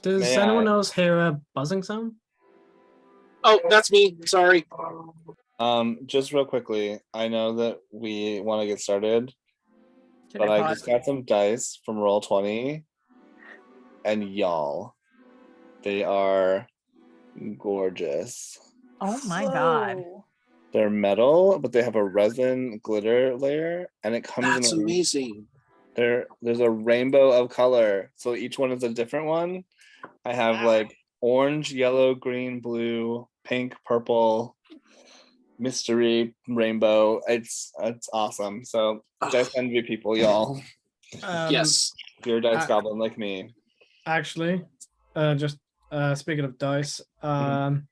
Does anyone else hear a buzzing sound? Oh, that's me. Sorry. Just real quickly, I know that we want to get started, but I just got some dice from Roll20, and y'all, they are gorgeous. Oh my god. They're metal, but they have a resin glitter layer, and it comes That's amazing. There's a rainbow of color, so each one is a different one. I have like orange, yellow, green, blue, pink, purple, mystery, rainbow. It's awesome. So dice envy people, y'all. Yes. You're a dice goblin like me. Actually, just speaking of dice, I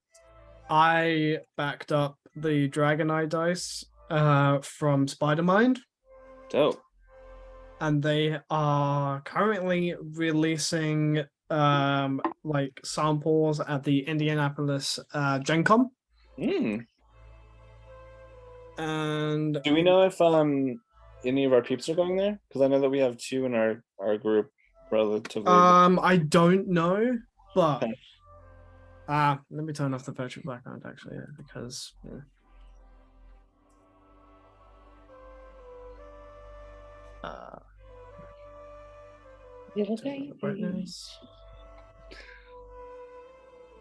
backed up the Dragon Eye dice from Spidermind. Dope. And they are currently releasing like samples at the Indianapolis Gen Con. And do we know if any of our peeps are going there? Because I know that we have 2 in our group relatively. I don't know, but let me turn off the virtual background actually, because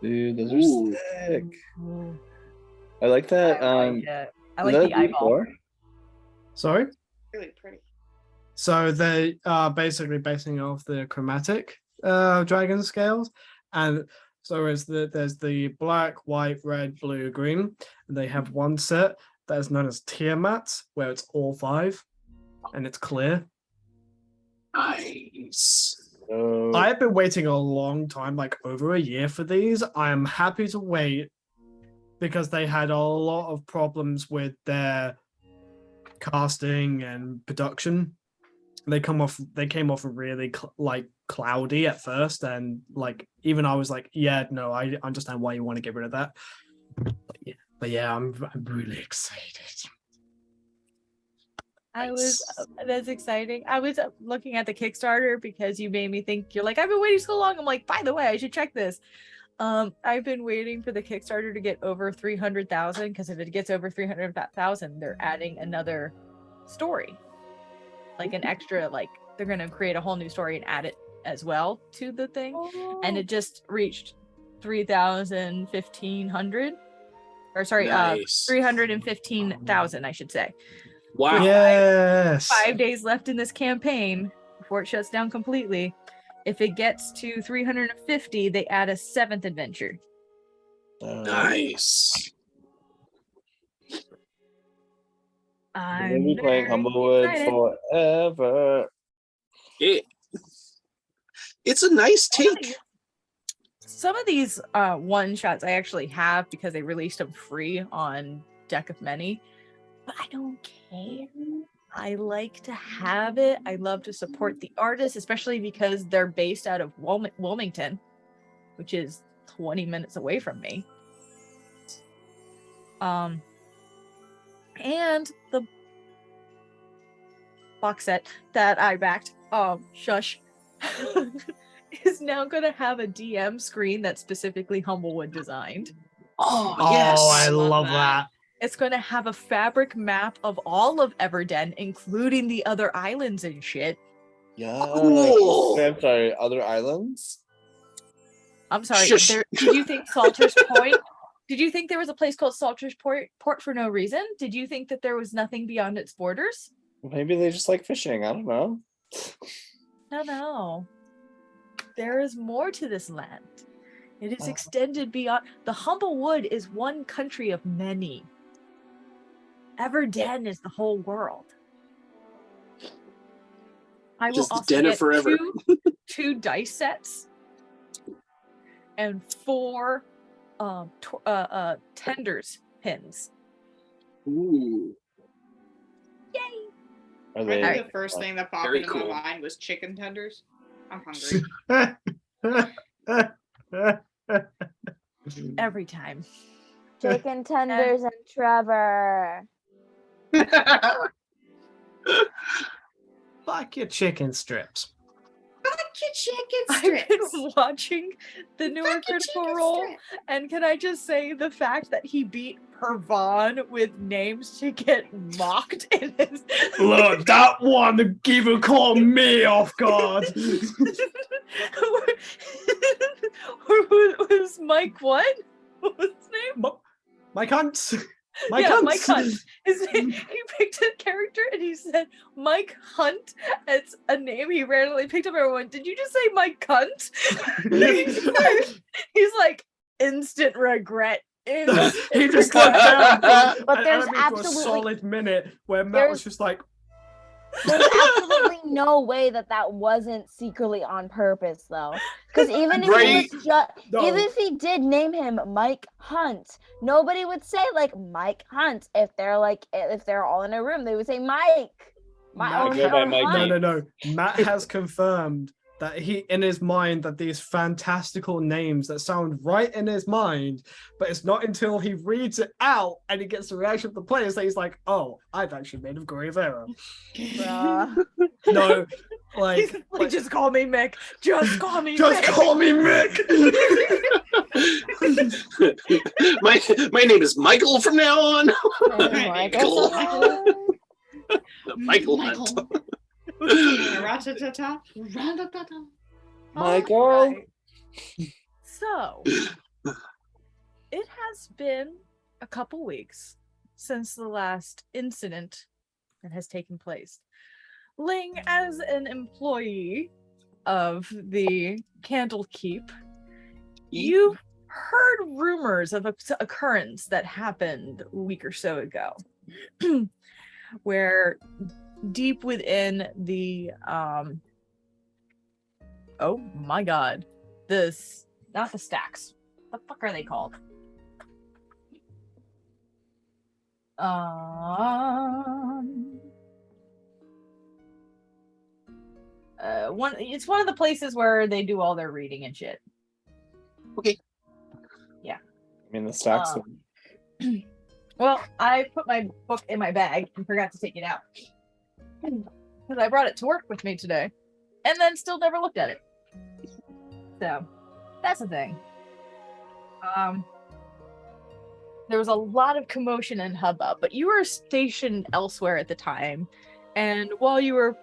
Dude, those are sick. I like that. I like the eyeball. Sorry? Really pretty. So they are basically basing off the chromatic dragon scales, and so there's the black, white, red, blue, green. And they have one set that is known as Tiamat, where it's all 5, and it's clear. Nice. I've been waiting a long time, like over a year, for these. I am happy to wait because they had a lot of problems with their casting and production. They came off really cloudy at first, and like even I was like, yeah, no, I understand why you want to get rid of that. But yeah, I'm really excited. That's exciting. I was looking at the Kickstarter because you made me think. You're like, I've been waiting so long. I'm like, by the way, I should check this. I've been waiting for the Kickstarter to get over 300,000, because if it gets over 300,000, they're adding another story, like an extra, like they're gonna create a whole new story and add it as well to the thing. And it just reached 3,100, or sorry, Nice. 315,000, I should say. Wow. Yes. 5 days left in this campaign before it shuts down completely. If it gets to 350, they add a 7th adventure. Nice. I'm gonna be playing Humblewood forever. It's a nice take. Some of these one shots I actually have because they released them free on Deck of Many, but I don't care. I like to have it. I love to support the artists, especially because they're based out of Wilmington, which is 20 minutes away from me. And the box set that I backed, shush, is now going to have a DM screen that's specifically Humblewood designed. Oh, yes. Oh, I love that. It's going to have a fabric map of all of Everden, including the other islands and shit. Yeah. Cool. I'm sorry, other islands? I'm sorry. Shush. Did you think Salter's Point? Did you think there was a place called Salter's Port for no reason? Did you think that there was nothing beyond its borders? Maybe they just like fishing. I don't know. No. There is more to this land. It is extended beyond. The Humblewood is one country of many. Everden is the whole world. I will Just also dinner get forever. two dice sets and 4 tenders pins. Ooh. Yay! Are I they? think the first thing that popped Very into cool. my mind was chicken tenders. I'm hungry. Every time. Chicken tenders and Trevor. Fuck your chicken strips. Fuck your chicken I've strips. been watching the newer Fuck your Critical chicken Role, strips. and can I just say the fact that he beat Pervon with names to get mocked in his Look, that one even caught me off guard. was Mike what? What was his name? My cunts. My Yeah, cunts. Mike Hunt. He picked a character and he said Mike Hunt as a name he randomly picked up. Everyone, did you just say Mike Cunt? He's like instant regret. He just let But down there's for a absolutely- solid minute where Matt was just like, There's absolutely no way that wasn't secretly on purpose, though. Because even if Right. he was just, No. even if he did name him Mike Hunt, nobody would say like Mike Hunt. If they're all in a room, they would say Mike. Matt, Or go by or Mike Hunt. no. Matt has confirmed that he, in his mind, that these fantastical names that sound right in his mind, but it's not until he reads it out and he gets the reaction of the players that he's like, oh, I've actually made a grave error. Bruh. No, He's like, like, just call me Mick. Just call me just Mick. call me Mick. my name is Michael from now on. Michael. Michael Hunt. Ra-ta-ta-ta, ra-ta-ta-ta. Michael. Alright. So, it has been a couple weeks since the last incident that has taken place. Ling, as an employee of the Candlekeep, you've heard rumors of an occurrence that happened a week or so ago, where deep within the oh my god, not the stacks. What the fuck are they called? It's one of the places where they do all their reading and shit. I mean, the stacks. Well, I put my book in my bag and forgot to take it out because I brought it to work with me today, and then still never looked at it. So that's the thing. There was a lot of commotion and hubbub, but you were stationed elsewhere at the time, and while you were,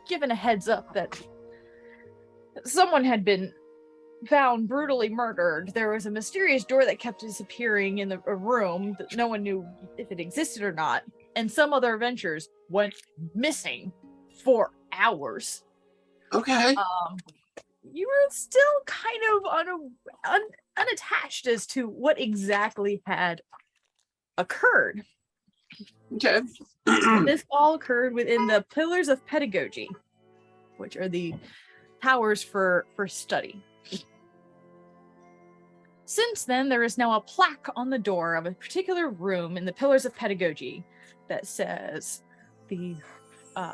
given a heads up that someone had been found brutally murdered, there was a mysterious door that kept disappearing in a room that no one knew if it existed or not, and some other adventurers went missing for hours. Okay. You were still kind of unattached as to what exactly had occurred. Okay. This all occurred within the Pillars of Pedagogy, which are the towers for study. Since then, there is now a plaque on the door of a particular room in the Pillars of Pedagogy that says the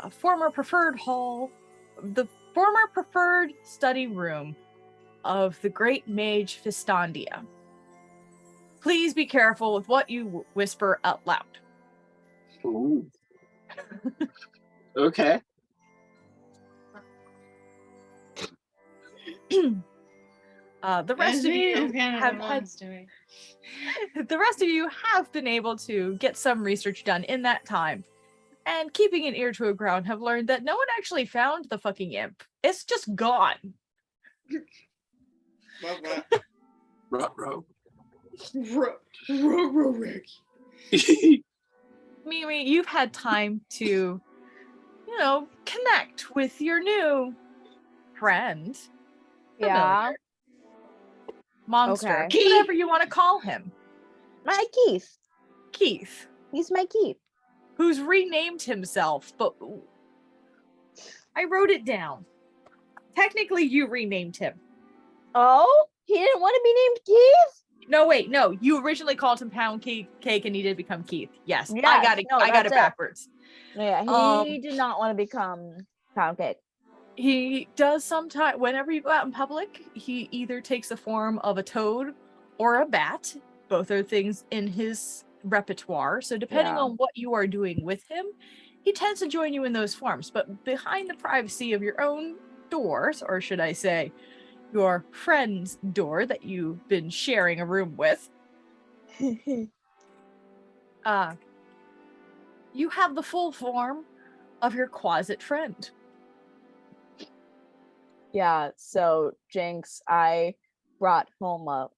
former preferred study room of the great mage Fistandia. Please be careful with what you whisper out loud. Ooh. Okay. The rest of you have had the rest of you have been able to get some research done in that time, and keeping an ear to the ground have learned that no one actually found the fucking imp. It's just gone. Ruh-roh. Mimi, you've had time to, connect with your new friend. Yeah. Monster. Okay. Whatever you want to call him. My Keith. Keith, He's my Keith. who's renamed himself, but I wrote it down. Technically, you renamed him. Oh, he didn't want to be named Keith? No, wait, no. You originally called him Pound Cake, and he did become Keith. Yes, I Yes, got it. no, I got that's it it. backwards. Yeah, he did not want to become Pound Cake. He does sometimes. Whenever you go out in public, he either takes the form of a toad or a bat. Both are things in his repertoire. So depending Yeah. on what you are doing with him, he tends to join you in those forms, but behind the privacy of your own doors, or should I say, your friend's door that you've been sharing a room with, you have the full form of your closet friend. Yeah, so Jinx, I brought home a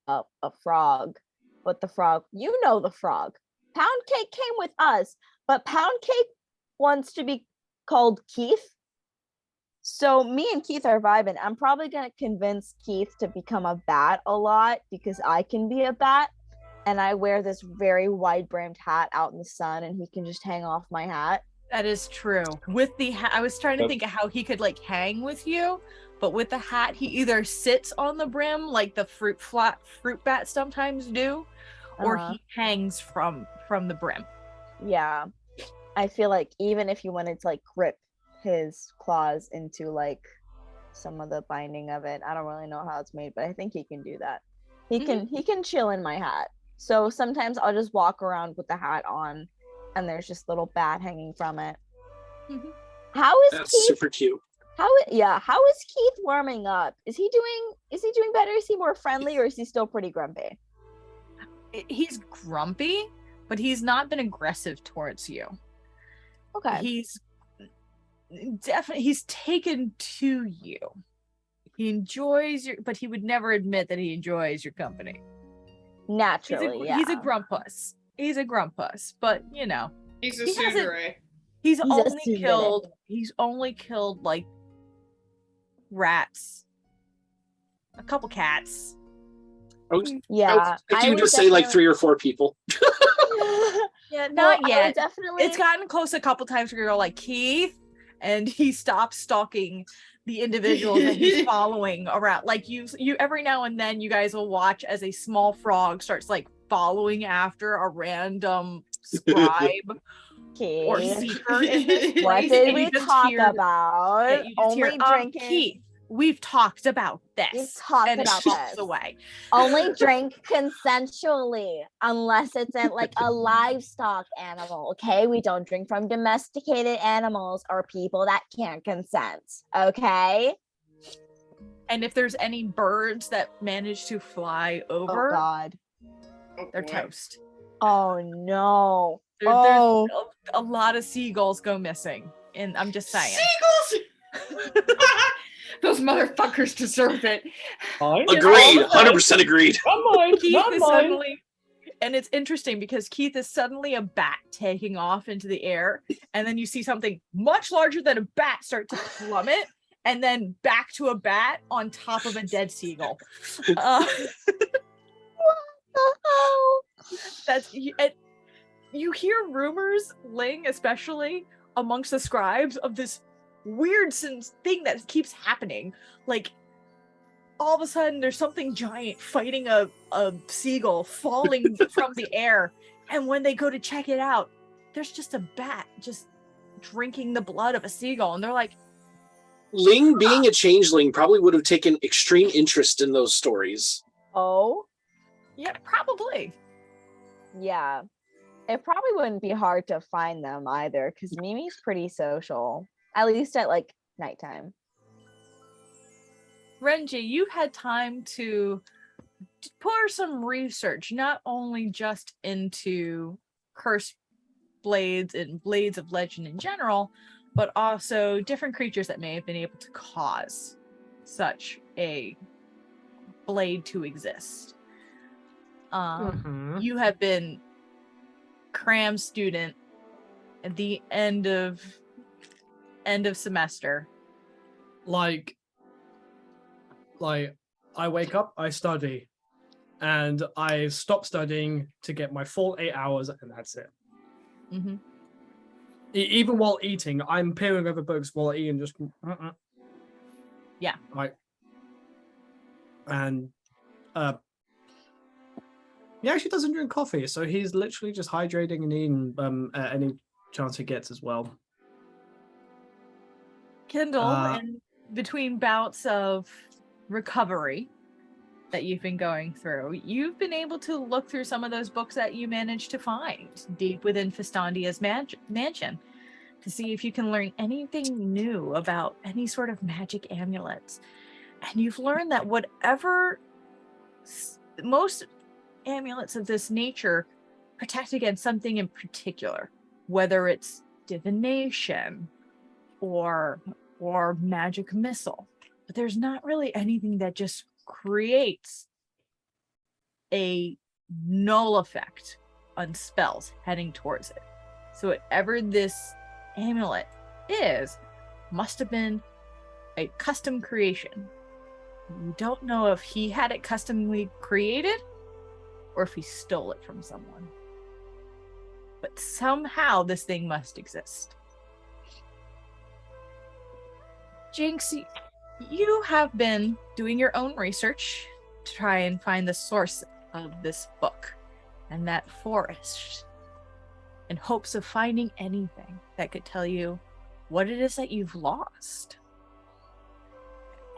frog, but the frog, you know the frog. Pound Cake came with us, but Pound Cake wants to be called Keith. So me and Keith are vibing. I'm probably gonna convince Keith to become a bat a lot because I can be a bat, and I wear this very wide-brimmed hat out in the sun, and he can just hang off my hat. That is true. With the hat, I was trying to think of how he could like hang with you, but with the hat, he either sits on the brim like the fruit bats sometimes do, or he hangs from the brim. Yeah, I feel like even if you wanted to like grip his claws into like some of the binding of it, I don't really know how it's made, but I think he can do that. He can chill in my hat. So sometimes I'll just walk around with the hat on, and there's just little bat hanging from it. How is That's Keith? super cute. How is Keith warming up? Is he doing better? Is he more friendly, or is he still pretty grumpy? He's grumpy, but he's not been aggressive towards you. Okay. He's taken to you. He enjoys but he would never admit that he enjoys your company. Naturally, he's a grumpus. He's a grumpus, but you know, He's a tsundere. He's only killed like rats, a couple cats. Yeah, I would just say like 3 or 4 people. Yeah, not yet. Definitely. It's gotten close a couple times where you're like, Keith, and he stops stalking the individuals that he's following around. Like you every now and then you guys will watch as a small frog starts like following after a random scribe or seeker in this place. What did we talk about? Only drinking. Keith, we've talked about this. We've talked about this. Away. Only drink consensually, unless it's like a livestock animal. Okay, we don't drink from domesticated animals or people that can't consent. Okay. And if there's any birds that manage to fly over, oh god, they're toast. Oh no. There's a lot of seagulls go missing, and I'm just saying. Seagulls. Those motherfuckers deserve it. Agreed. 100% agreed. Keith is suddenly, and it's interesting because Keith is suddenly a bat taking off into the air, and then you see something much larger than a bat start to plummet, and then back to a bat on top of a dead seagull. You hear rumors, Ling, especially amongst the scribes, of this weird thing that keeps happening. Like all of a sudden there's something giant fighting a seagull falling from the air, and when they go to check it out, there's just a bat just drinking the blood of a seagull, and they're like, Ling, being a changeling, probably would have taken extreme interest in those stories. Oh yeah, probably. Yeah, it probably wouldn't be hard to find them either, because Mimi's pretty social, at least at like nighttime. Renji, you've had time to pour some research, not only just into cursed blades and blades of legend in general, but also different creatures that may have been able to cause such a blade to exist. You have been cram student at the end of semester. Like I wake up, I study, and I stop studying to get my full 8 hours, and that's it. Mm-hmm. Even while eating, I'm peering over books while eating, just yeah. And he actually doesn't drink coffee, so he's literally just hydrating and eating at any chance he gets as well. Kindle, in between bouts of recovery that you've been going through, you've been able to look through some of those books that you managed to find deep within Festandia's mansion. to see if you can learn anything new about any sort of magic amulets. And you've learned that most amulets of this nature protect against something in particular, whether it's divination or magic missile. But there's not really anything that just creates a null effect on spells heading towards it. So whatever this amulet is, must have been a custom creation. You don't know if he had it customly created or if he stole it from someone. But somehow this thing must exist. Jinx, you have been doing your own research to try and find the source of this book and that forest in hopes of finding anything that could tell you what it is that you've lost.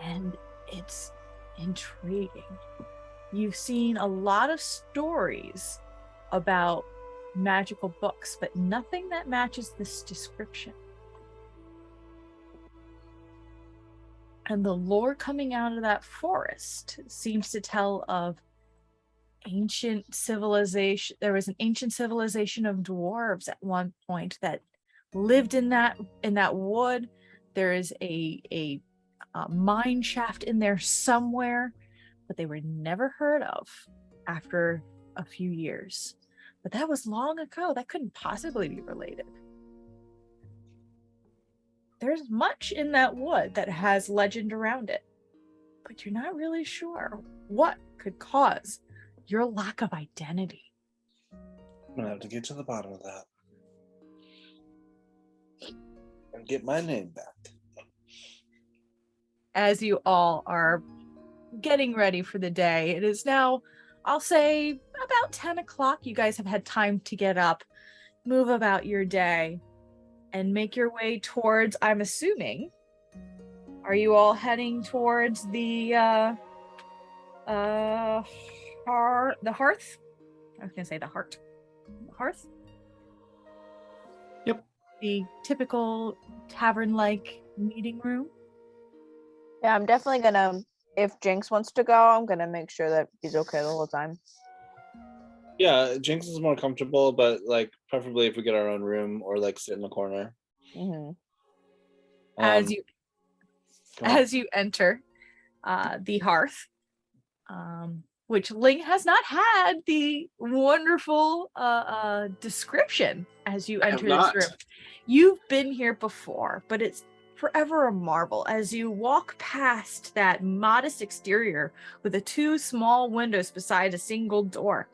And it's intriguing. You've seen a lot of stories about magical books, but nothing that matches this description. And the lore coming out of that forest seems to tell of ancient civilization. There was an ancient civilization of dwarves at one point that lived in that wood. There is a mine shaft in there somewhere, but they were never heard of after a few years. But that was long ago. That couldn't possibly be related. There's much in that wood that has legend around it, but you're not really sure what could cause your lack of identity. I'm gonna have to get to the bottom of that and get my name back. As you all are getting ready for the day, it is now, I'll say, about 10 o'clock. You guys have had time to get up, move about your day, and make your way towards, I'm assuming, are you all heading towards the hearth? I was gonna say the heart. Hearth? Yep. The typical tavern-like meeting room. Yeah, I'm definitely gonna, if Jinx wants to go, I'm gonna make sure that he's okay the whole time. Yeah, Jinx is more comfortable, but like preferably if we get our own room or like sit in the corner. Mm-hmm. As you Go on. as you enter the hearth, which Ling has not had the wonderful description as you I enter have this not. room. You've been here before, but it's forever a marvel as you walk past that modest exterior with the two small windows beside a single door.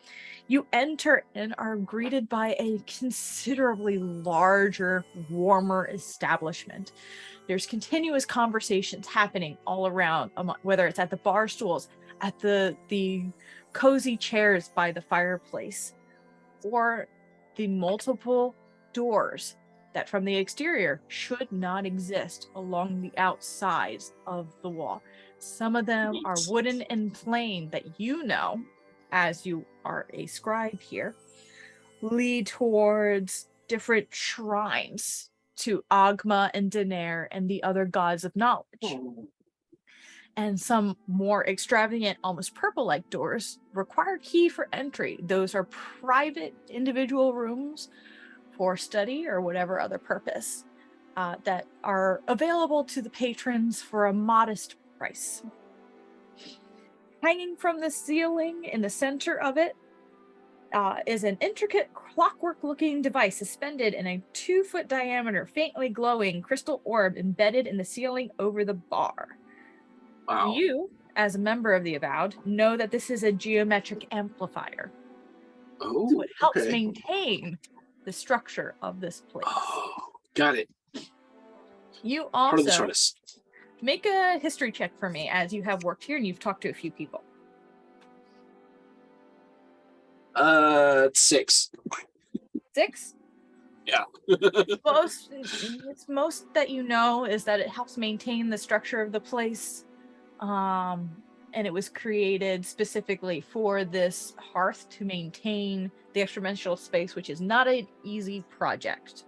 You enter and are greeted by a considerably larger, warmer establishment. There's continuous conversations happening all around, whether it's at the bar stools, at the cozy chairs by the fireplace, or the multiple doors that from the exterior should not exist along the outsides of the wall. Some of them are wooden and plain that you know, as you are a scribe here, lead towards different shrines to Agma and Daener and the other gods of knowledge. And some more extravagant, almost purple-like doors require key for entry. Those are private individual rooms for study or whatever other purpose that are available to the patrons for a modest price. Hanging from the ceiling in the center of it is an intricate clockwork-looking device suspended in a 2-foot diameter, faintly glowing crystal orb embedded in the ceiling over the bar. Wow. You, as a member of the Avowed, know that this is a geometric amplifier. Oh, So it helps okay. maintain the structure of this place. Oh, got it. You Part of the also TARDIS. make a history check for me as you have worked here and you've talked to a few people. 6. 6? Yeah. most that you know is that it helps maintain the structure of the place. And it was created specifically for this hearth to maintain the extra-dimensional space, which is not an easy project.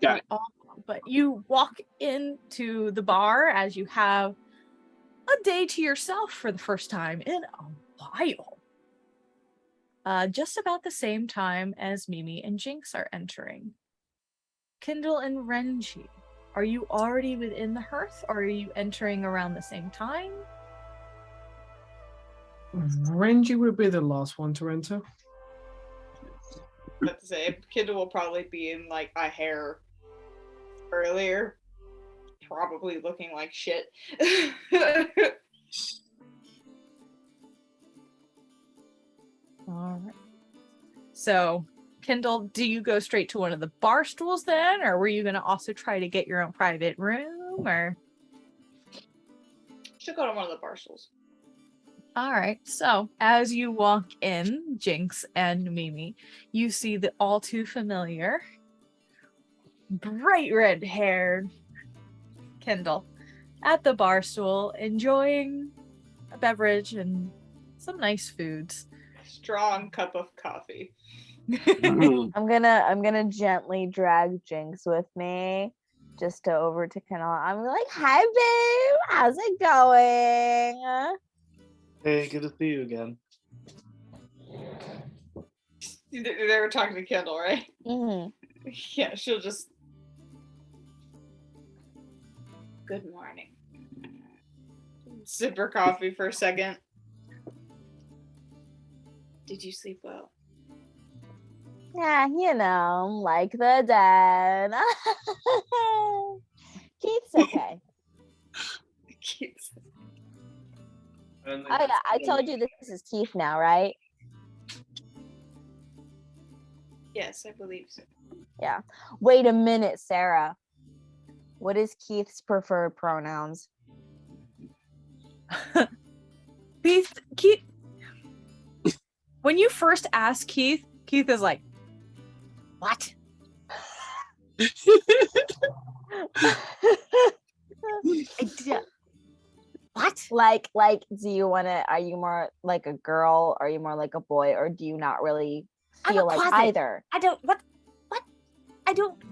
Got it. But you walk into the bar as you have a day to yourself for the first time in a while. Just about the same time as Mimi and Jinx are entering. Kindle and Renji, are you already within the hearth, or are you entering around the same time? Renji would be the last one to enter. But to say, Kindle will probably be in like a hair earlier, probably looking like shit. All right. So, Kindle, do you go straight to one of the bar stools then, or were you going to also try to get your own private room, or? Should go to one of the bar stools. All right. So, as you walk in, Jinx and Mimi, you see the all too familiar, bright red-haired Kindle at the bar stool, enjoying a beverage and some nice foods. Strong cup of coffee. Mhm. I'm gonna gently drag Jinx with me just to over to Kendall. I'm like, hi babe, how's it going? Hey, good to see you again. They were talking to Kendall, right? Mm-hmm. Yeah, she'll just. Good morning. Sip her coffee for a second. Did you sleep well? Yeah, like the dead. Keith's okay. Keith's. Oh yeah, I told you this is Keith now, right? Yes, I believe so. Yeah. Wait a minute, Sarah. What is Keith's preferred pronouns? Keith. When you first ask Keith is like, what? What? Like, do you want to? Are you more like a girl? Are you more like a boy? Or do you not really feel like either? I don't. What? I don't.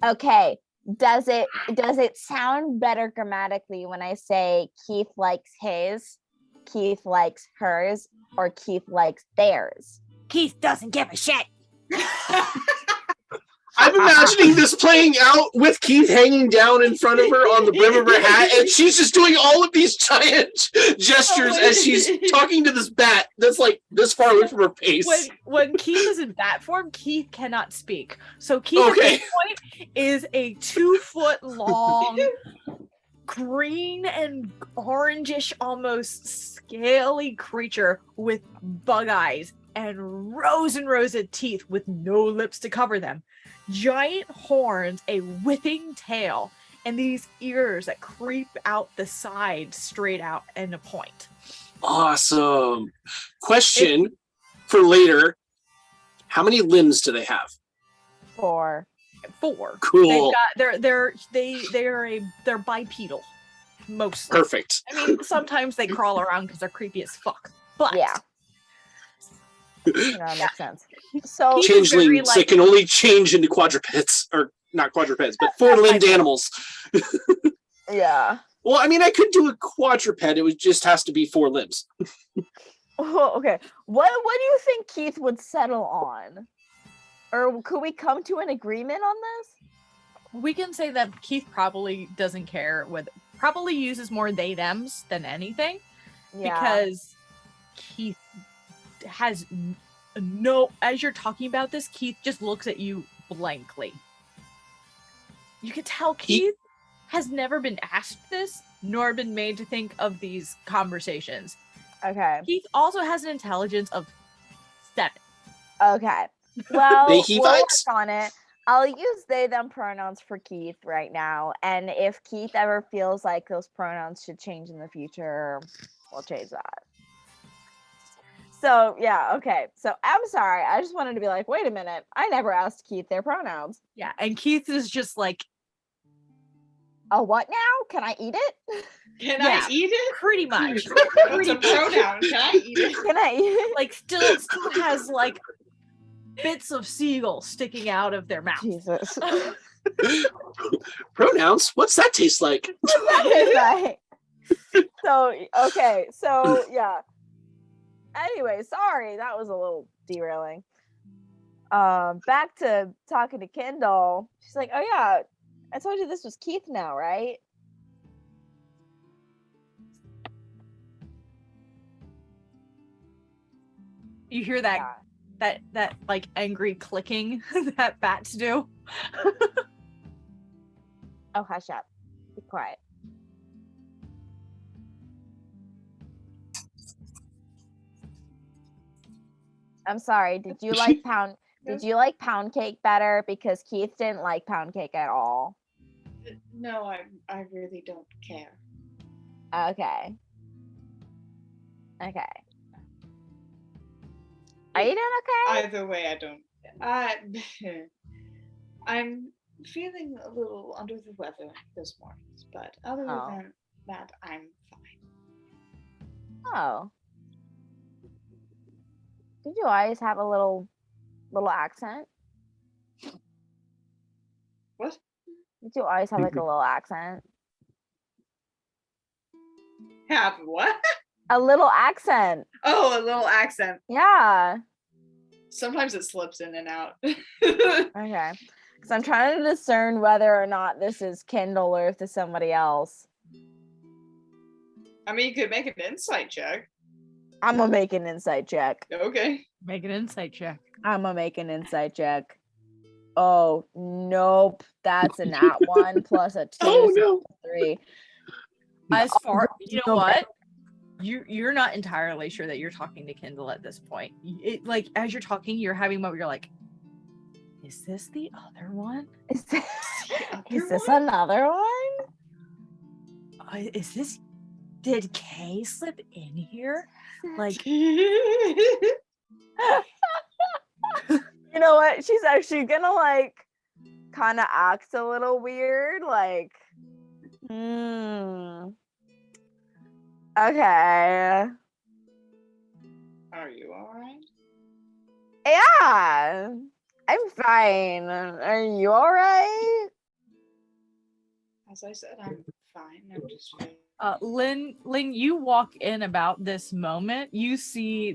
Okay. Does it sound better grammatically when I say Keith likes his, Keith likes hers, or Keith likes theirs? Keith doesn't give a shit. I'm imagining this playing out with Keith hanging down in front of her on the brim of her hat, and she's just doing all of these giant gestures as she's talking to this bat that's like this far away from her face. When Keith is in bat form, Keith cannot speak. So Keith at this point is a 2-foot long, green and orangish, almost scaly creature with bug eyes and rows of teeth with no lips to cover them. Giant horns, a whipping tail, and these ears that creep out the side straight out and a point. Awesome. Question for later. How many limbs do they have? 4. Cool. They're bipedal, mostly. Perfect. I mean, sometimes they crawl around because they're creepy as fuck. But yeah. That makes sense. So changelings that can only change into quadrupeds, or not quadrupeds, but 4-limbed animals. Yeah. Well, I mean, I could do a quadruped. It just has to be 4 limbs. Oh, okay. What do you think Keith would settle on? Or could we come to an agreement on this? We can say that Keith probably doesn't care probably uses more they thems than anything. Yeah. Because Keith has no, as you're talking about this, Keith just looks at you blankly. You can tell Keith has never been asked this, nor been made to think of these conversations. Okay. Keith also has an intelligence of 7. Okay. Well, we'll vibes? work on it. I'll use they, them pronouns for Keith right now. And if Keith ever feels like those pronouns should change in the future, we'll change that. So, yeah, okay. So, I'm sorry. I just wanted to be like, wait a minute. I never asked Keith their pronouns. Yeah, and Keith is just like, oh, what now? Can I eat it? Can I eat it? Pretty much. What's a pronoun? Can I eat it? Can I eat it? Like, still has, like, bits of seagull sticking out of their mouth. Jesus. Pronouns? What's that taste like? Right. So okay, so yeah. Anyway, sorry, that was a little derailing. Back to talking to Kendall. She's like, "Oh yeah, I told you this was Keith now, right?" You hear that Yeah. that like angry clicking that bats do. Oh, hush up. Be quiet. I'm sorry. Did you like pound cake better? Because Keith didn't like pound cake at all. No, I really don't care. Okay. Okay. Are you doing okay? Either way, I don't. I'm feeling a little under the weather this morning, but other than that, I'm fine. Oh. Did you always have a little accent? What? Did you always have like a little accent? Have what? A little accent. Oh, a little accent. Yeah. Sometimes it slips in and out. Okay. Because I'm trying to discern whether or not this is Kendall or if it's somebody else. I mean, you could make an insight check. I'm gonna make an insight check. Okay. Make an insight check. I'm gonna make an insight check. Oh, nope. That's an at 1 plus a 2. Oh, so no. 3. As far, you know no. what? You're not entirely sure that you're talking to Kendall at this point. It, like as you're talking, you're having a moment where you're like, is this the other one? Is this another one? Is this? Did Kay slip in here? Like, You know what? She's actually gonna like kind of act a little weird, like, okay. Are you alright? Yeah, I'm fine. Are you all right? As I said, I'm fine. I'm just really... Lynn, you walk in about this moment. You see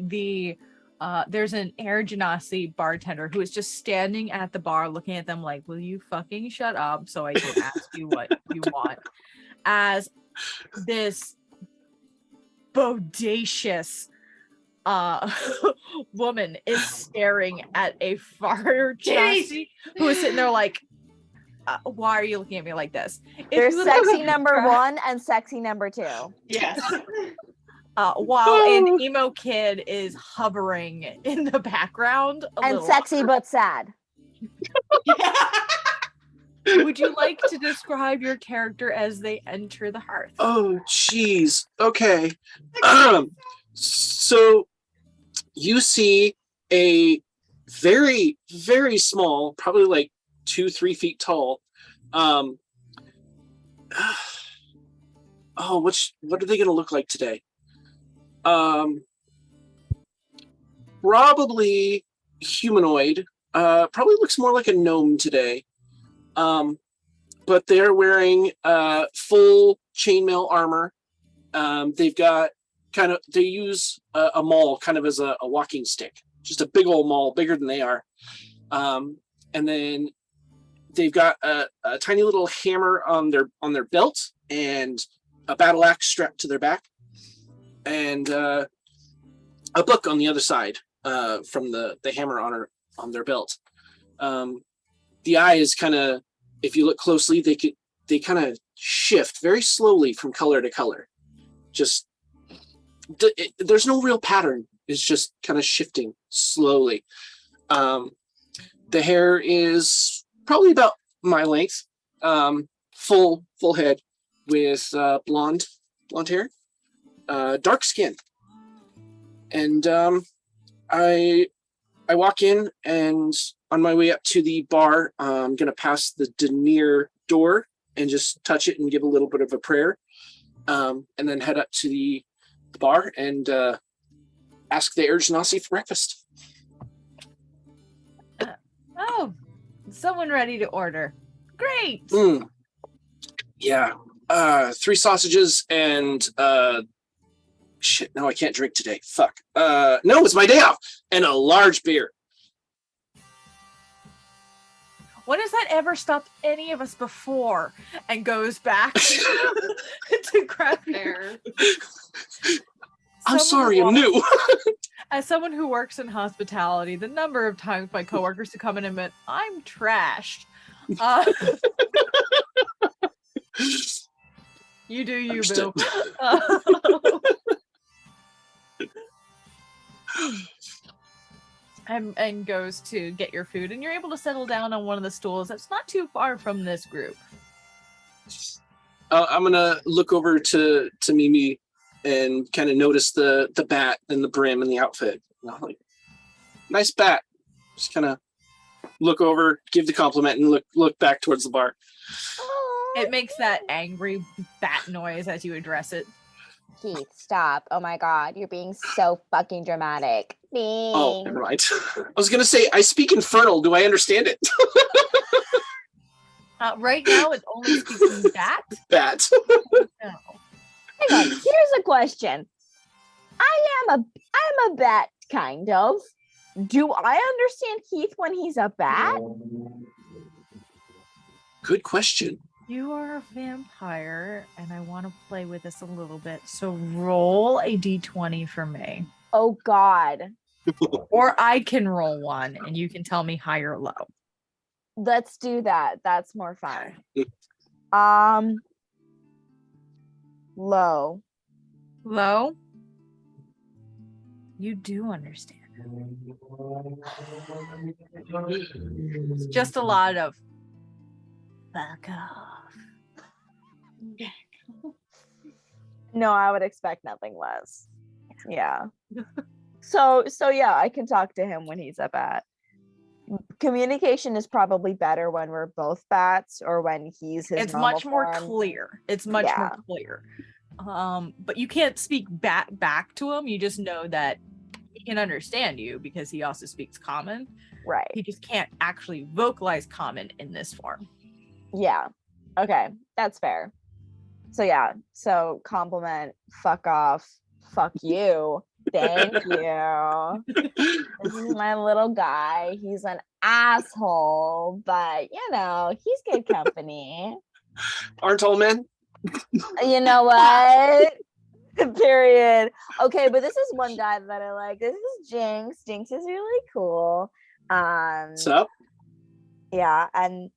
there's an Air Genasi bartender who is just standing at the bar looking at them like, will you fucking shut up so I can ask you what you want? As this bodacious woman is staring at a fire Genasi who is sitting there like, why are you looking at me like this? There's sexy number 1 and sexy number 2. Yes. While an emo kid is hovering in the background. And sexy but sad. Would you like to describe your character as they enter the hearth? Oh, jeez. Okay. So you see a very, very small, probably like 2-3 feet tall. What are they going to look like today? Probably humanoid. Probably looks more like a gnome today. But they're wearing full chainmail armor. They've got they use a maul kind of as a walking stick, just a big old maul, bigger than they are. And then they've got a tiny little hammer on their belt and a battle axe strapped to their back, and a book on the other side from the hammer on their belt. The eye is kind of, if you look closely, they kind of shift very slowly from color to color. Just there's no real pattern. It's just kind of shifting slowly. The hair is probably about my length, full head with blonde hair, dark skin, and I walk in, and on my way up to the bar, I'm gonna pass the denier door and just touch it and give a little bit of a prayer, and then head up to the bar and ask the Air Genasi for breakfast. Oh, someone ready to order. Great. Yeah. 3 sausages and shit, no, I can't drink today. Fuck. No, it's my day off. And a large beer. When has that ever stopped any of us before? And goes back to grab Fair. I'm sorry, I'm new. As someone who works in hospitality, the number of times my coworkers who come in and admit, I'm trashed. You do you, Understood. boo. And goes to get your food, and you're able to settle down on one of the stools that's not too far from this group. I'm gonna look over to Mimi and kind of notice the bat and the brim and the outfit. And I'm like, nice bat. Just kind of look over, give the compliment, and look back towards the bar. It makes that angry bat noise as you address it. Keith, stop. Oh my god, you're being so fucking dramatic. Oh, never mind. I was gonna say, I speak Infernal. Do I understand it? Right now, it's only speaking bat. Bat. No. Hang on, here's a question. I'm a bat, kind of. Do I understand Keith when he's a bat? Good question. You are a vampire, and I want to play with this a little bit. So roll a d20 for me. Oh god. Or I can roll one, and you can tell me high or low. Let's do that. That's more fun. Low. Low? You do understand. It's just a lot of fuck off. No, I would expect nothing less. Yeah. So yeah, I can talk to him when he's a bat. Communication is probably better when we're both bats or when he's his It's normal much more form. clear. It's much more clear. But you can't speak bat back to him. You just know that he can understand you because he also speaks common. Right. He just can't actually vocalize common in this form. Yeah. Okay. That's fair. So yeah. So compliment, fuck off, fuck you. Thank you. This is my little guy. He's an asshole, but you know, he's good company. Aren't all men? You know what? Period. Okay, but this is one guy that I like. This is Jinx. Jinx is really cool. What's up? Yeah, and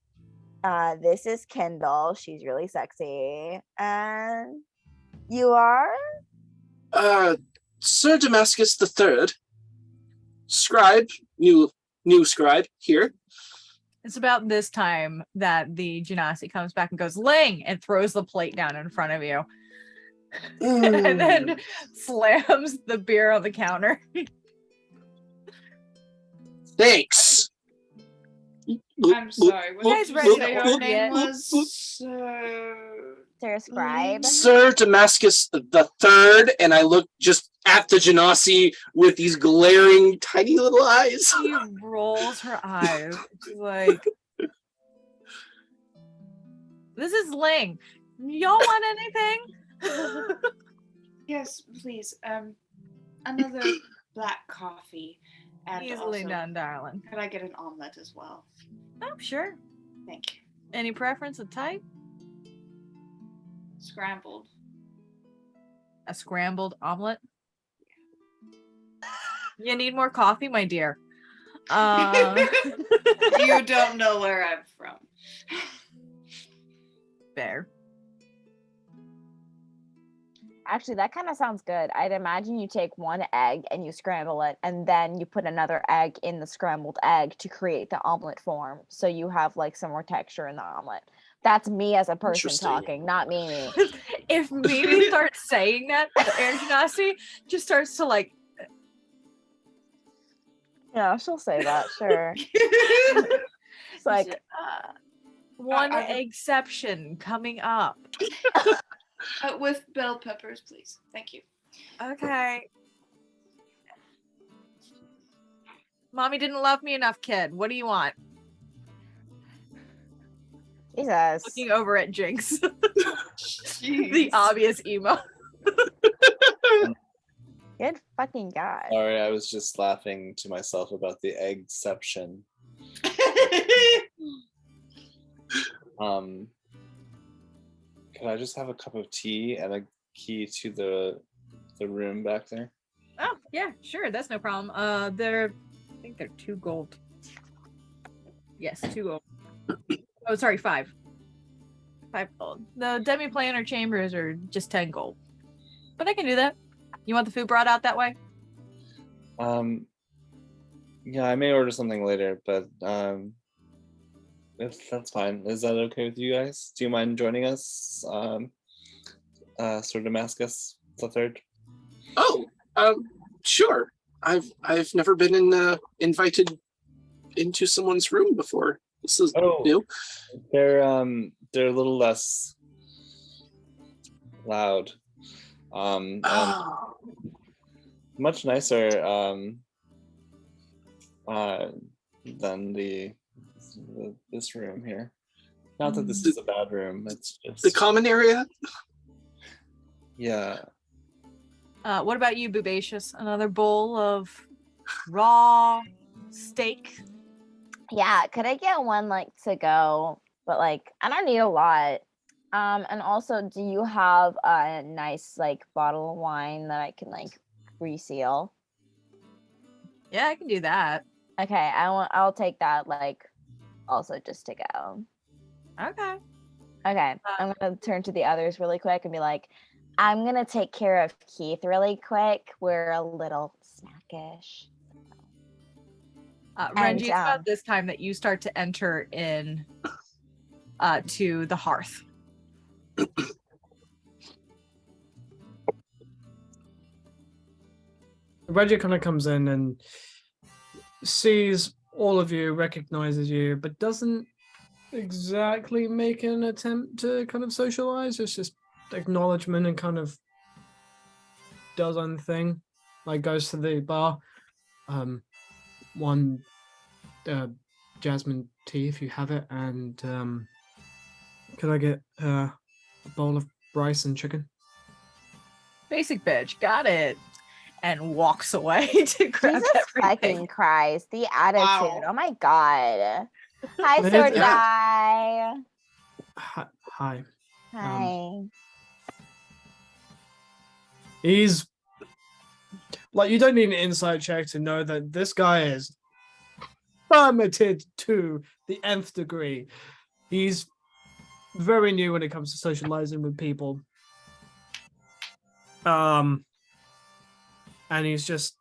this is Kendall. She's really sexy. And you are? Sir Damascus the Third, scribe, new scribe here. It's about this time that the Genasi comes back and goes, Ling, and throws the plate down in front of you. And then slams the beer on the counter. Thanks. I'm sorry. What guys did ready you to say order your name yet? was? Sir Scribe? Sir Damascus the Third, and I look just at the Genasi with these glaring tiny little eyes. She rolls her eyes. She's like, this is Ling. Y'all want anything? Yes, please. Another black coffee. And Easily also, done, darling. could I get an omelet as well? Oh, sure. Thank you. Any preference of type? Scrambled. A scrambled omelet? You need more coffee, my dear. You don't know where I'm from. Fair. Actually, that kind of sounds good. I'd imagine you take one egg and you scramble it, and then you put another egg in the scrambled egg to create the omelet form. So you have like some more texture in the omelet. That's me as a person Interesting. talking, not Mimi. If Mimi starts saying that, the air genasi just starts to like. Yeah, she'll say that, sure. It's like, One I- exception coming up. with bell peppers, please. Thank you. Okay. Mommy didn't love me enough, kid. What do you want? Jesus. Looking over at Jinx. The Jeez. obvious emo. Good fucking God. Sorry, I was just laughing to myself about the eggception. Could I just have a cup of tea and a key to the room back there? Oh, yeah, sure. That's no problem. I think they're 2 gold. Yes, 2 gold. Oh, sorry, 5. 5 gold. The demi-planar chambers are just 10 gold. But I can do that. You want the food brought out that way? Yeah, I may order something later, but if that's fine. Is that okay with you guys? Do you mind joining us, Sir Damascus the Third? Oh, sure. I've never been invited into someone's room before. This is new. They're a little less loud, and much nicer than this room here. Not that this is a bad room. It's just the common area. Yeah. What about you, Boobacious? Another bowl of raw steak? Yeah, could I get one like to go? But like, I don't need a lot. And also, do you have a nice like bottle of wine that I can like reseal? Yeah, I can do that. Okay, I'll take that like also just to go. Okay. Okay, I'm gonna turn to the others really quick and be like, I'm gonna take care of Keith really quick. We're a little snackish. Renji, it's about this time that you start to enter in to the hearth. Reggie kind of comes in and sees all of you, recognizes you, but doesn't exactly make an attempt to kind of socialize. It's just acknowledgement and kind of does own thing. Like goes to the bar. One jasmine tea if you have it, and could I get a bowl of rice and chicken? Basic bitch, got it. And walks away to grab Jesus everything. fucking Christ, the attitude. Wow. Oh my God. Hi, It sword is- guy. Hi. Hi. He's like, you don't need an inside check to know that this guy is permitted to the nth degree. He's very new when it comes to socializing with people. And he's just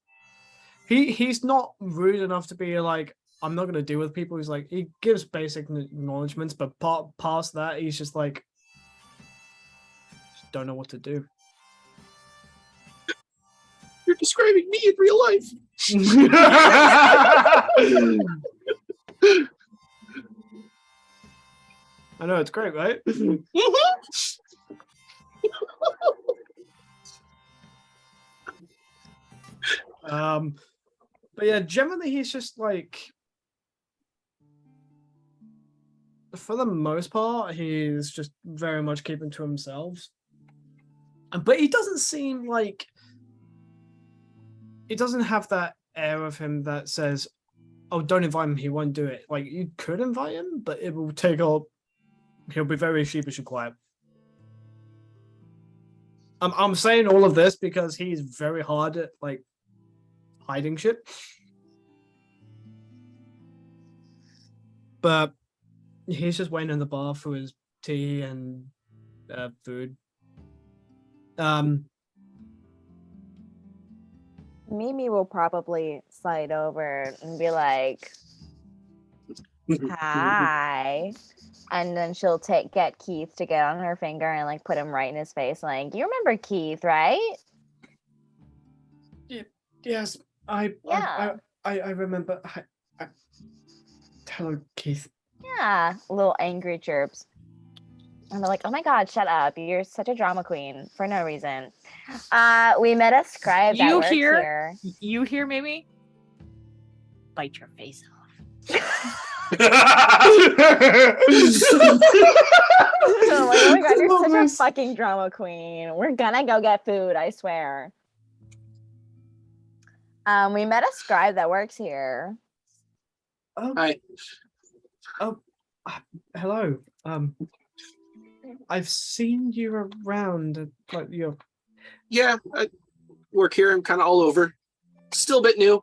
he's not rude enough to be like, I'm not gonna deal with people. He's like, he gives basic acknowledgements, but past that, he's just like, just don't know what to do. You're describing me in real life. I know, it's great, right? But yeah, generally he's just like, for the most part, he's just very much keeping to himself. But he doesn't seem like, it doesn't have that air of him that says, oh, don't invite him, he won't do it. Like, you could invite him, but it will take up, he'll be very sheepish and quiet. I'm saying all of this because he's very hard at like hiding shit. But he's just waiting in the bar for his tea and food. Mimi will probably slide over and be like, hi. And then she'll get Keith to get on her finger and like put him right in his face. Like, you remember Keith, right? Yes, I remember. Hello, Keith. Yeah, little angry chirps. And they're like, oh my God, shut up. You're such a drama queen for no reason. We met a scribe that works here. You hear, Mimi? Bite your face off. Like, oh my god, you're Love such a this. fucking drama queen. We're gonna go get food, I swear. We met a scribe that works here. Hi. Hello. I've seen you around. Like you're. Yeah, I work here. I'm kind of all over. Still a bit new.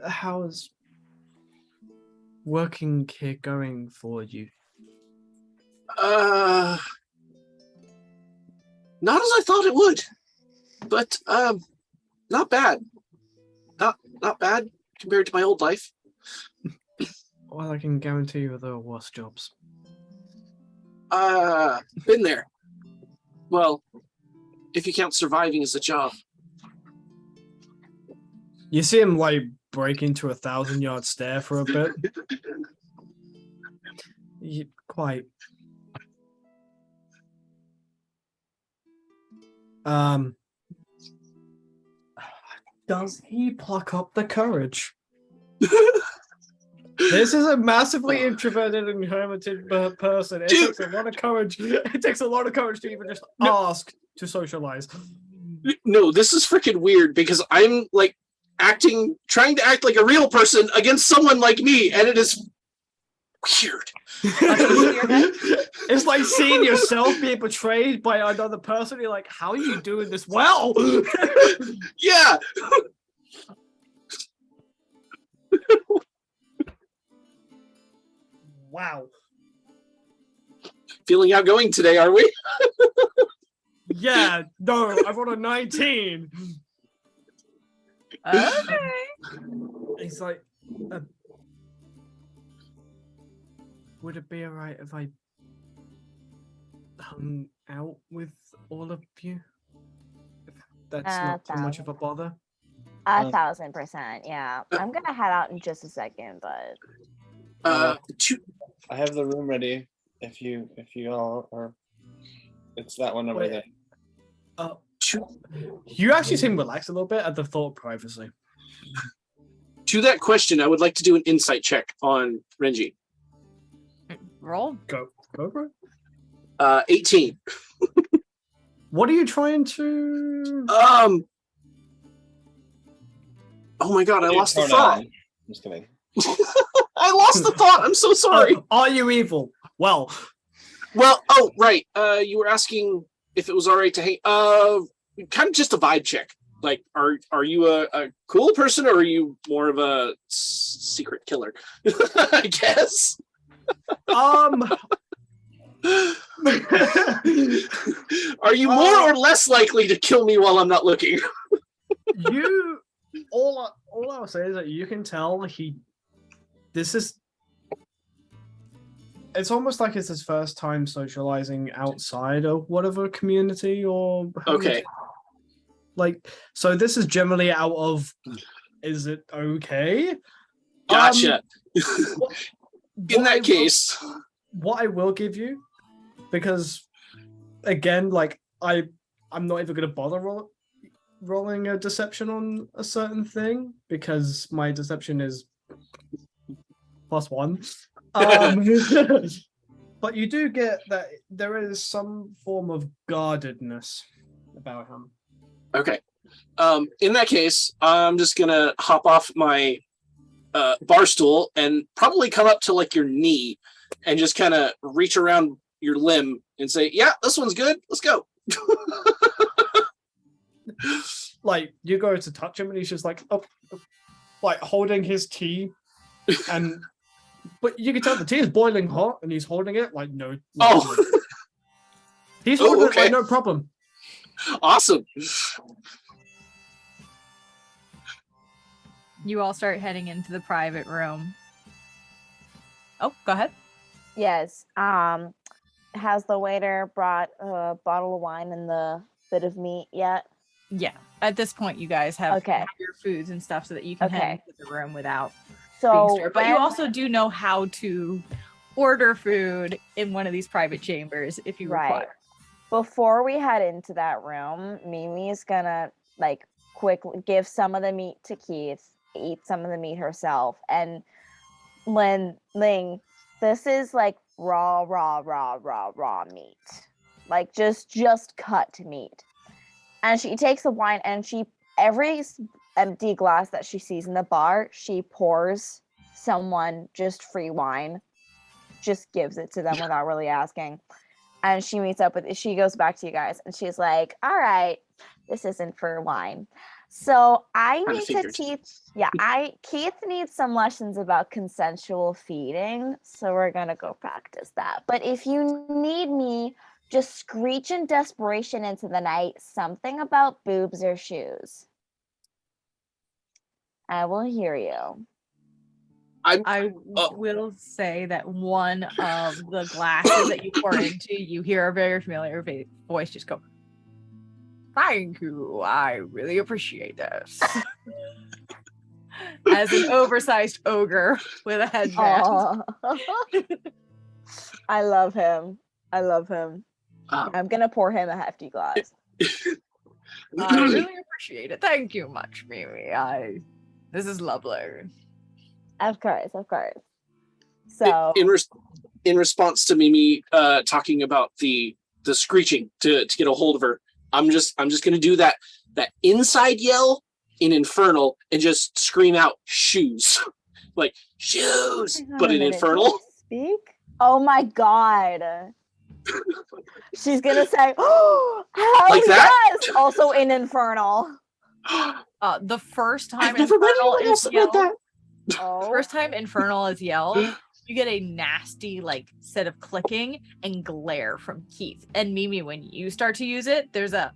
How's working here going for you? Not as I thought it would, but not bad. Not bad compared to my old life. Well, I can guarantee you there are worse jobs. Been there. Well, if you count surviving as a job. You see him like break into a 1,000-yard stare for a bit. Quite. Does he pluck up the courage? This is a massively introverted and hermited person. It takes a lot of courage. It takes a lot of courage to even just ask to socialize. No, this is freaking weird because I'm like trying to act like a real person against someone like me, and it is weird. It's like seeing yourself being betrayed by another person. You're like, how are you doing this well? Yeah. Wow. Feeling outgoing today, are we? Yeah, no, I rolled a 19. Okay. He's like, would it be alright if I hung out with all of you? If that's not too much of a bother. 1,000%. Yeah, I'm gonna head out in just a second, but I have the room ready. If you all are, it's that one over Wait. there. You actually seem relaxed a little bit at the thought of privacy. To that question, I would like to do an insight check on Renji. Roll. Go, bro. 18. What are you trying to? Oh my god, I lost the thought. Just kidding. I lost the thought. I'm so sorry. Are you evil? Well, Oh, right. You were asking if it was all right to hang. Kind of just a vibe check. Like, are you a cool person or are you more of a secret killer? I guess. are you more or less likely to kill me while I'm not looking? you all I'll say is that you can tell it's almost like it's his first time socializing outside of whatever community or Okay. Like, so this is generally out of, is it okay? Gotcha. In that I case, what I will give you, because again, like I'm not even going to bother rolling a deception on a certain thing because my deception is +1. But you do get that there is some form of guardedness about him. okay. In that case, I'm just gonna hop off my bar stool and probably come up to like your knee and just kind of reach around your limb and say, "Yeah, this one's good. Let's go." Like you go to touch him and he's just like like holding his tea, but you can tell the tea is boiling hot and he's holding it like no. He's holding it like no problem. Awesome. You all start heading into the private room. Oh, go ahead. yes. Has the waiter brought a bottle of wine and the bit of meat yet? Yeah. At this point, you guys have your foods and stuff so that you can head into the room without being starved. But you also do know how to order food in one of these private chambers if you require. Before we head into that room, Mimi's gonna like quickly give some of the meat to Keith eat some of the meat herself. And Ling, this is like raw meat, like just cut meat. And she takes the wine and every empty glass that she sees in the bar, she pours someone just free wine, just gives it to them without really asking. And she she goes back to you guys and she's like, all right, this isn't for wine. So Keith needs some lessons about consensual feeding. So we're gonna go practice that. But if you need me, just screech in desperation into the night, something about boobs or shoes. I will hear you. I will say that one of the glasses that you pour into, you hear a very familiar voice just go, "Thank you. I really appreciate this." As an oversized ogre with a headband. I love him. I'm gonna pour him a hefty glass. I really appreciate it. Thank you much, Mimi. This is lovely. Of course. So in response to Mimi talking about the screeching to get a hold of her, I'm just gonna do that inside yell in Infernal and just scream out shoes. Like shoes, but in Infernal. Speak? Oh my god. She's gonna say, "Oh, hell like that?" yes!" Also in Infernal. The first time I've never read Infernal anyone else is that read yelled, that. first time Infernal is yelled, you get a nasty like set of clicking and glare from Keith. And Mimi, when you start to use it, there's a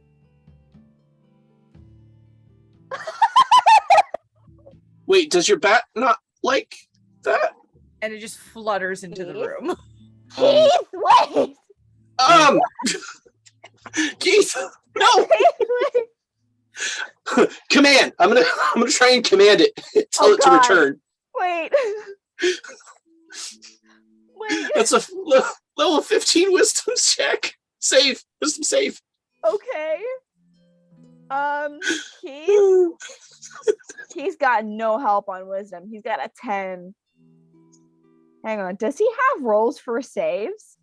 Wait, does your bat not like that? and it just flutters into the room. Keith, wait! Keith, no! Command. I'm gonna try and command it. Tell it to return. Wait. Wait. That's a level 15 wisdom check. Save. Wisdom save. Okay. He's got no help on wisdom. He's got a 10. Hang on. Does he have rolls for saves?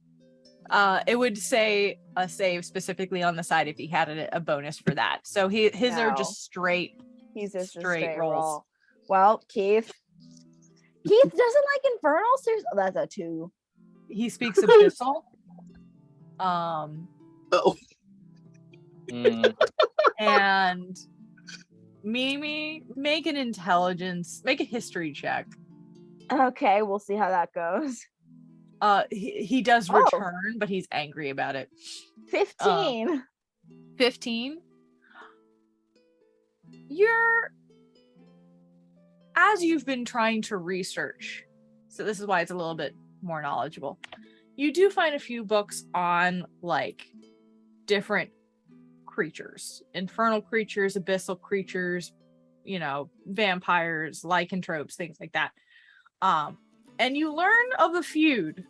It would say a save specifically on the side if he had a bonus for that. So his are just straight. He's just straight a straight rolls. roll. Well, Keith doesn't like Infernal. Seriously, that's a 2. He speaks Abyssal. Oh. And Mimi, make a history check. Okay, we'll see how that goes. He does return, but he's angry about it. 15. 15. As you've been trying to research, so this is why it's a little bit more knowledgeable. You do find a few books on like different creatures, infernal creatures, abyssal creatures, vampires, lycanthropes, things like that. And you learn of a feud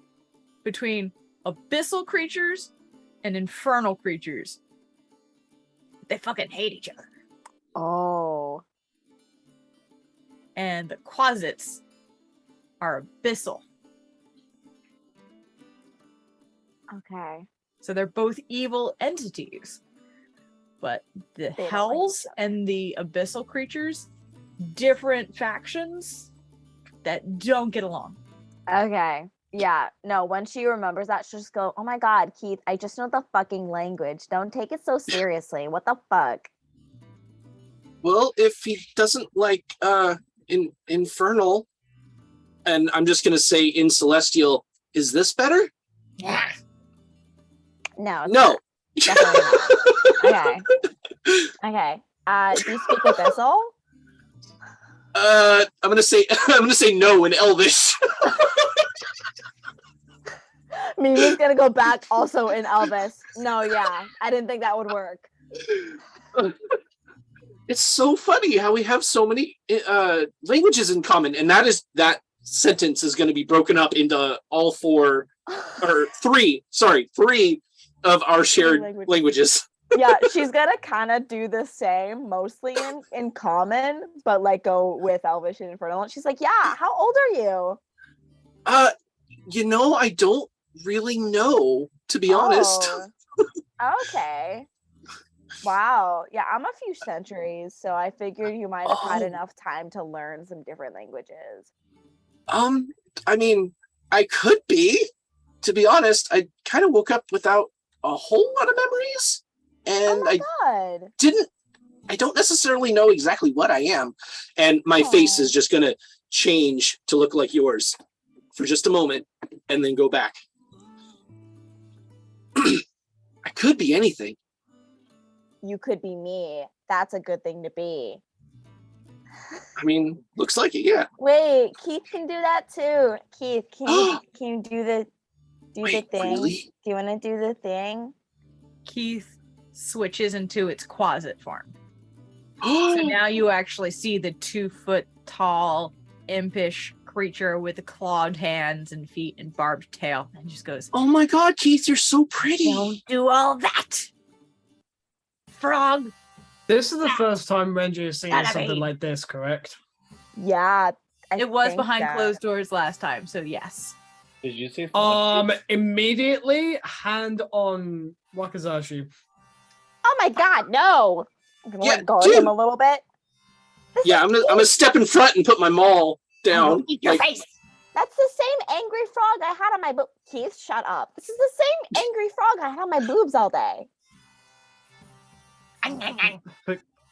between abyssal creatures and infernal creatures. They fucking hate each other. Oh. And the Quasits are abyssal. Okay. So they're both evil entities. But the Hells and the abyssal creatures, different factions that don't get along. Okay. Yeah. No, when she remembers that, she'll just go, "Oh my god, Keith, I just know the fucking language. Don't take it so seriously. What the fuck?" Well, if he doesn't like Infernal, and I'm just gonna say in Celestial, is this better? Yeah. No. No. Definitely not. Okay. Do you speak Abyssal? I'm gonna say no in Elvish. Mimi's gonna go back also in Elvis. No, yeah. I didn't think that would work. It's so funny how we have so many languages in common, and that sentence is going to be broken up into three of our shared languages. Yeah, she's gonna kind of do the same, mostly in common, but like go with Elvish and Infernal. And she's like, "Yeah, how old are you?" I don't really know, to be honest. Okay. Wow. Yeah, I'm a few centuries, so I figured you might have had enough time to learn some different languages. I mean, I could be. To be honest, I kind of woke up without a whole lot of memories, and Oh my god. I don't necessarily know exactly what I am, and my face is just gonna change to look like yours for just a moment, and then go back. I could be anything. You could be me. That's a good thing to be. I mean, looks like it, yeah. Wait, Keith can do that too. Keith, can you do the Wait, thing? really? Do you want to do the thing? Keith switches into its closet form. So now you actually see the 2-foot tall, impish creature with the clawed hands and feet and barbed tail, and just goes, Oh my god, Keith, you're so pretty. "Don't do all that, frog." This is the first time Renji has seen Gotta something be. like this, correct? Yeah. It was think behind that- closed doors last time, so yes. Did you see? Immediately hand on Wakazashi. Oh my god, no! I'm gonna Yeah, let go of dude. him a little bit. Yeah, I'm gonna step in front and put my maul down. Eat your like, face. That's the same angry frog I had on my boobs. Keith, shut up. This is the same angry frog I had on my boobs all day.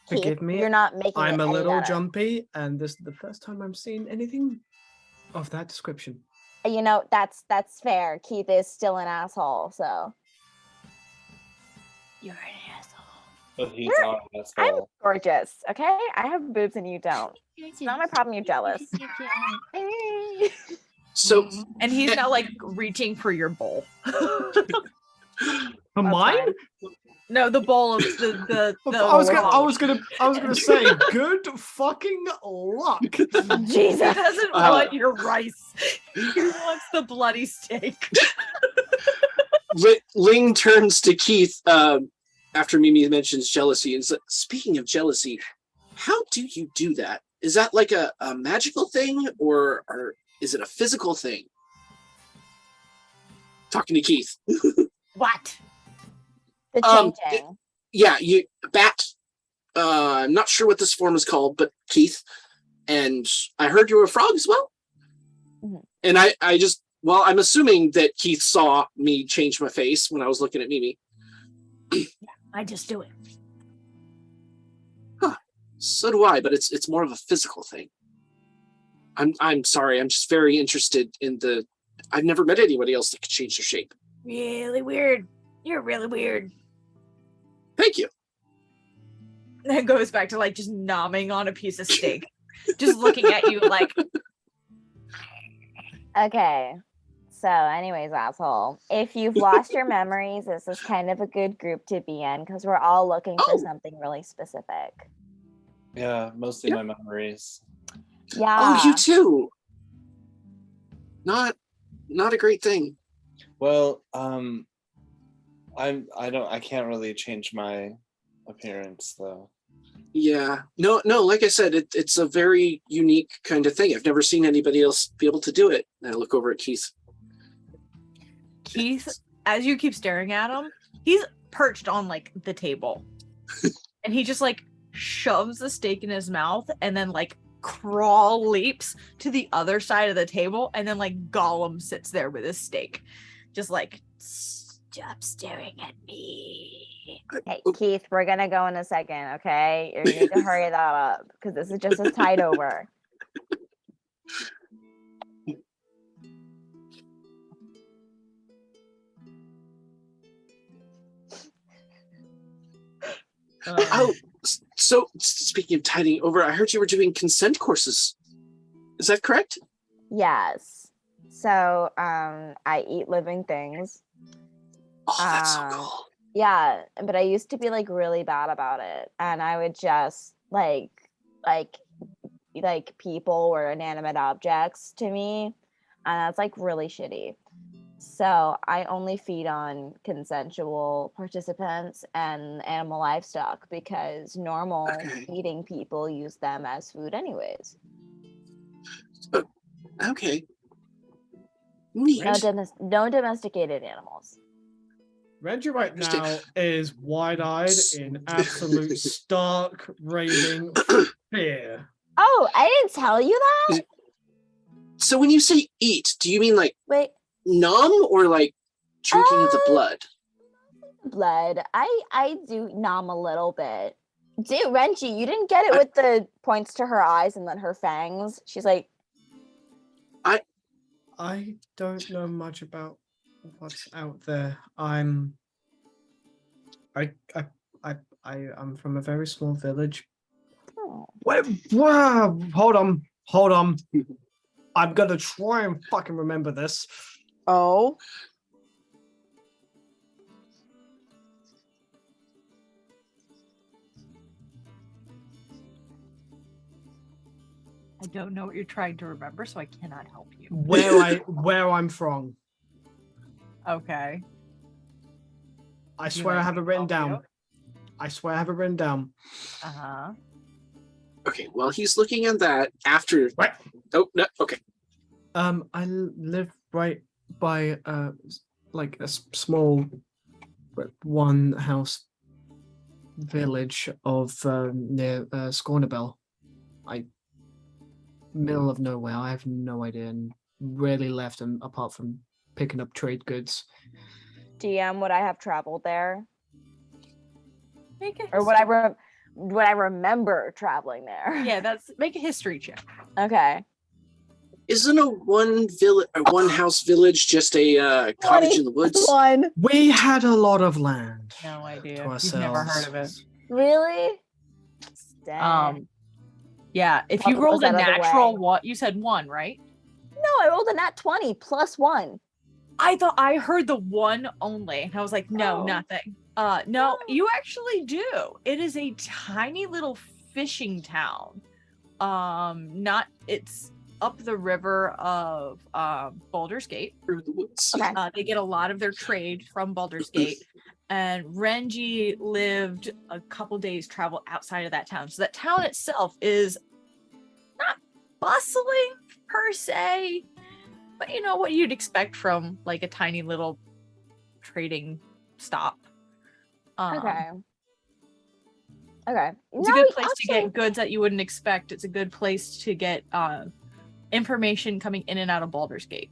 Forgive Keith, me. you're not making I'm it a any little better. jumpy, and this is the first time I'm seeing anything of that description. You know, that's fair. Keith is still an asshole, so You're an asshole. But he's You're- not an I'm asshole. gorgeous, okay? I have boobs and you don't. It's not my problem you're jealous. so And he's now like reaching for your bowl. For mine? No, the bowl of the I was gonna say, good fucking luck. He Jesus. doesn't want your rice. He wants the bloody steak. Ling turns to Keith after Mimi mentions jealousy and says, "Speaking of jealousy, how do you do that? Is that like a magical thing, or is it a physical thing?" Talking to Keith. What? The changing. Yeah, you bat. I'm not sure what this form is called, but Keith, and I heard you were a frog as well. Mhm. And I just, well, I'm assuming that Keith saw me change my face when I was looking at Mimi. I just do it. So do I, but it's more of a physical thing. I'm sorry, I'm just very interested in the. I've never met anybody else that could change their shape. Really weird. You're really weird. Thank you. And it goes back to like just nomming on a piece of steak. Just looking at you like, Okay. So, anyways, asshole, if you've lost your memories, this is kind of a good group to be in because we're all looking for something really specific. Yeah, mostly my memories. Yeah. Oh, you too. Not a great thing. Well, I can't really change my appearance though. Yeah. No, like I said, it's a very unique kind of thing. I've never seen anybody else be able to do it. And I look over at Keith. Keith, as you keep staring at him, he's perched on like the table. And he just like shoves the steak in his mouth and then like crawl leaps to the other side of the table and then like Gollum sits there with his steak. Just like, stop staring at me. Hey, Keith, we're gonna go in a second, okay? You need to hurry that up because this is just a tide over. Oh, so speaking of tiding over, I heard you were doing consent courses. Is that correct? Yes. So, I eat living things. Oh, that's so cool. Yeah, but I used to be like really bad about it, and I would just like people were inanimate objects to me, and that's like really shitty. So I only feed on consensual participants and animal livestock because normal Okay. eating people use them as food anyways. Okay. Neat. No domesticated animals. Reggie right Interesting. now is wide-eyed in absolute stark raving fear. Oh, I didn't tell you that? So when you say eat, do you mean like Wait, numb or like drinking the blood? blood. I do nom a little bit. Dude, Renji, you didn't get it with the points to her eyes and then her fangs. She's like, I don't know much about what's out there. I'm from a very small village. oh. Wait, wow, hold on. I'm gonna try and fucking remember this. Oh. I don't know what you're trying to remember, so I cannot help you. Where I'm from. Okay. I swear I have it written down. I swear I have it written down. Uh-huh. Okay, well, he's looking at that after. What? Oh, no, okay. I live right by like a small one house village of near Scornabel. Middle of nowhere. I have no idea and rarely left them apart from picking up trade goods. DM, would I have traveled there? Make a Or would I remember traveling there? Yeah, make a history check. Okay. Isn't a one house village just a cottage in the woods? 1. We had a lot of land. No idea. To You've ourselves. never heard of it. Really? Dang. Yeah, if Probably you rolled was a that other natural way. one, you said 1, right? No, I rolled a nat 20 plus 1. I thought I heard the 1 only. And I was like, no, Oh. nothing. No, you actually do. It is a tiny little fishing town. It's up the river of Baldur's Gate. Through the woods. Okay. They get a lot of their trade from Baldur's Gate. And Renji lived a couple days travel outside of that town. So that town itself is not bustling per se, but you know what you'd expect from like a tiny little trading stop. Okay. It's a good place to get goods that you wouldn't expect. It's a good place to get information coming in and out of Baldur's Gate.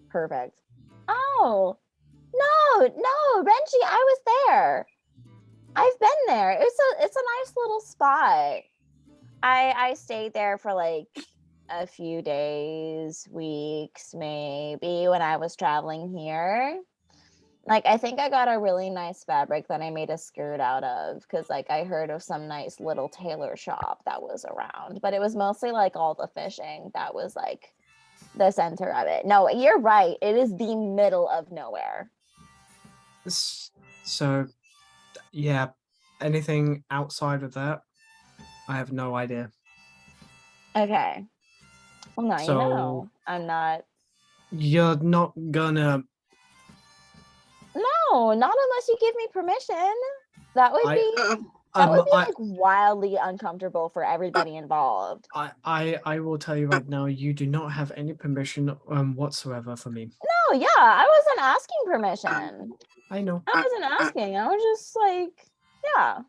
Perfect. Oh, no, Renji, I was there. I've been there. It's a nice little spot. I stayed there for like a few days, weeks, maybe when I was traveling here. Like, I think I got a really nice fabric that I made a skirt out of because, like, I heard of some nice little tailor shop that was around, but it was mostly like all the fishing that was like the center of it. No, you're right. It is the middle of nowhere. So, yeah, anything outside of that, I have no idea. Okay. Well, now So- you know. I'm not. You're not gonna. No, not unless you give me permission. That would be like wildly uncomfortable for everybody involved. I will tell you right now, you do not have any permission whatsoever for me. No, yeah, I wasn't asking permission. I know. I wasn't asking. I was just like, yeah.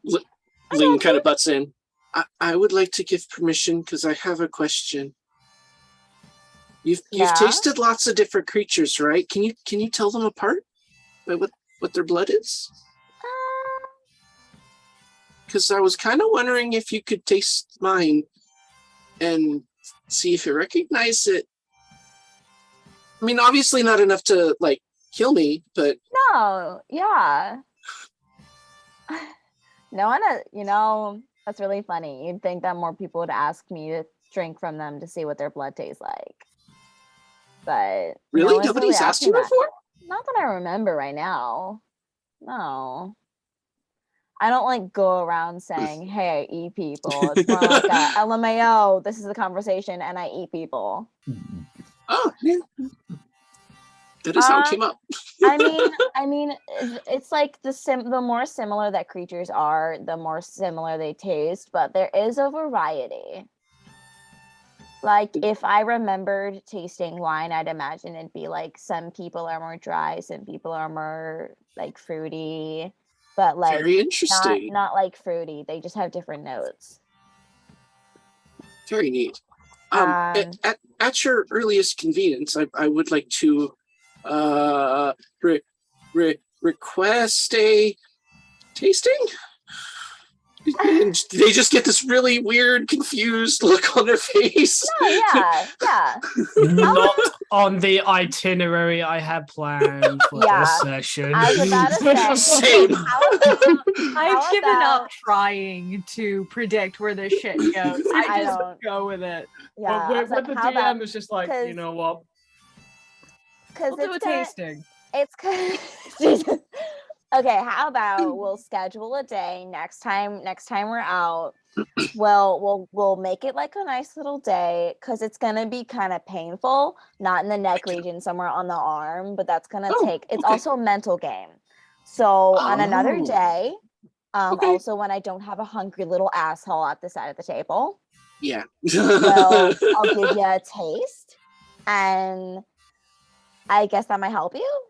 Ling kind of butts in. I would like to give permission because I have a question. You've Yeah? tasted lots of different creatures, right? Can you tell them apart by what their blood is? Because I was kind of wondering if you could taste mine and see if you recognize it. I mean, obviously not enough to like kill me, but No, yeah. No one, that's really funny. You'd think that more people would ask me to drink from them to see what their blood tastes like. But really, no one's nobody's really asked you asking that. before? Not that I remember right now. No. I don't like go around saying, hey, I eat people. It's more like a LMAO, this is the conversation, and I eat people. Oh, yeah. That is how it came up. I mean, it's like the more similar that creatures are, the more similar they taste, but there is a variety. Like, if I remembered tasting wine, I'd imagine it'd be like some people are more dry, some people are more like fruity, but like Very interesting. not like fruity. They just have different notes. Very neat. At your earliest convenience, I would like to request a tasting. And they just get this really weird, confused look on their face. No, yeah. Not on the itinerary I had planned for this session. I was about to say, Same. I've given up trying to predict where this shit goes. I just go with it. Yeah, But with the DM, it's just like, you know what? Because we'll do a tasting. It's okay. How about we'll schedule a day next time we're out. We'll make it like a nice little day because it's gonna be kind of painful, not in the neck region, somewhere on the arm, but that's gonna take. It's also a mental game. So on another day, also when I don't have a hungry little asshole at the side of the table. Yeah. Well, I'll give you a taste, and I guess that might help you.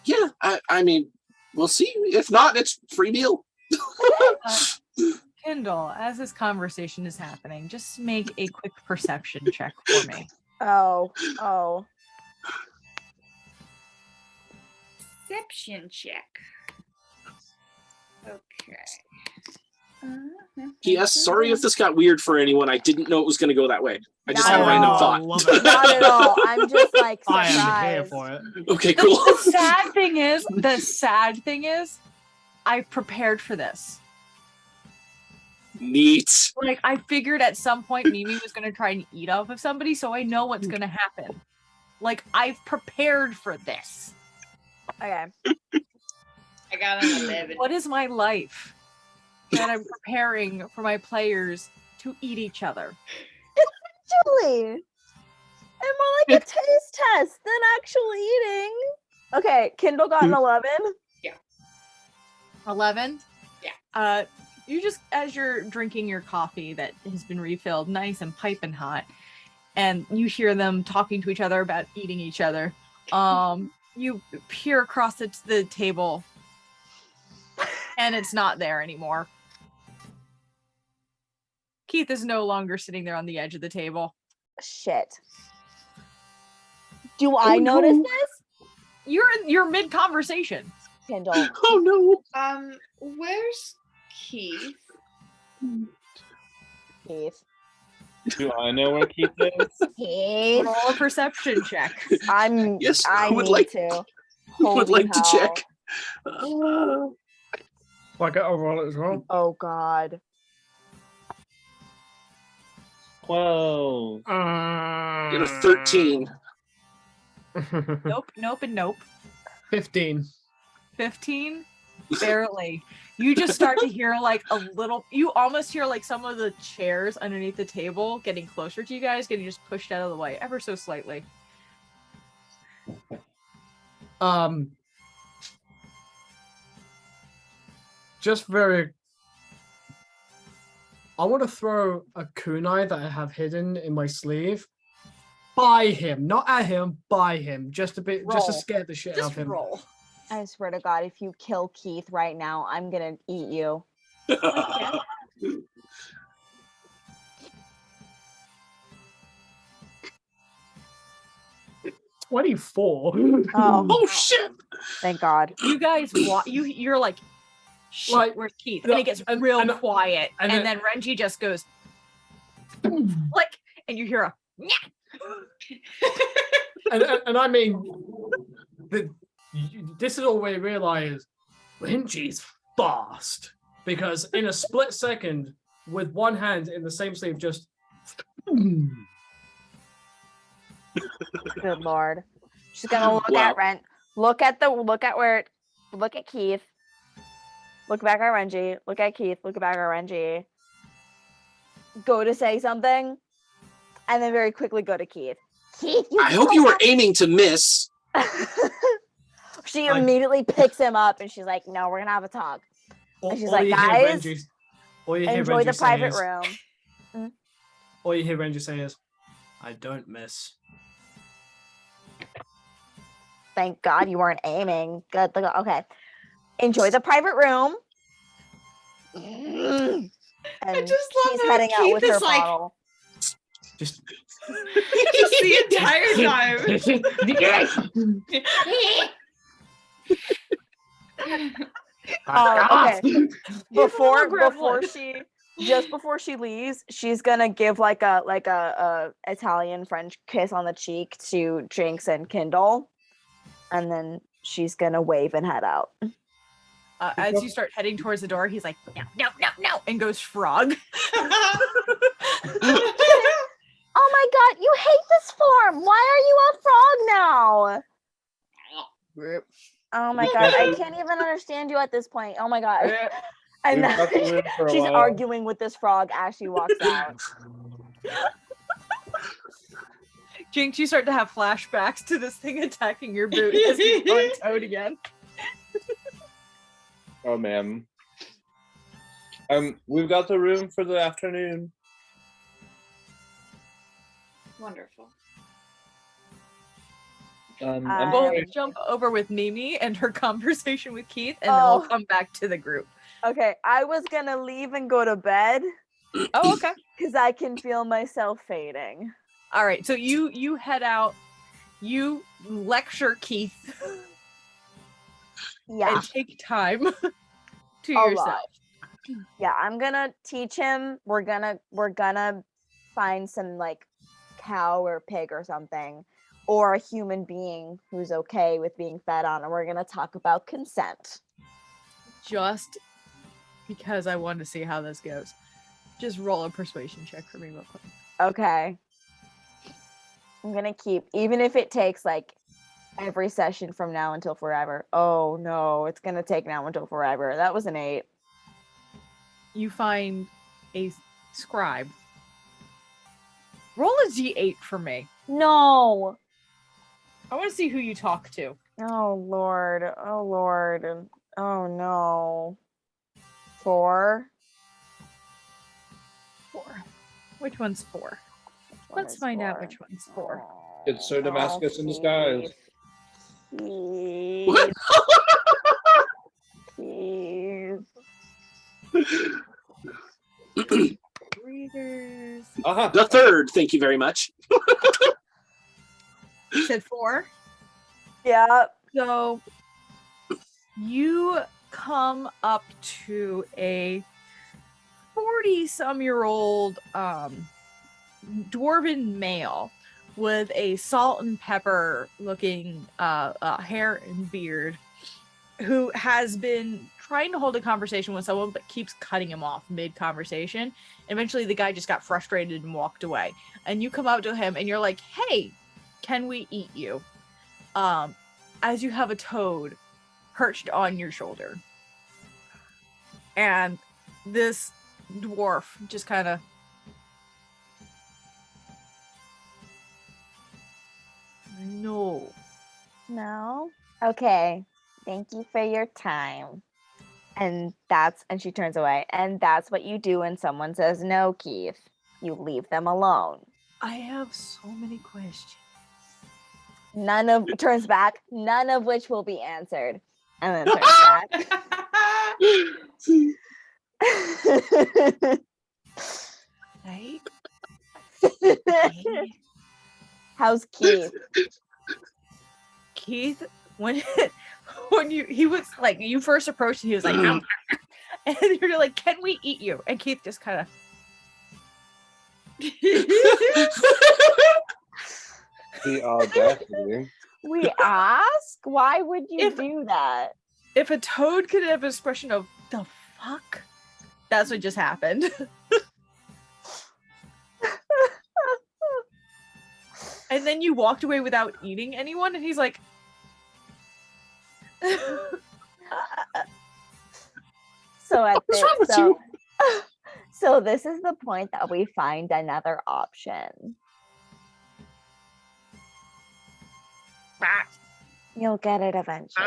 Yeah, I mean, we'll see. If not, it's free meal. Kendall, as this conversation is happening, just make a quick perception check for me. Oh. Perception check. Okay. Yes, sorry if this got weird for anyone. I didn't know it was going to go that way. I just Not had a at random all. thought. Not at all. I'm just like surprised. I am here for it. Okay, cool. The sad thing is, I prepared for this. Neat. Like, I figured at some point Mimi was going to try and eat off of somebody, so I know what's going to happen. Like, I've prepared for this. Okay. I got an 11. What is my life that I'm preparing for my players to eat each other? Actually, and more like a taste test than actual eating. Okay, Kindle got an 11. Yeah. 11? Yeah. You just, as you're drinking your coffee that has been refilled nice and piping hot, and you hear them talking to each other about eating each other, you peer across the table, and it's not there anymore. Keith is no longer sitting there on the edge of the table. Shit. Do I notice this? You're mid-conversation. Kindle. Oh no. Where's Keith? Keith. Do I know where Keith is? Keith. Roll a perception check. Yes, I would need like to. would like to Holy check. Like I roll it as well. Oh God. 12. Get a 13. Nope, and nope. 15. 15? Barely. You just start to hear like a little, you almost hear like some of the chairs underneath the table getting closer to you guys, getting just pushed out of the way ever so slightly. Just very. I want to throw a kunai that I have hidden in my sleeve by him, not at him, by him, just a bit, just to Roll. scare the shit out Just of him. roll. I swear to God, if you kill Keith right now, I'm gonna eat you. 24. Oh shit. Thank God. You guys, you're like, shit, Like, where's Keith? yeah, And it gets and- real and- quiet. and And, then- then Renji just goes, like, and you hear a, and I mean, this is all we realize. Renji's fast because in a split second, with one hand in the same sleeve, just. Good Lord. She's gonna look Wow. at Ren. Look at Keith. Look back at Renji. Look at Keith. Look back at Renji. Go to say something, and then very quickly go to Keith. Keith, I hope you were aiming to miss. She Like- immediately picks him up and she's like, "No, we're gonna have a talk." All, And she's all like, you hear "Guys, Renji- all you hear enjoy Renji the say private is- room." All you hear Renji say is, "I don't miss." Thank God you weren't aiming. Good. Okay. Enjoy the private room. And just love she's how heading out Keith with her is like- bottle. Just Just the entire time. Okay. Before gremlin. before she leaves, she's gonna give like a Italian French kiss on the cheek to Jinx and Kindle, and then she's gonna wave and head out. As you start heading towards the door, he's like, no, and goes frog. Oh my God, you hate this form. Why are you a frog now? Oh my God, I can't even understand you at this point. Oh my God. And We've got the room for a she's while. arguing with this frog as she walks out. Jinx, you start to have flashbacks to this thing attacking your boot as he's going toad again. Oh man. We've got the room for the afternoon. Wonderful. I'm We'll sorry. jump over with Mimi and her conversation with Keith, and then we'll Oh. come back to the group. Okay, I was gonna leave and go to bed Oh, okay. because I can feel myself fading. All right. So you head out. You lecture Keith Yeah. and take time to A lot. yourself. Yeah, I'm gonna teach him. We're gonna find some like cow or pig or something, or a human being who's okay with being fed on, and we're gonna talk about consent. Just because I want to see how this goes. Just roll a persuasion check for me real quick. Okay. I'm gonna keep, even if it takes like every session from now until forever. Oh no, it's gonna take now until forever. That was an 8. You find a scribe. Roll a d8 for me. No. I want to see who you talk to. Oh Lord. Oh Lord. Oh no. 4. 4. Which one's 4? Which one Let's is find out 4? which one's 4. It's Sir Damascus in disguise. What? Keith. Readers. Aha. The third, thank you very much. You said 4? Yeah. So you come up to a 40-some-year-old dwarven male with a salt and pepper looking hair and beard, who has been trying to hold a conversation with someone but keeps cutting him off mid-conversation. Eventually the guy just got frustrated and walked away, and you come up to him and you're like, hey, can we eat you? As you have a toad perched on your shoulder. And this dwarf just kind of no. No. Okay. Thank you for your time. And she turns away. And that's what you do when someone says no, Keith. You leave them alone. I have so many questions. Turns back, none of which will be answered. And then turns back. Right? How's Keith? Keith, when he was like, you first approached and he was like, and you're like, can we eat you? And Keith just kind of The audacity. We ask? Why would you If- do that? if a toad could have an expression of the fuck, that's what just happened. And then you walked away without eating anyone, and he's like, So at What's this, wrong with you? so this is the point that we find another option. You'll get it eventually.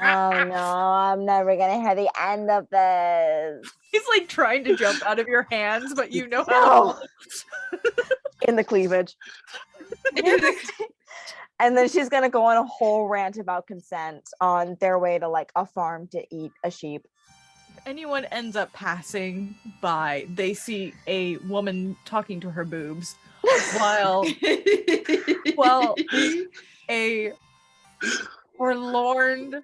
Oh no, I'm never gonna hear the end of this. He's like trying to jump out of your hands, but you know how No. to In the cleavage. And then she's gonna go on a whole rant about consent on their way to like a farm to eat a sheep. If anyone ends up passing by, they see a woman talking to her boobs while a forlorn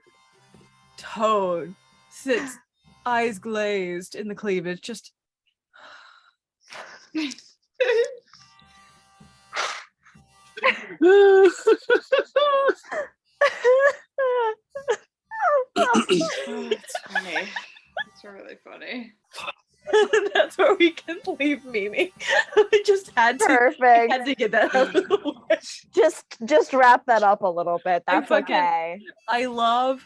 toad sits eyes glazed in the cleavage, just It's funny. It's really funny. that's where we can leave Mimi. I just had to Perfect. get that out of the way. Just wrap that up a little bit. That's fucking- okay. I love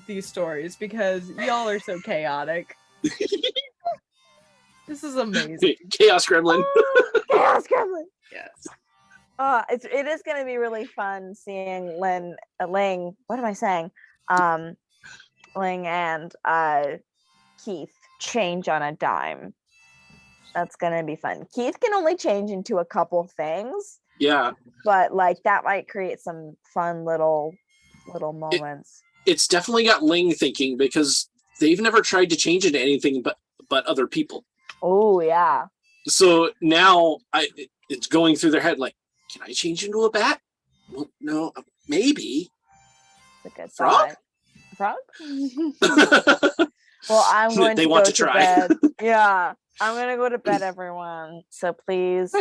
these stories because y'all are so chaotic. This is amazing. Chaos Gremlin. Chaos Gremlin. Yes. It is going to be really fun seeing Ling. What am I saying? Ling and Keith change on a dime. That's going to be fun. Keith can only change into a couple things. Yeah. But like that might create some fun little moments. It's definitely got Ling thinking because they've never tried to change into anything but other people. Oh yeah. So now it's going through their head like, can I change into a bat? Well, no, maybe. It's a good Frog? thought. Frog? Well, I'm going They to want go to try. bed. Yeah. I'm going to go to bed, everyone. So please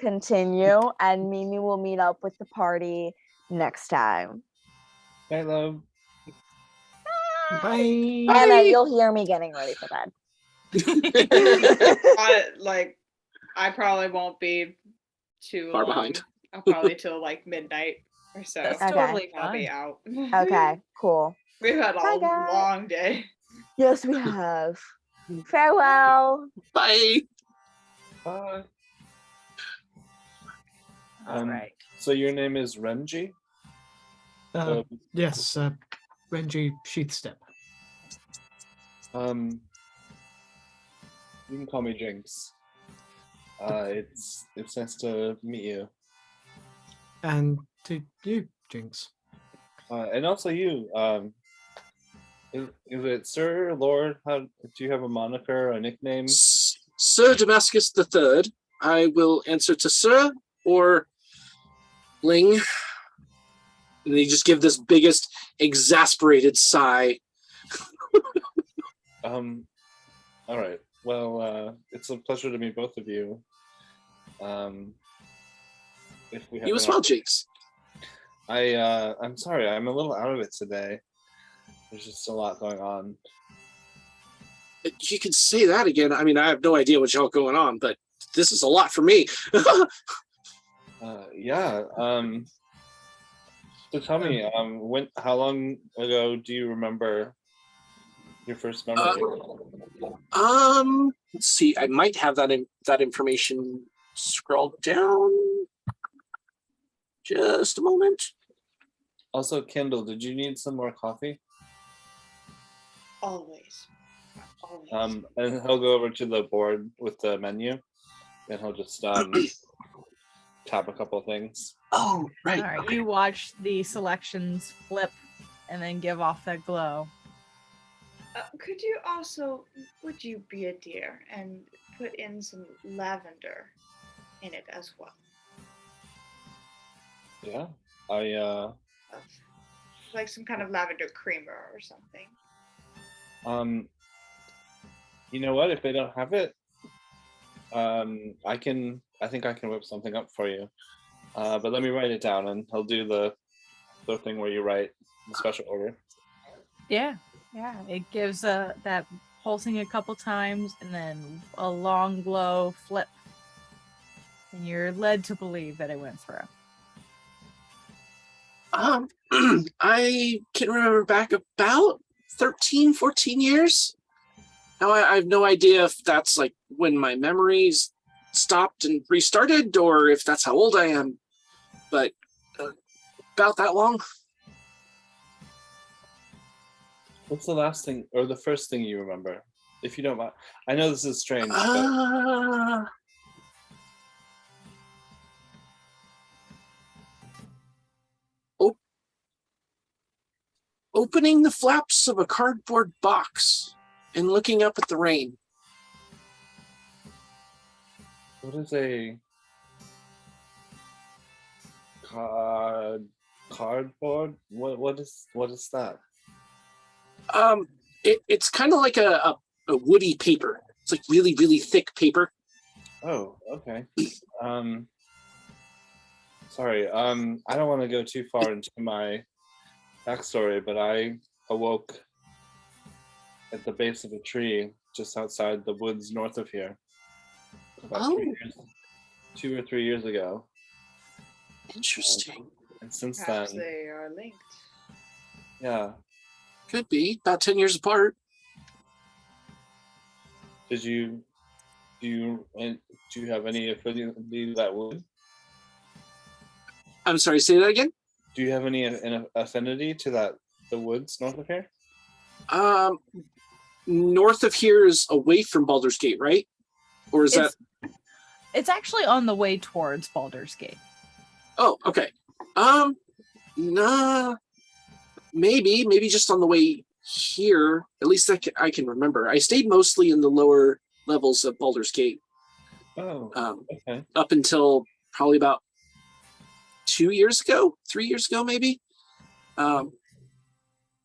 continue, and Mimi will meet up with the party next time. Bye, love. Bye. And then you'll hear me getting ready for bed. I probably won't be too Far long. behind. I'll probably till like midnight or so. That's Okay. totally I'll be fine. out. Okay, cool. We've had a Bye, guys. long day. Yes, we have. Farewell. Bye. Bye. All right. So your name is Renji? Yes, Renji Sheathstep. You can call me Jinx. It's nice to meet you. And to you, Jinx. And also you. Is it Sir, Lord? How do you have a moniker, a nickname? Sir Damascus III. I will answer to Sir or Ling. And they just give this biggest exasperated sigh. All right. Well, it's a pleasure to meet both of you. If we have You as well, Jinx. I'm sorry, I'm a little out of it today. There's just a lot going on. You could say that again. I mean, I have no idea what y'all going on, but this is a lot for me. Yeah. So tell me, how long ago do you remember your first memory? Let's see. I might have that information scrolled down. Just a moment. Also, Kendall, did you need some more coffee? Always. Always. And he'll go over to the board with the menu, and he'll just tap a couple of things. Oh, right. All right. Okay. You watch the selections flip and then give off that glow. Could you also, would you be a dear and put in some lavender in it as well? Yeah. Like some kind of lavender creamer or something. You know what? If they don't have it, I think I can whip something up for you. But let me write it down, and he'll do the thing where you write the special order. Yeah. It gives that pulsing a couple times and then a long glow flip. And you're led to believe that it went through. I can remember back about 13, 14 years. Now I have no idea if that's like when my memories stopped and restarted, or if that's how old I am. But about that long. What's the last thing or the first thing you remember? If you don't mind. I know this is strange, but opening the flaps of a cardboard box and looking up at the rain. what is a cardboard? What is that? It's kind of like a woody paper. It's like really, really thick paper. Oh, okay. Sorry. I don't want to go too far into my backstory, but I awoke at the base of a tree just outside the woods north of here about 2 or 3 years ago. Interesting. And since Perhaps then, they are linked. yeah. Could be about 10 years apart. Do you have any affinity to that wood? I'm sorry, say that again? Do you have any affinity to the woods north of here? North of here is away from Baldur's Gate, right? Or is that? It's actually on the way towards Baldur's Gate. Oh, okay. Nah. Maybe just on the way here. At least I can remember. I stayed mostly in the lower levels of Baldur's Gate. Oh, okay. Up until probably about 3 years ago, maybe.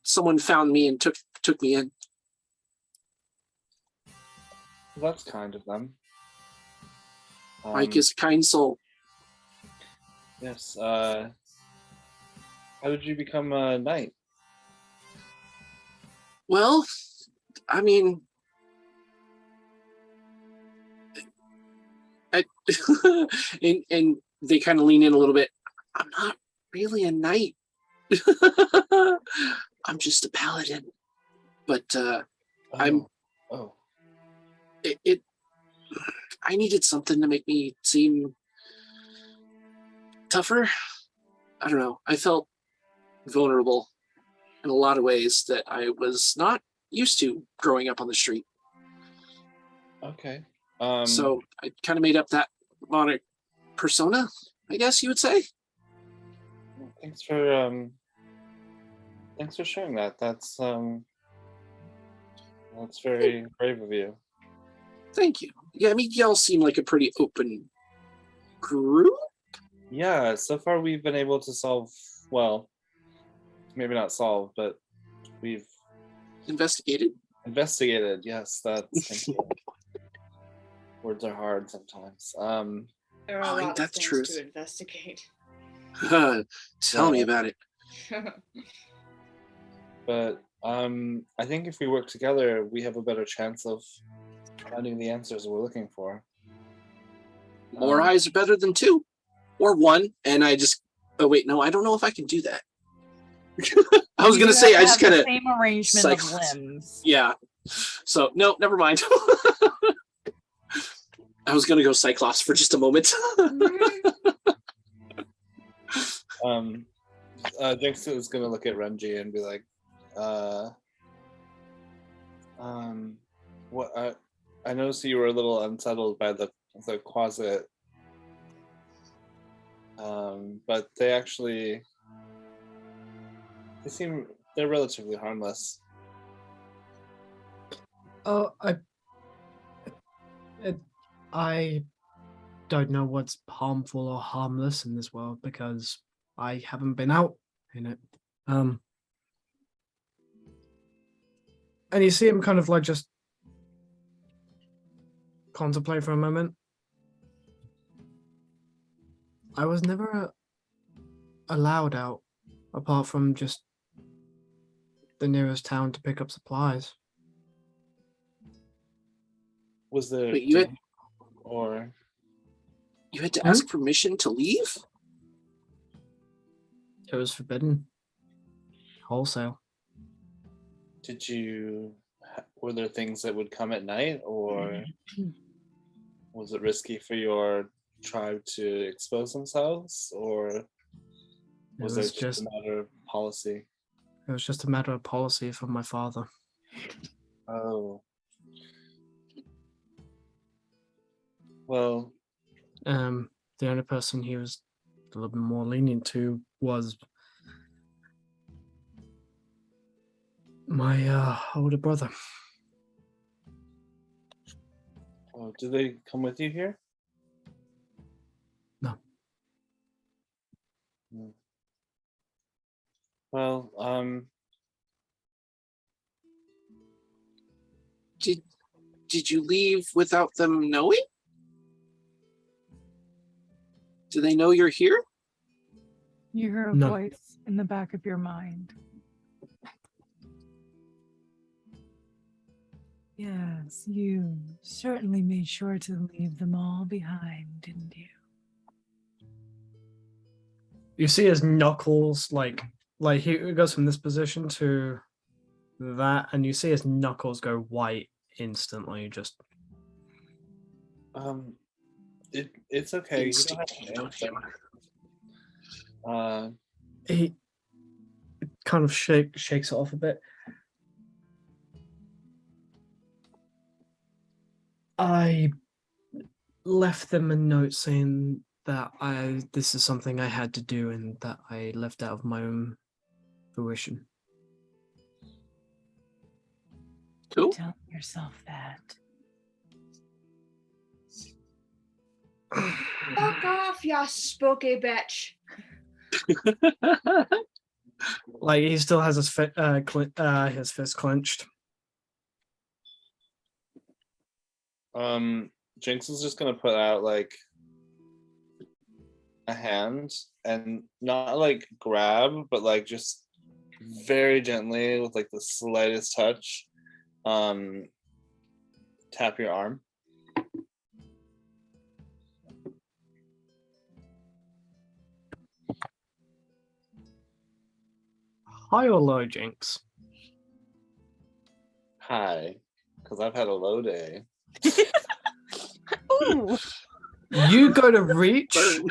Someone found me and took me in. Well, that's kind of them. Mike is a kind soul. Yes. How did you become a knight? Well, I mean, and they kind of lean in a little bit. I'm not really a knight. I'm just a paladin. But I needed something to make me seem tougher. I don't know. I felt vulnerable in a lot of ways that I was not used to growing up on the street. Okay. So I kind of made up that demonic persona, I guess you would say. Thanks for sharing that. That's very brave of you. Thank you. Yeah, I mean, y'all seem like a pretty open group. Yeah, so far we've been able to solve, well, maybe not solve, but we've Investigated. Yes, that's words are hard sometimes. There are a lot of that's things truth. to investigate. Tell me about it. But I think if we work together, we have a better chance of finding the answers we're looking for. More eyes are better than two. Or one. And I just, oh wait, no, I don't know if I can do that. I was going to say, I just kind of. Same arrangement of limbs. Yeah. So, no, never mind. I was going to go Cyclops for just a moment. Jinx is going to look at Renji and be like, what? I noticed you were a little unsettled by the closet, but they're relatively harmless. I don't know what's harmful or harmless in this world because I haven't been out in it. And you see him kind of like just contemplate for a moment. I was never allowed out apart from just the nearest town to pick up supplies. Was there Wait, you had to ask permission to leave? It was forbidden. Wholesale. Were there things that would come at night, or was it risky for your tribe to expose themselves, or It Was was it just a matter of policy? It was just a matter of policy from my father. Oh. Well, The only person he was a little bit more lenient to was my older brother. oh, did they come with you here? No. Hmm. Well, Did you leave without them knowing? Do they know you're here? You hear a No. voice in the back of your mind. Yes, you certainly made sure to leave them all behind, didn't you? You see his knuckles, like he goes from this position to that, and you see his knuckles go white instantly. Just it's okay. You don't have to answer. he kind of shakes it off a bit. I left them a note saying that this is something I had to do and that I left out of my own fruition. Cool. Tell yourself that. Fuck off, ya spooky bitch. Like he still has his fist clenched. Jinx is just gonna put out like a hand and not like grab, but like just very gently with like the slightest touch, tap your arm. High or low, Jinx? Hi, because I've had a low day. Ooh. You go to reach, Burn.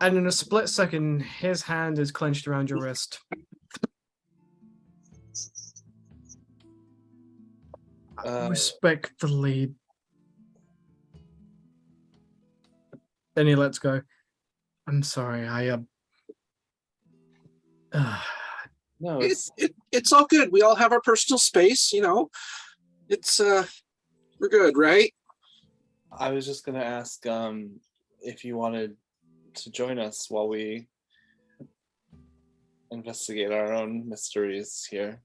and in a split second, his hand is clenched around your wrist. Respectfully. Then he lets go. I'm sorry, No, It's all good. We all have our personal space, you know. It's we're good, right? I was just gonna ask if you wanted to join us while we investigate our own mysteries here.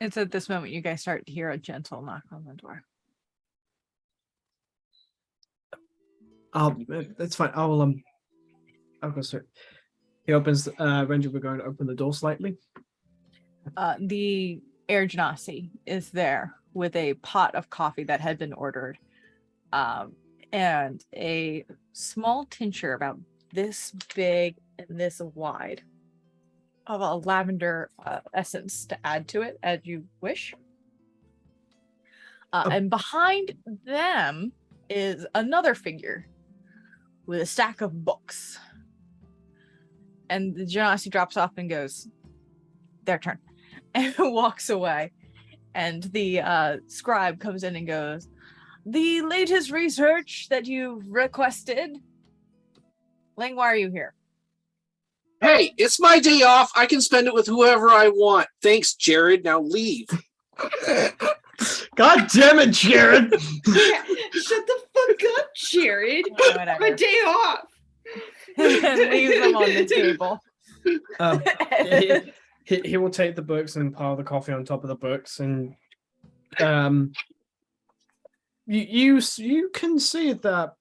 It's at this moment you guys start to hear a gentle knock on the door. it's fine. I'll go sir. He opens. Ranger, we're going to open the door slightly. The air genasi is there with a pot of coffee that had been ordered, and a small tincture about this big and this wide of a lavender essence to add to it as you wish. And behind them is another figure with a stack of books. And the genasi drops off and goes, their turn, and walks away. And the scribe comes in and goes, the latest research that you've requested. Ling, why are you here? Hey, it's my day off. I can spend it with whoever I want. Thanks, Jared. Now leave. God damn it, Jared! Shut the fuck up, Jared. Whatever. My day off. And leaves them on the table. He will take the books and pile the coffee on top of the books, and you can see that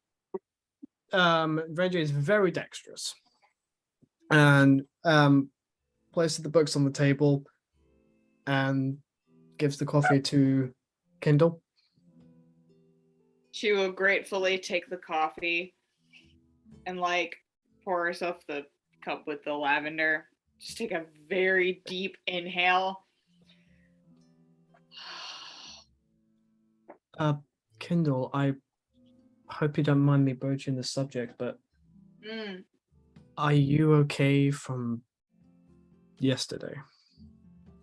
Reggie is very dexterous, and places the books on the table and gives the coffee to Kindle. She will gratefully take the coffee and like pour herself the cup with the lavender. Just take a very deep inhale. Kindle, I hope you don't mind me broaching the subject, but Mm. Are you okay from yesterday?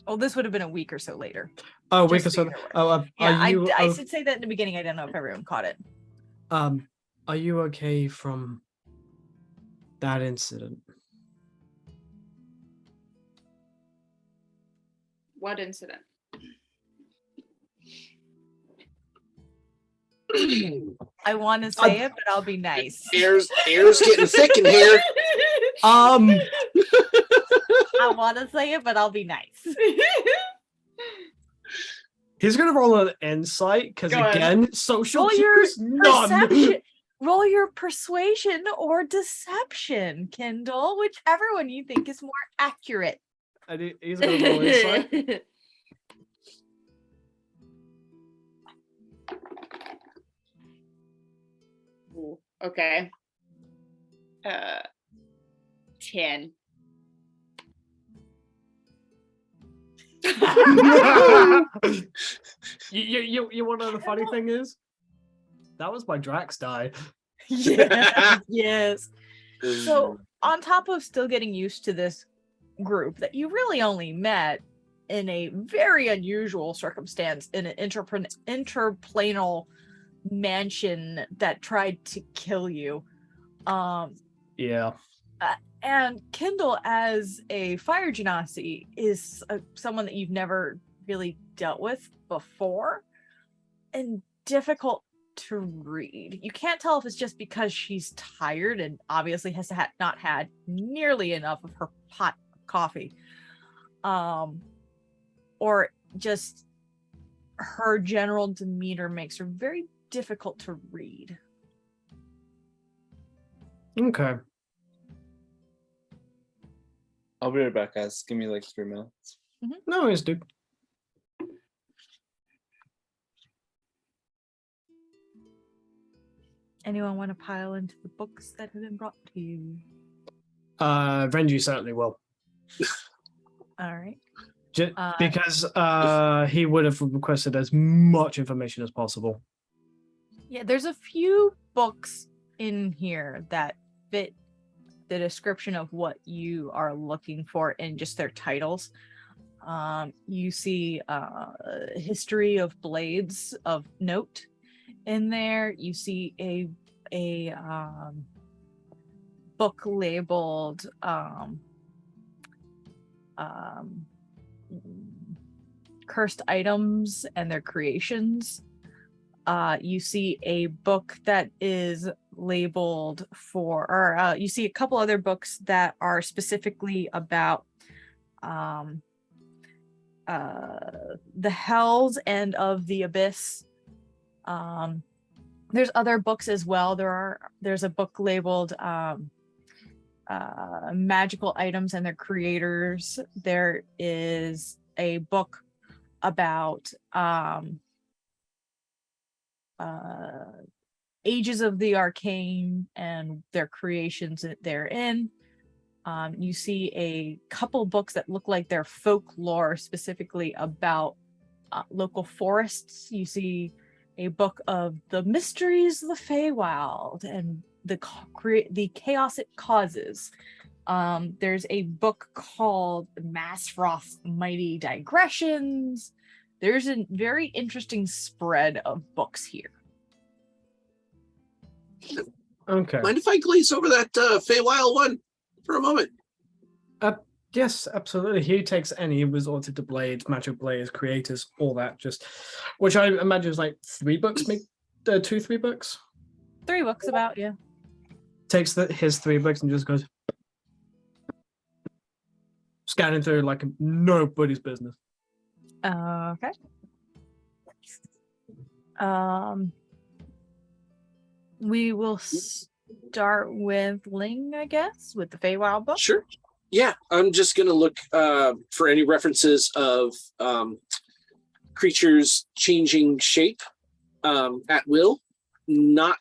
Well, this would have been a week or so later. Oh, a week or Just so so. you're aware. Oh, Yeah, are you? I should say that in the beginning. I don't know if everyone caught it. Are you okay from that incident? What incident? I want to say it, but I'll be nice. Air's getting thick in here. I want to say it, but I'll be nice. He's gonna roll an insight because Go ahead. again, social Roll your cues none. perception. Roll your persuasion or deception, Kindle, whichever one you think is more accurate. He's gonna roll insight. Ooh, okay. 10. You want to know the funny thing is? That was my Drax die. Yes. Yes. So, on top of still getting used to this group that you really only met in a very unusual circumstance in an interplanal mansion that tried to kill you. Yeah. And Kindle, as a fire genasi, is someone that you've never really dealt with before and difficult to read. You can't tell if it's just because she's tired and obviously has not had nearly enough of her pot of coffee, or just her general demeanor makes her very difficult to read. Okay. I'll be right back, guys. Give me like 3 minutes. No worries, dude. Anyone want to pile into the books that have been brought to you? Renji certainly will. All right. Because he would have requested as much information as possible. Yeah, there's a few books in here that fit the description of what you are looking for in just their titles. You see history of blades of note in there. You see a book labeled cursed items and their creations. You see a book that is labeled for, or you see a couple other books that are specifically about the hells and of the abyss. There's other books as well. There's a book labeled magical items and their creators. There is a book about ages of the arcane and their creations therein. You see a couple books that look like they're folklore, specifically about local forests. You see a book of the mysteries of the Feywild and the chaos it causes. There's a book called Masfroths Mighty Digressions. There's a very interesting spread of books here. Okay. Mind if I glaze over that Feywild one for a moment? Yes, absolutely. He takes any resorted to blades, magic blades, creators, all that. Just, which I imagine is like 3 books, maybe 3 books. 3 books about, yeah. Takes his 3 books and just goes scanning through like nobody's business. Okay. We will start with Ling, I guess, with the Feywild book. Sure. Yeah, I'm just going to look for any references of creatures changing shape at will, not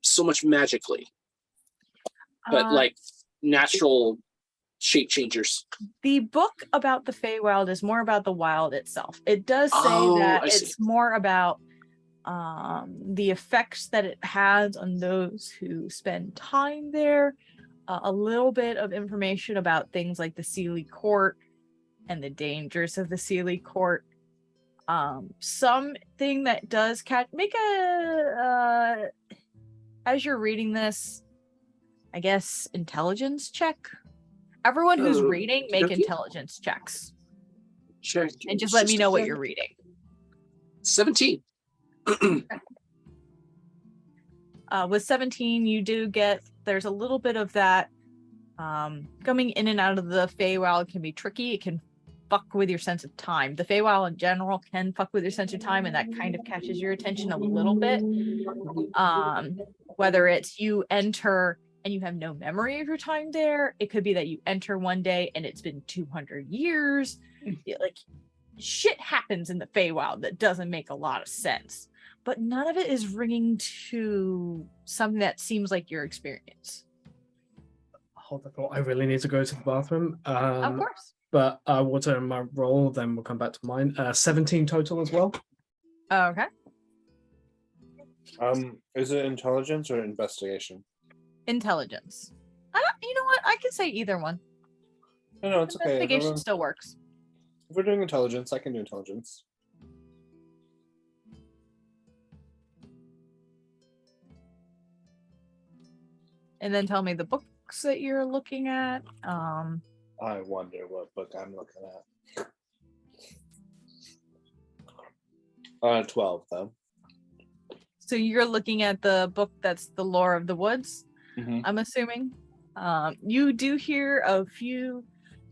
so much magically, but like natural shape changers. The book about the Feywild is more about the wild itself. It does say that it's more about the effects that it has on those who spend time there, a little bit of information about things like the Sealy Court and the dangers of the Sealy Court. Something that does make a as you're reading this, I guess, intelligence check. Everyone who's reading, make intelligence checks. Sure. And just let me know what you're reading. 17. With 17, you do get, there's a little bit of that coming in and out of the Feywild can be tricky. It can fuck with your sense of time. The Feywild in general can fuck with your sense of time, and that kind of catches your attention a little bit. Whether it's you enter and you have no memory of your time there, it could be that you enter one day and it's been 200 years. Like, shit happens in the Feywild that doesn't make a lot of sense, but none of it is ringing to something that seems like your experience. Hold the thought. I really need to go to the bathroom. Of course. But I will turn my roll, then we'll come back to mine. 17 total as well. Okay. Is it intelligence or investigation? Intelligence. You know what? I can say either one. No, it's okay. Investigation still works. If we're doing intelligence, I can do intelligence. And then tell me the books that you're looking at. I wonder what book I'm looking at. 12 though. So you're looking at the book that's The Lore of the Woods, I'm assuming. You do hear a few,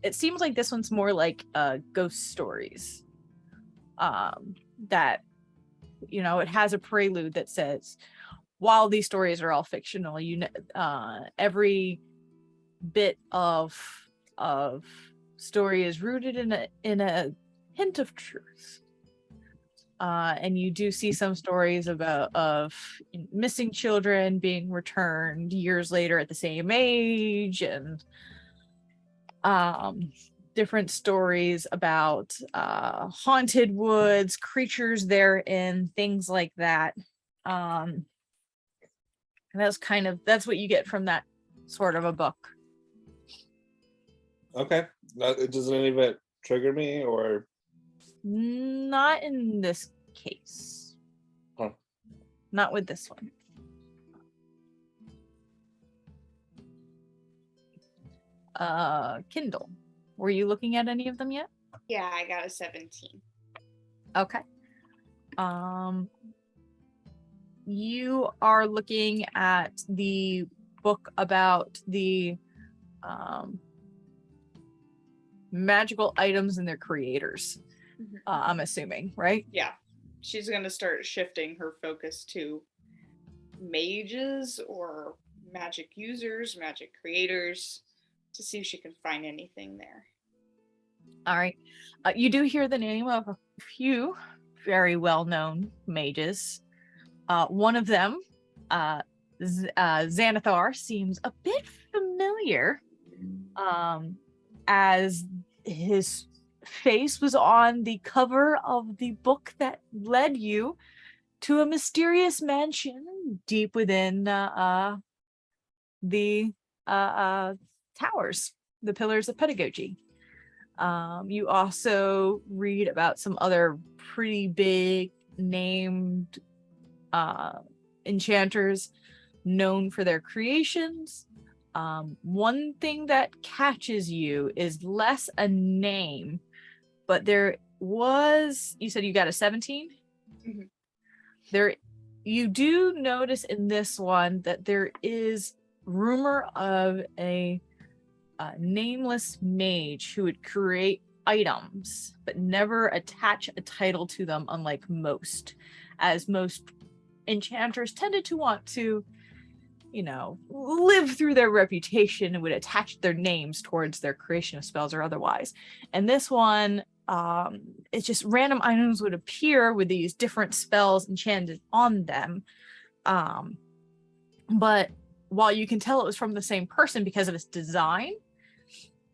it seems like this one's more like ghost stories. That, you know, it has a prelude that says, while these stories are all fictional, every bit of story is rooted in a hint of truth. And you do see some stories of missing children being returned years later at the same age, and different stories about haunted woods, creatures therein, things like that. And that's what you get from that sort of a book. Okay. Does any of it trigger me, or? Not in this case. Huh. Not with this one. Kindle. Were you looking at any of them yet? Yeah, I got a 17. Okay. You are looking at the book about the magical items and their creators. I'm assuming, right? Yeah. She's going to start shifting her focus to mages or magic users, magic creators, to see if she can find anything there. All right. You do hear the name of a few very well-known mages. One of them, Xanathar, seems a bit familiar, as his face was on the cover of the book that led you to a mysterious mansion deep within the towers, the Pillars of Pedagogy. You also read about some other pretty big named enchanters known for their creations. One thing that catches you is less a name, but there was, you said you got a 17? Mm-hmm. There, you do notice in this one that there is rumor of a nameless mage who would create items but never attach a title to them, unlike most, as most enchanters tended to want to, you know, live through their reputation and would attach their names towards their creation of spells or otherwise. And this one, it's just random items would appear with these different spells enchanted on them. But while you can tell it was from the same person because of its design,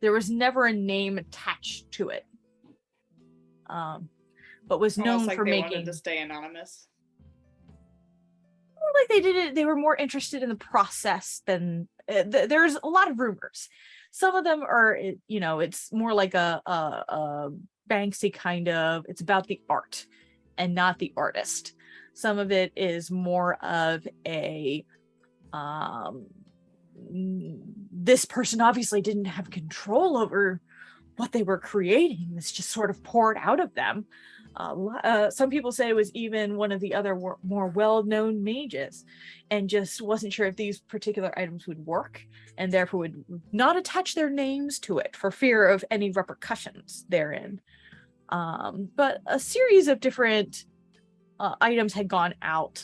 there was never a name attached to it. But was known Almost like for they making. wanted to stay anonymous. like they did it. They were more interested in the process than there's a lot of rumors. Some of them are, it's more like a Banksy kind of. It's about the art and not the artist. Some of it is more of a this person obviously didn't have control over what they were creating. This just sort of poured out of them. Some people say it was even one of the other more well-known mages and just wasn't sure if these particular items would work and therefore would not attach their names to it for fear of any repercussions therein. But a series of different items had gone out,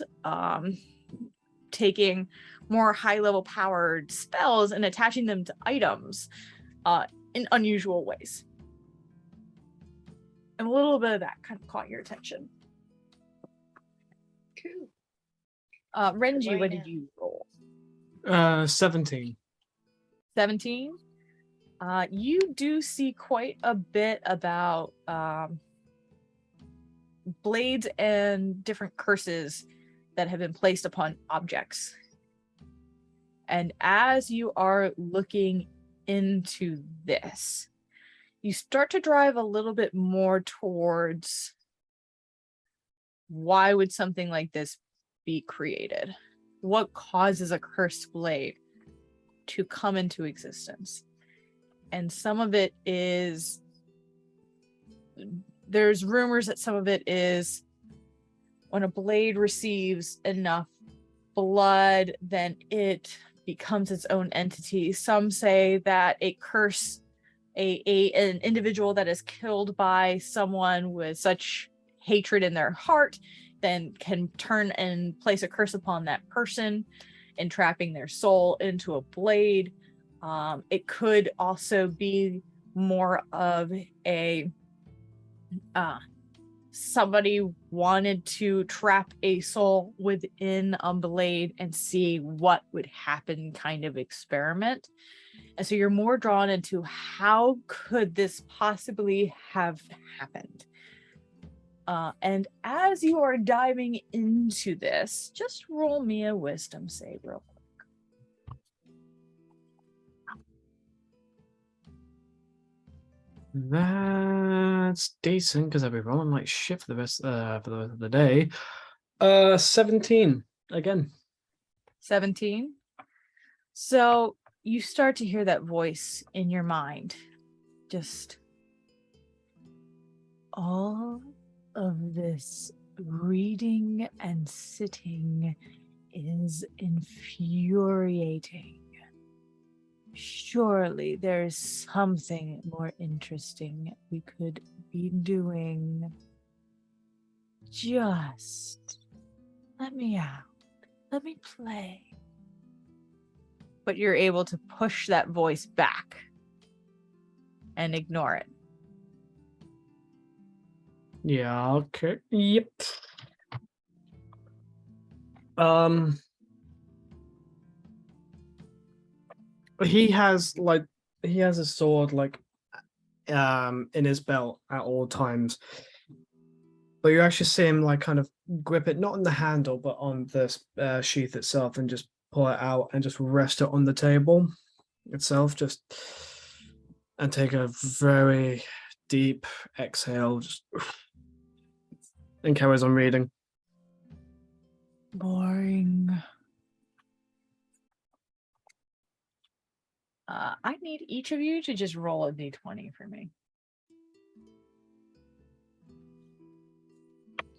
taking more high-level powered spells and attaching them to items in unusual ways. And a little bit of that kind of caught your attention. Cool. Renji, what did you roll? 17. 17. You do see quite a bit about blades and different curses that have been placed upon objects. And as you are looking into this, you start to drive a little bit more towards why would something like this be created? What causes a cursed blade to come into existence? And some of it is, there's rumors that some of it is when a blade receives enough blood, then it becomes its own entity. Some say that a curse, an individual that is killed by someone with such hatred in their heart then can turn and place a curse upon that person, entrapping their soul into a blade. It could also be more of a somebody wanted to trap a soul within a blade and see what would happen kind of experiment. And so you're more drawn into how could this possibly have happened? And as you are diving into this, just roll me a wisdom save real quick. That's decent because I'll be rolling like shit for the rest of the day. 17 again. 17. So you start to hear that voice in your mind. Just all of this reading and sitting is infuriating. Surely there's something more interesting we could be doing. Just let me out. Let me play. But you're able to push that voice back and ignore it. Yeah, okay. Yep. He has a sword in his belt at all times. But you actually see him like kind of grip it, not on the handle, but on the sheath itself, and just pull it out and just rest it on the table itself, and take a very deep exhale, and carries on reading. Boring. I need each of you to just roll a d20 for me.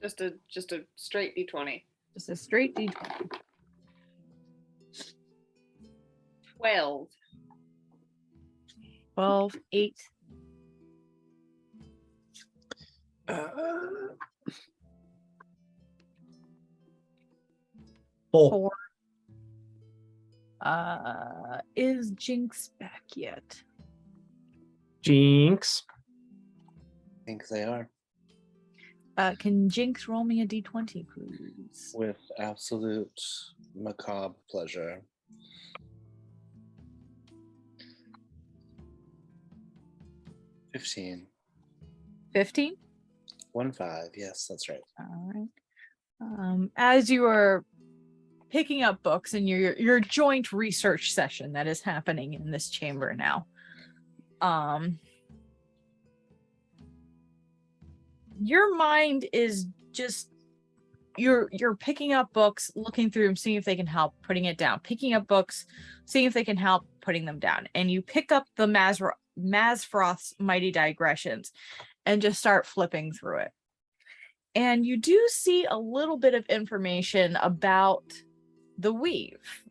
Just a straight d20. Just a straight d20. 12. 12, 8. 4. Is Jinx back yet? Jinx. I think they are. Can Jinx roll me a d20, please? With absolute macabre pleasure. $15. 15? 1-5. Yes, that's right. All right. As you are picking up books in your joint research session that is happening in this chamber now. Your mind is just you're picking up books, looking through them, seeing if they can help, putting it down, picking up books, seeing if they can help, putting them down. And you pick up the Masfroths Mighty Digressions and just start flipping through it. And you do see a little bit of information about the weave,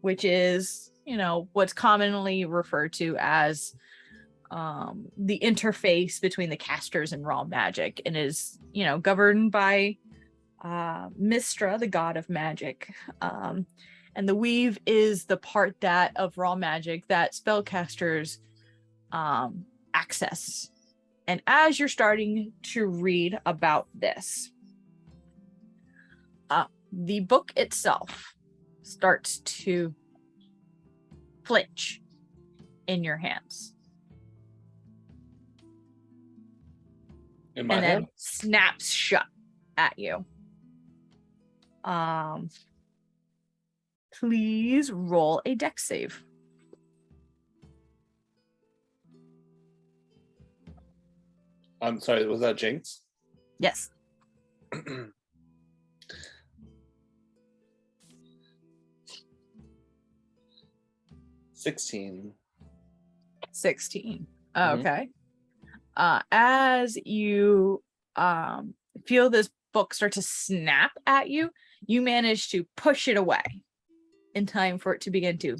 which is, what's commonly referred to as the interface between the casters and raw magic, and is, governed by Mystra, the god of magic. And the weave is the part of raw magic that spellcasters access. And as you're starting to read about this, the book itself starts to flinch in your hands. In my And hand? then snaps shut at you. Please roll a dex save. I'm sorry, was that Jinx? Yes. 16. 16. Mhm. Okay. As you feel this book start to snap at you, you manage to push it away in time for it to begin to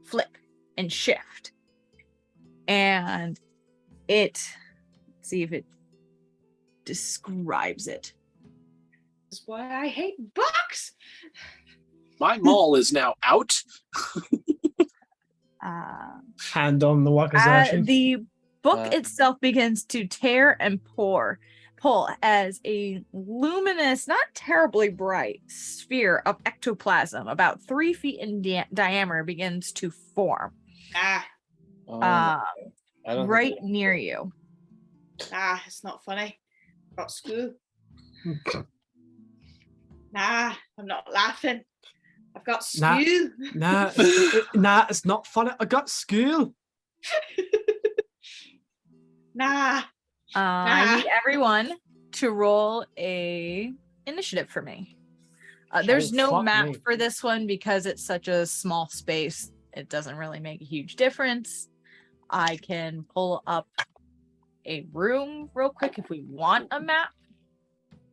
flip and shift. And let's see if it describes it. This is why I hate books. My mall is now out. Hand on the Wakazaki. The book itself begins to tear and pull as a luminous, not terribly bright sphere of ectoplasm about 3 feet in diameter begins to form I don't right think near you. it's not funny. Got school. Nah, I'm not laughing. I've got Nah. school. Nah, it's not funny. I got school. Nah. I need everyone to roll a initiative for me. There's no fuck map me. for this one because it's such a small space. It doesn't really make a huge difference. I can pull up a room real quick if we want a map.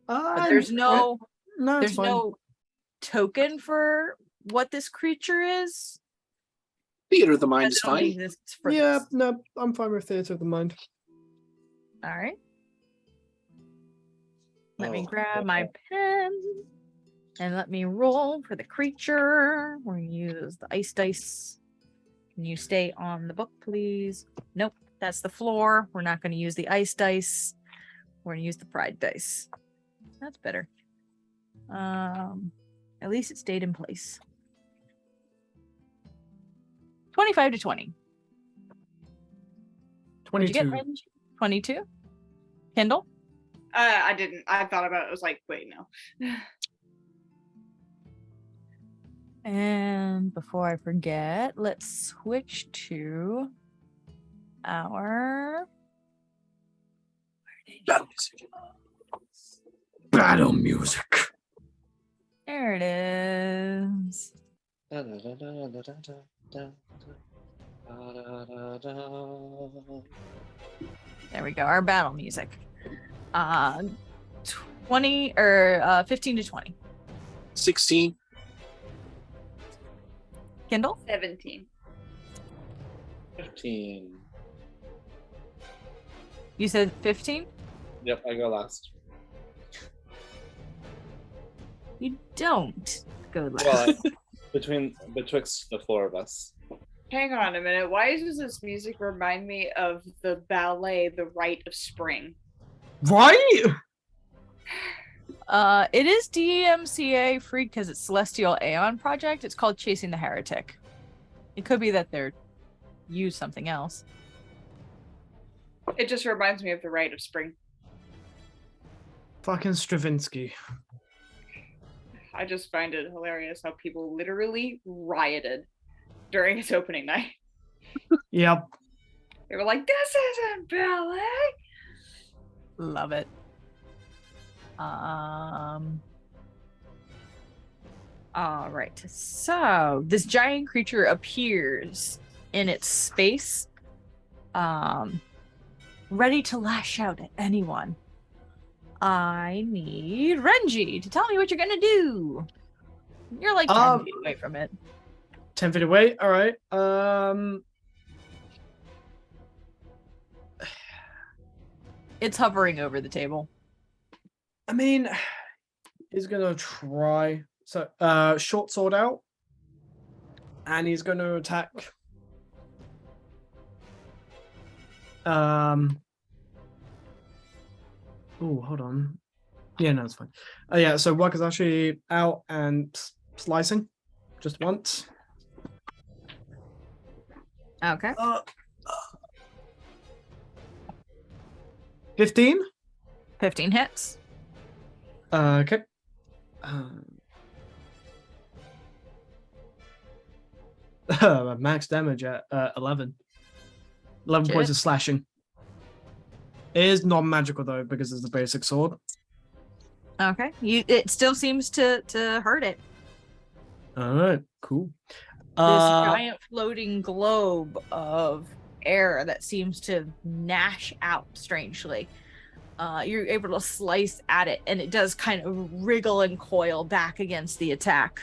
But there's no token for what this creature is. Theater of the mind is It only fine. exists for Yeah, this. no, I'm fine with Theatre of the Mind. All right. Let me Oh, grab my pen and let me roll for the creature. We're going to use the ice dice. Can you stay on the book, please? Nope, that's the floor. We're not going to use the ice dice. We're going to use the pride dice. That's better. At least it stayed in place. 25 to 20. What'd you get, 22. Ringe? 22? Kendall? I didn't. I thought about it. I was like, wait, no. And before I forget, let's switch to our Battle music. Battle music. there it is. There we go. Our battle music. 20 or 15 to 20. 16. Kindle? 17. 15. You said 15? Yep, I go last. You don't go last. Well, betwixt the four of us. Hang on a minute. Why does this music remind me of the ballet, The Rite of Spring? Right? It is DMCA free because it's Celestial Aeon Project. It's called Chasing the Heretic. It could be that they're use something else. It just reminds me of The Rite of Spring. Fucking Stravinsky. I just find it hilarious how people literally rioted during its opening night. Yep. They were like, "This isn't ballet." Love it. All right. So this giant creature appears in its space, ready to lash out at anyone. I need Renji to tell me what you're gonna do. You're like 10 feet away from it. 10 feet away. All right. It's hovering over the table. I mean, he's gonna try. So, short sword out, and he's gonna attack. Oh, hold on. Yeah, no, it's fine. Yeah, so work is actually out and slicing, just once. Okay. 15. 15 hits. Okay. Max damage at 11. 11 points of slashing. It is non-magical though because it's the basic sword. Okay. It still seems to hurt it. All right, cool. This giant floating globe of air that seems to gnash out strangely. You're able to slice at it, and it does kind of wriggle and coil back against the attack.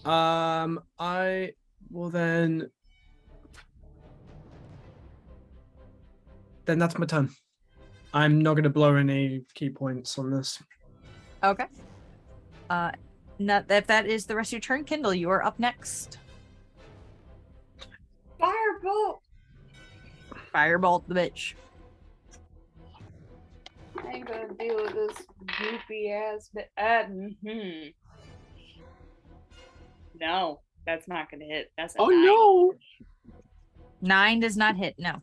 I will then that's my turn. I'm not going to blow any key points on this. Okay. Not if that is the rest of your turn, Kindle, you are up next. Firebolt. Firebolt the bitch. I ain't gonna deal with this goopy ass. No, that's not gonna hit. That's a 9. no! 9 does not hit. No.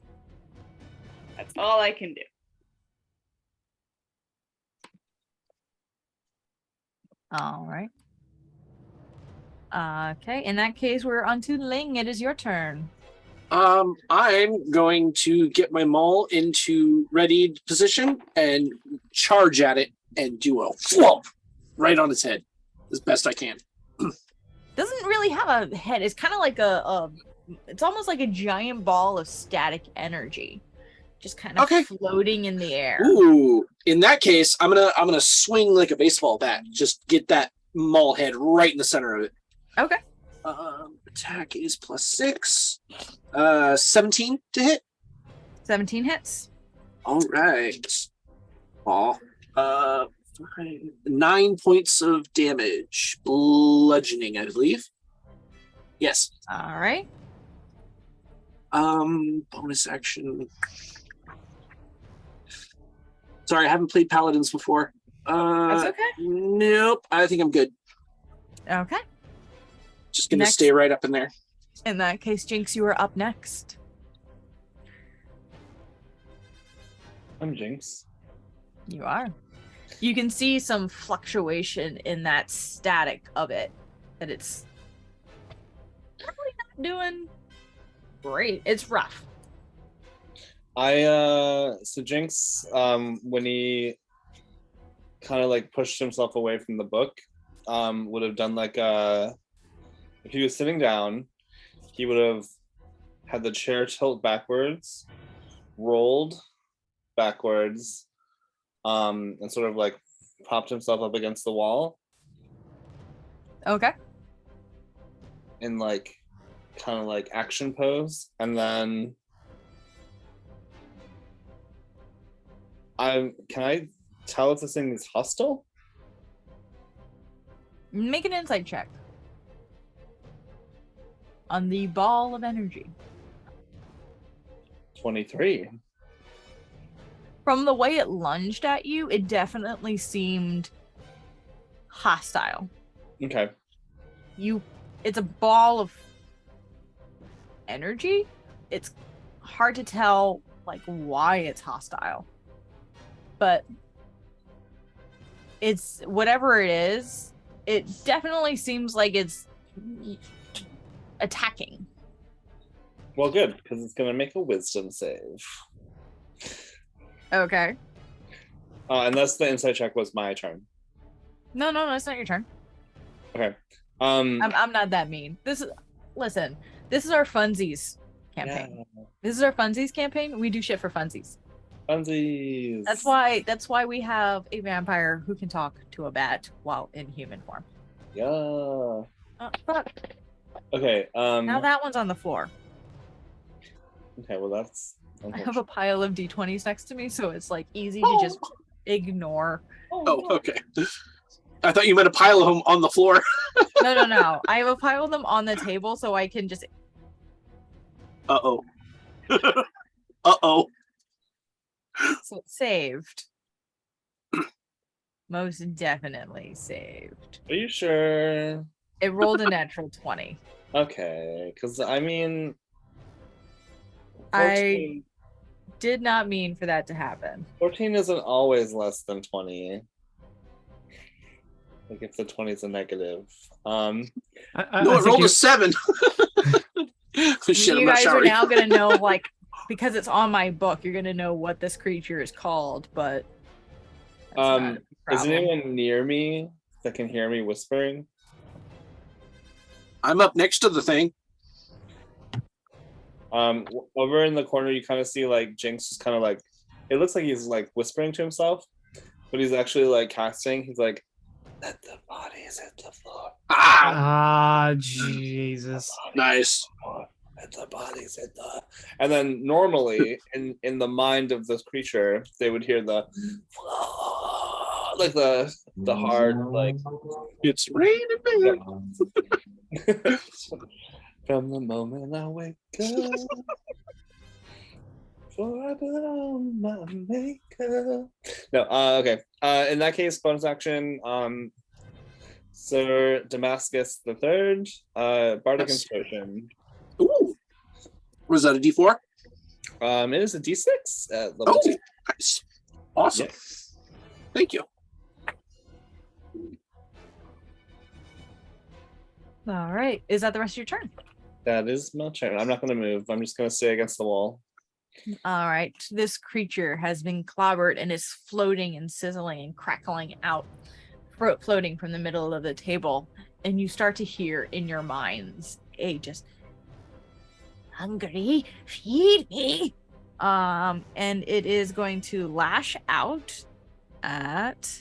That's all I can do. All right. Okay. In that case, we're on to Ling. It is your turn. I'm going to get my maul into readied position and charge at it and do a flop right on its head as best I can. Doesn't really have a head. It's kind of like it's almost like a giant ball of static energy, just kind of floating in the air. Ooh, in that case, I'm gonna swing like a baseball bat. Just get that maul head right in the center of it. Okay. Attack is +6. 17 to hit. 17 hits. All right. 9 points of damage, bludgeoning, I believe. Yes. All right. Bonus action. Sorry, I haven't played Paladins before. That's okay. Nope, I think I'm good. Okay. Just gonna stay right up in there. In that case, Jinx, you are up next. I'm Jinx. You are. You can see some fluctuation in that static of it. That it's probably not doing great. It's rough. So Jinx, when he kind of like pushed himself away from the book, would have done like if he was sitting down, he would have had the chair tilt backwards, rolled backwards, and sort of like propped himself up against the wall. Okay. In like kind of like action pose, and then can I tell if this thing is hostile? Make an insight check on the ball of energy. 23. From the way it lunged at you, it definitely seemed hostile. Okay. It's a ball of energy. It's hard to tell like why it's hostile, but it's whatever it is. It definitely seems like it's attacking. Well, good, because it's gonna make a wisdom save. Okay. Unless the insight check was my turn. No, it's not your turn. Okay. I'm not that mean. Listen, this is our funsies campaign. Yeah. This is our funsies campaign. We do shit for funsies. Funsies. That's why we have a vampire who can talk to a bat while in human form. Yeah. Fuck. Okay. Now that one's on the floor. Okay, well that's I have a pile of d20s next to me, so it's like easy to just ignore. Oh, okay. I thought you meant a pile of them on the floor. No. I have a pile of them on the table, so I can just. Uh-oh. Uh-oh. So it's saved. Most definitely saved. Are you sure? It rolled a natural 20. Okay, because I mean, 14, I did not mean for that to happen. 14 isn't always less than 20. Like if the 20 is a negative. No, it rolled a 7. Shit, You guys are now gonna know, like, because it's on my book, you're gonna know what this creature is called, but that's not a Is problem. anyone near me that can hear me whispering? I'm up next to the thing. Over in the corner, you kind of see like Jinx is kind of like, it looks like he's like whispering to himself, but he's actually like casting. He's like, let the bodies hit the floor. Jesus. Nice. Let the bodies hit the. And then normally in the mind of this creature, they would hear the like the hard like It's raining. From the moment I wake up, before I put on my makeup. No, okay. In that case, bonus action, Sir Damascus the Third, Bardic Yes. Inspiration. Ooh. Was that a D4? It is a D6 at level 2. Nice. Awesome. Yes. Thank you. All right. Is that the rest of your turn? That is my turn. I'm not going to move. I'm just going to stay against the wall. All right. This creature has been clobbered and is floating and sizzling and crackling out, floating from the middle of the table. And you start to hear in your minds a just hungry, feed me. And it is going to lash out at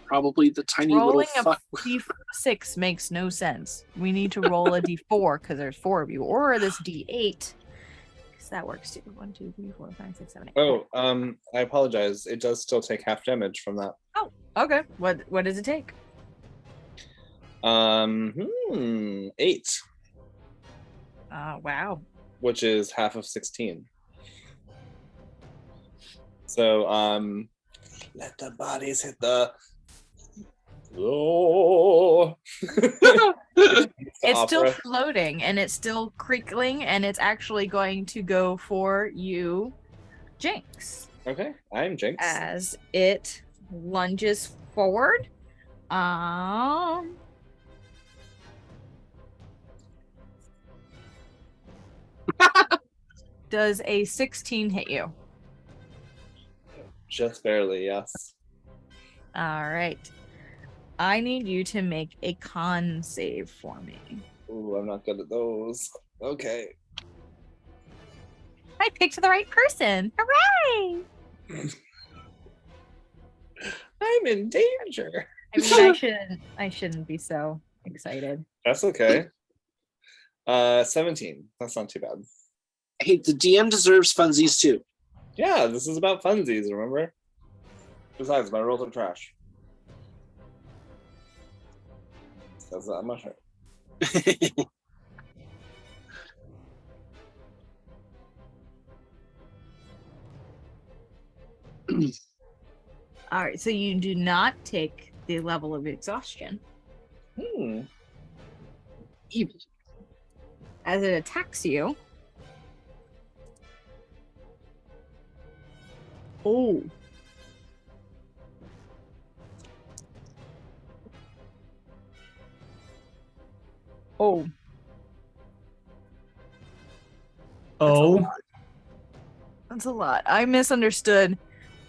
Probably the tiny rolling little fuck. a d6 makes no sense. We need to roll a d4 because there's 4 of you, or this d8 because that works too. 1, 2, 3, 4, 5, 6, 7, 8. Oh, I apologize. It does still take half damage from that. Oh, okay. What does it take? 8. Wow. Which is half of 16. So, let the bodies hit the floor. It's still floating and it's still creakling and it's actually going to go for you, Jinx. Okay, I'm Jinx. As it lunges forward. Does a 16 hit you? Just barely, yes. All right. I need you to make a con save for me. Ooh, I'm not good at those. Okay. I picked the right person. Hooray! I'm in danger. I mean, I shouldn't be so excited. That's okay. 17. That's not too bad. Hey, the DM deserves funsies too. Yeah, this is about funsies, remember? Besides, my rolls are trash. That's not much. All right, so you do not take the level of exhaustion. Evil. As it attacks you, Oh. Oh. Oh, That's a lot. I misunderstood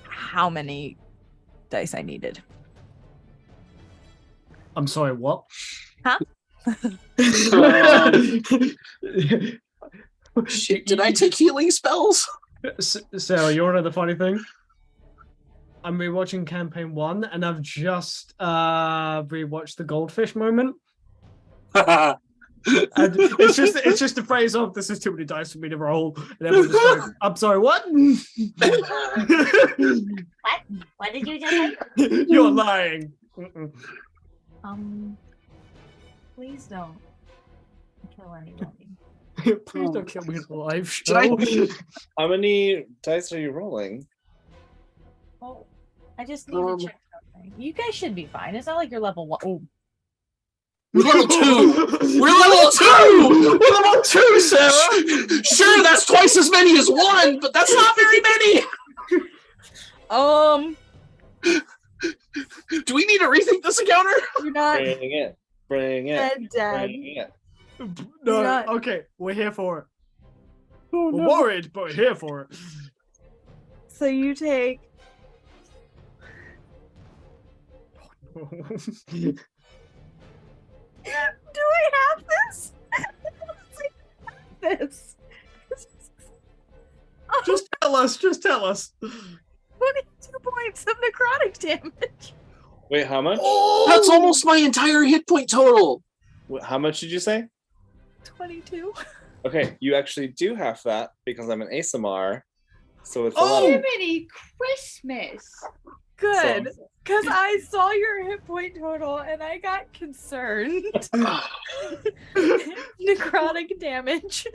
how many dice I needed. I'm sorry. What? Huh? Shit, did I take healing spells? Sarah, you want to know the funny thing? I'm rewatching campaign 1, and I've just rewatched the goldfish moment. And it's just a phrase of "this is too many dice for me to roll," and everyone just goes, "I'm sorry, what?" What did you just say? You're lying. Mm-mm. Please don't kill anybody. Please don't kill me in the live Did I- show. How many dice are you rolling? Oh, I just need to check something. You guys should be fine. It's not like you're level 1. Oh, We're level 2! We're level 2! We're level 2, Sarah! Sure, that's twice as many as 1, but that's not very many! Do we need to rethink this encounter? You're not Bring it. Bring it. dead. Bring it. No, not- okay, we're here for it. Oh, We're no. worried, but we're here for it. So you take do I have this? This. Just tell us. Just tell us. 22 points of necrotic damage. Wait, how much? That's almost my entire hit point total! How much did you say? 22. Okay, you actually do have that because I'm an ASMR. So it's Oh! Jiminy Christmas! Good. Because I saw your hit point total and I got concerned. Necrotic damage.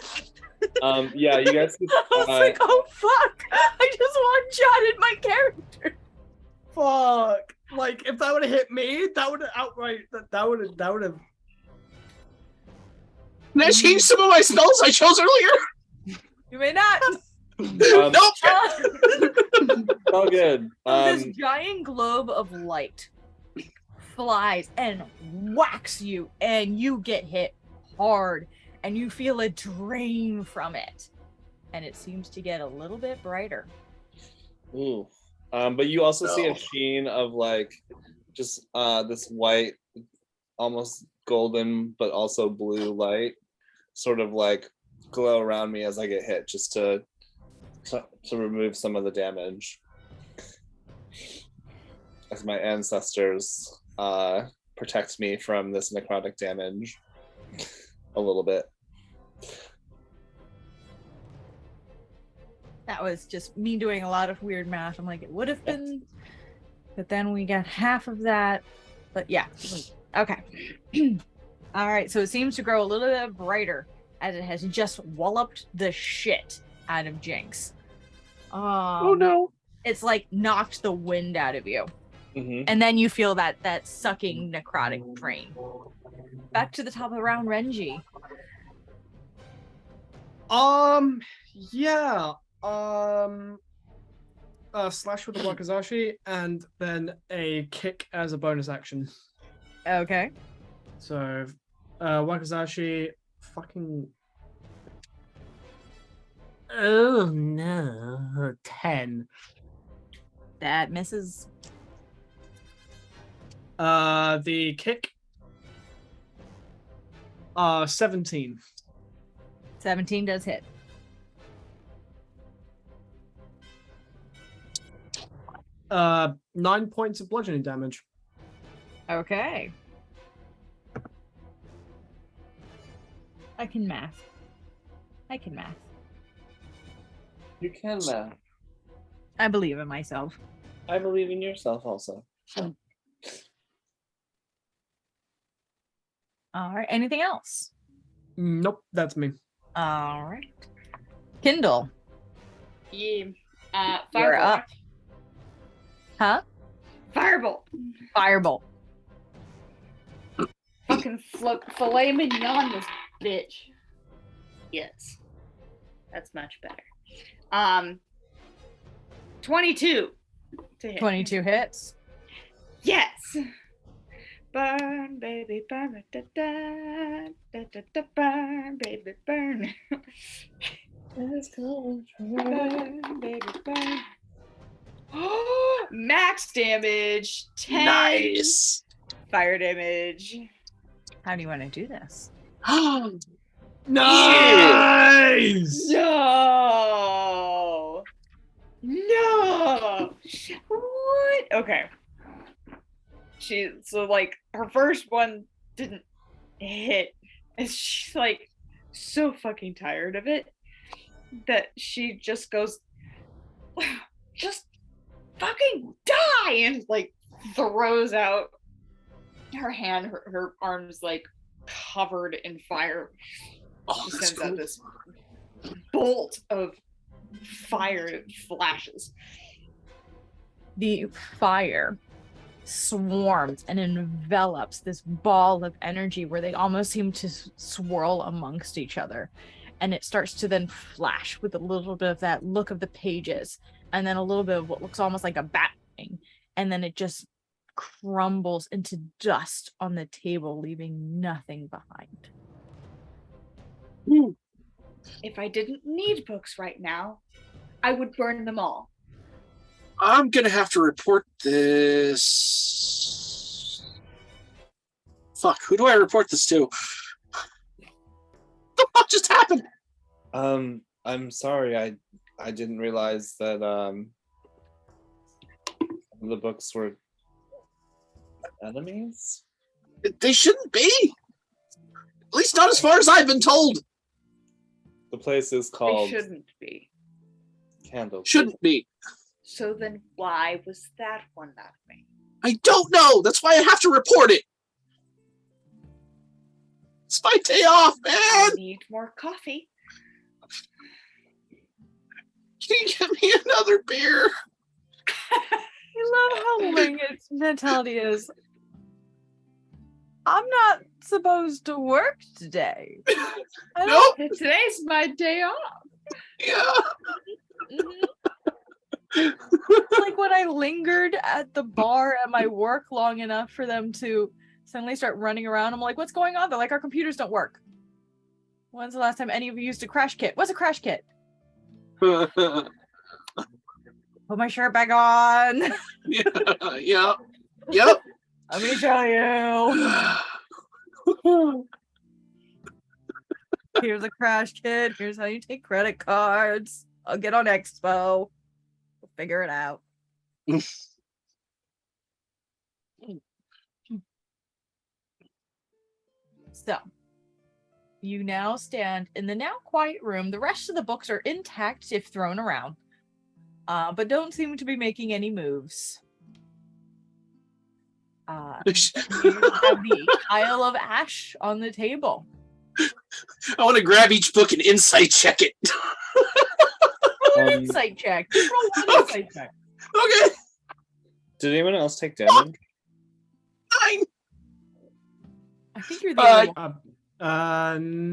Yeah, you guys. I was like, oh fuck! I just one-shotted my character. Fuck. Like, if that would have hit me, that would have outright. That would have. Can I change some of my spells I chose earlier? You may not. Nope! It's all good. This giant globe of light flies and whacks you, and you get hit hard, and you feel a drain from it, and it seems to get a little bit brighter. Ooh. But you also see a sheen of like just this white, almost golden, but also blue light, sort of like glow around me as I get hit, just to remove some of the damage. As my ancestors protect me from this necrotic damage a little bit. That was just me doing a lot of weird math. I'm like, it would have been, but then we got half of that. But yeah, okay. All right, so it seems to grow a little bit brighter as it has just walloped the shit out of Jinx. Oh no. It's like knocked the wind out of you. Mm-hmm. And then you feel that sucking necrotic drain. Back to the top of the round, Renji. Yeah. Slash with the Wakizashi, and then a kick as a bonus action. Okay. So, Wakizashi, fucking. Oh no, 10. That misses. The kick. 17. 17 does hit. Uh, 9 points of bludgeoning damage. Okay. I can math. You can math. I believe in myself. I believe in yourself also. All right. Anything else? Nope, that's me. All right. Kindle. Yeah. You're Firebolt. up. Huh? Firebolt. Firebolt. Fucking filet mignon this bitch. Yes. That's much better. 22 to hit. 22 hits. Yes. Burn, baby, burn, da, da, da, da, da, burn, baby, burn. Burn, baby, burn. Max damage, 10 Nice. fire damage. How do you want to do this? Nice. No. No. What? Okay. So like her first one didn't hit, and she's like so fucking tired of it that she just goes, just fucking die, and like throws out her hand, her arms like covered in fire. Oh, She that's sends cool. out this bolt of fire that flashes. The fire swarms and envelops this ball of energy where they almost seem to swirl amongst each other. And it starts to then flash with a little bit of that look of the pages, and then a little bit of what looks almost like a bat wing. And then it just crumbles into dust on the table, leaving nothing behind. If I didn't need books right now, I would burn them all. I'm gonna have to report this. Fuck, who do I report this to? What the fuck just happened? I'm sorry, I didn't realize that the books were enemies. They shouldn't be. At least not as far as I've been told. The place is They called shouldn't be. Candlekeep. Shouldn't be. So then why was that one not me? I don't know. That's why I have to report it. It's my day off, man. I need more coffee. Can you get me another beer? I love how Linget's mentality is, I'm not supposed to work today. I don't- Nope. Today's my day off. Yeah. Mhm. It's like when I lingered at the bar at my work long enough for them to suddenly start running around. I'm like, what's going on? They're like, our computers don't work. When's the last time any of you used a crash kit? What's a crash kit? Put my shirt back on. Yeah. Yep. Let me show you. Here's a crash kit. Here's how you take credit cards. I'll get on Expo. We'll figure it out. So, you now stand in the now quiet room. The rest of the books are intact if thrown around, but don't seem to be making any moves. You have the pile of ash on the table. I want to grab each book and insight check it. Roll an insight check. Just roll one insight check. Okay. Did anyone else take damage? 9. I think you're the only one.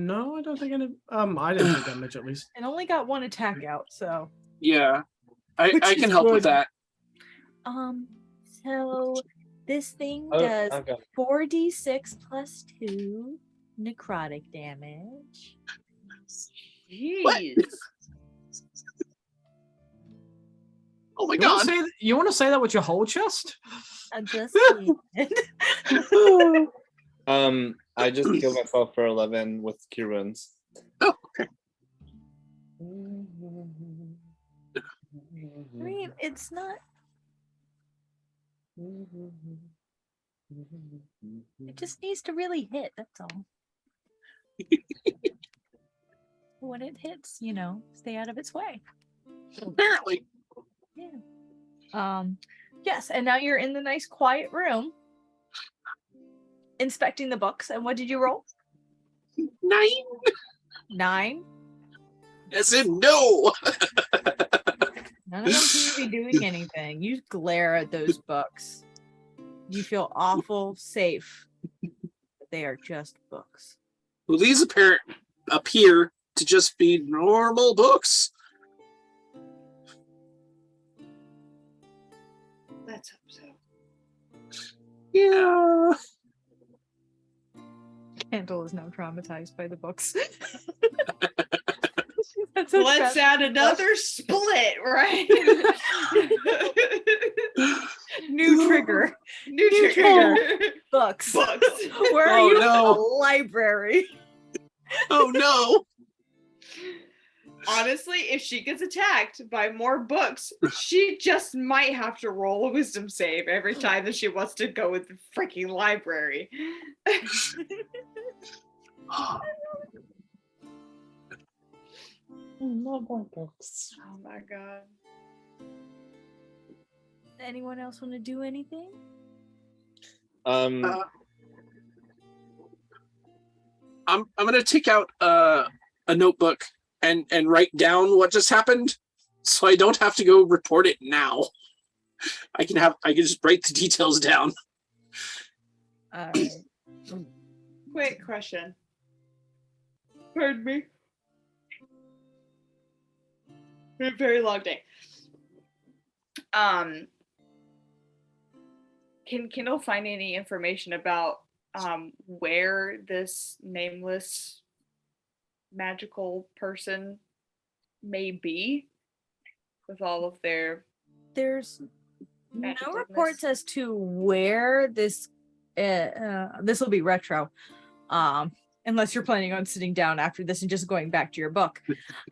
No, I don't think any. I didn't take damage at least. And only got one attack out, so. Yeah. I Which can is help with good. that. So this thing Oh, does okay. 4d6 plus 2 necrotic damage. Jeez. Oh my You want, god. you want to say that with your whole chest? I'm just kidding. I just killed myself for 11 with cure wounds. Oh, okay. I mean, it's not. It just needs to really hit. That's all. When it hits, stay out of its way. Apparently. Yeah. Yes, and now you're in the nice quiet room, inspecting the books. And what did you roll? 9. 9. As in no. None of them seem to be doing anything. You glare at those books. You feel awful safe. But they are just books. Well, these appear to just be normal books. Let's hope so. Yeah. Candle is now traumatized by the books. That's Let's add another split, right? new trigger. New trigger. Books. Books. Where are Oh, you? no. A library. Oh no. Honestly, if she gets attacked by more books, she just might have to roll a wisdom save every time that she wants to go with the freaking library. Love books. Oh my god. Anyone else want to do anything? I'm gonna take out a notebook and write down what just happened, so I don't have to go report it now. I can just write the details down. Alright. Quick question. Pardon me. Been a very long day. Can Kindle find any information about where this nameless magical person may be with all of their There's no Magicalness. reports as to where this this will be retro. Unless you're planning on sitting down after this and just going back to your book.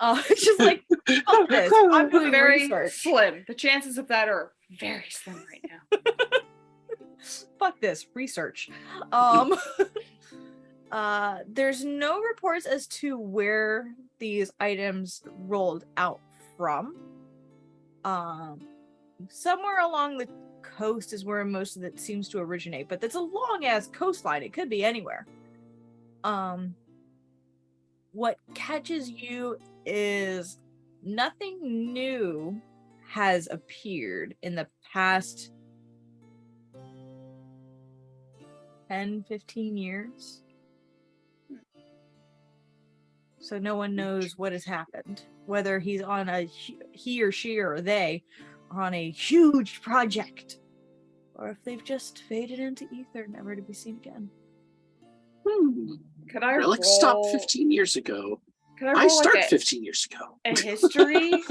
It's just like, fuck this. I'm doing very research. slim. The chances of that are very slim right now. Fuck this. Research. There's no reports as to where these items rolled out from. Somewhere along the coast is where most of it seems to originate, but that's a long ass coastline. It could be anywhere. What catches you is nothing new has appeared in the past 10-15 years. So no one knows what has happened, whether he's on he or she or they are on a huge project, or if they've just faded into ether, never to be seen again. Could I Relic roll? stopped 15 years ago. Could I I roll started like 15 years ago. a history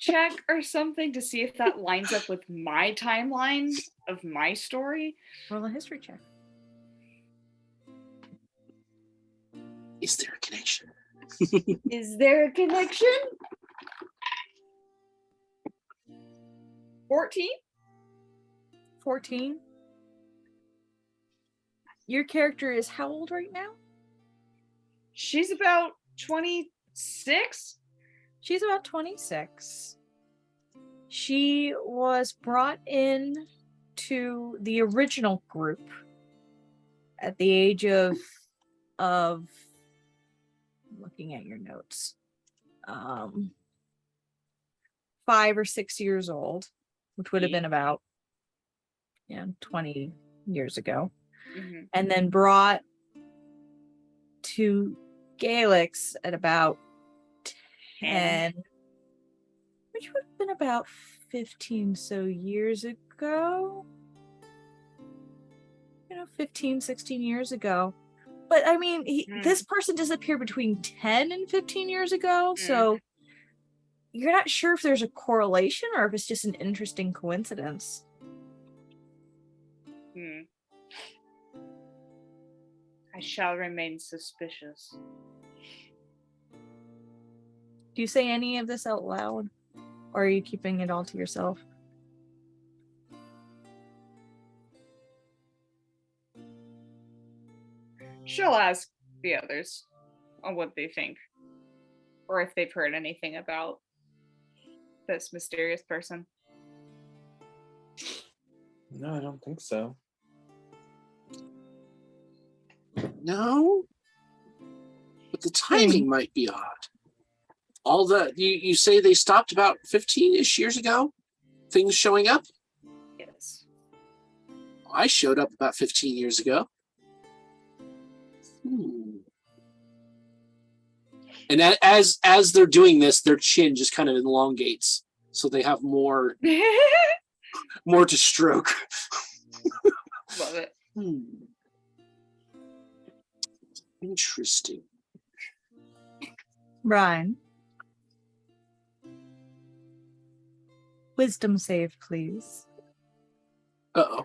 check or something to see if that lines up with my timeline of my story? Roll a history check. Is there a connection? Is there a connection? 14? 14. Your character is how old right now? She's about 26. She's about 26. She was brought in to the original group at the age of looking at your notes, 5 or 6 years old, which would have been about 20 years ago. Mm-hmm. And then brought to Galix at about 10, which would have been about 15 so years ago. 15, 16 years ago. But I mean, this person disappeared between 10 and 15 years ago, so you're not sure if there's a correlation or if it's just an interesting coincidence. I shall remain suspicious. Do you say any of this out loud? Or are you keeping it all to yourself? She'll ask the others on what they think. Or if they've heard anything about this mysterious person. No, I don't think so. No, but the timing might be odd. All the you say they stopped about 15-ish years ago. Things showing up. Yes. I showed up about 15 years ago. And as they're doing this, their chin just kind of elongates, so they have more More to stroke. Love it. Interesting. Ryan. Wisdom save, please. Uh-oh.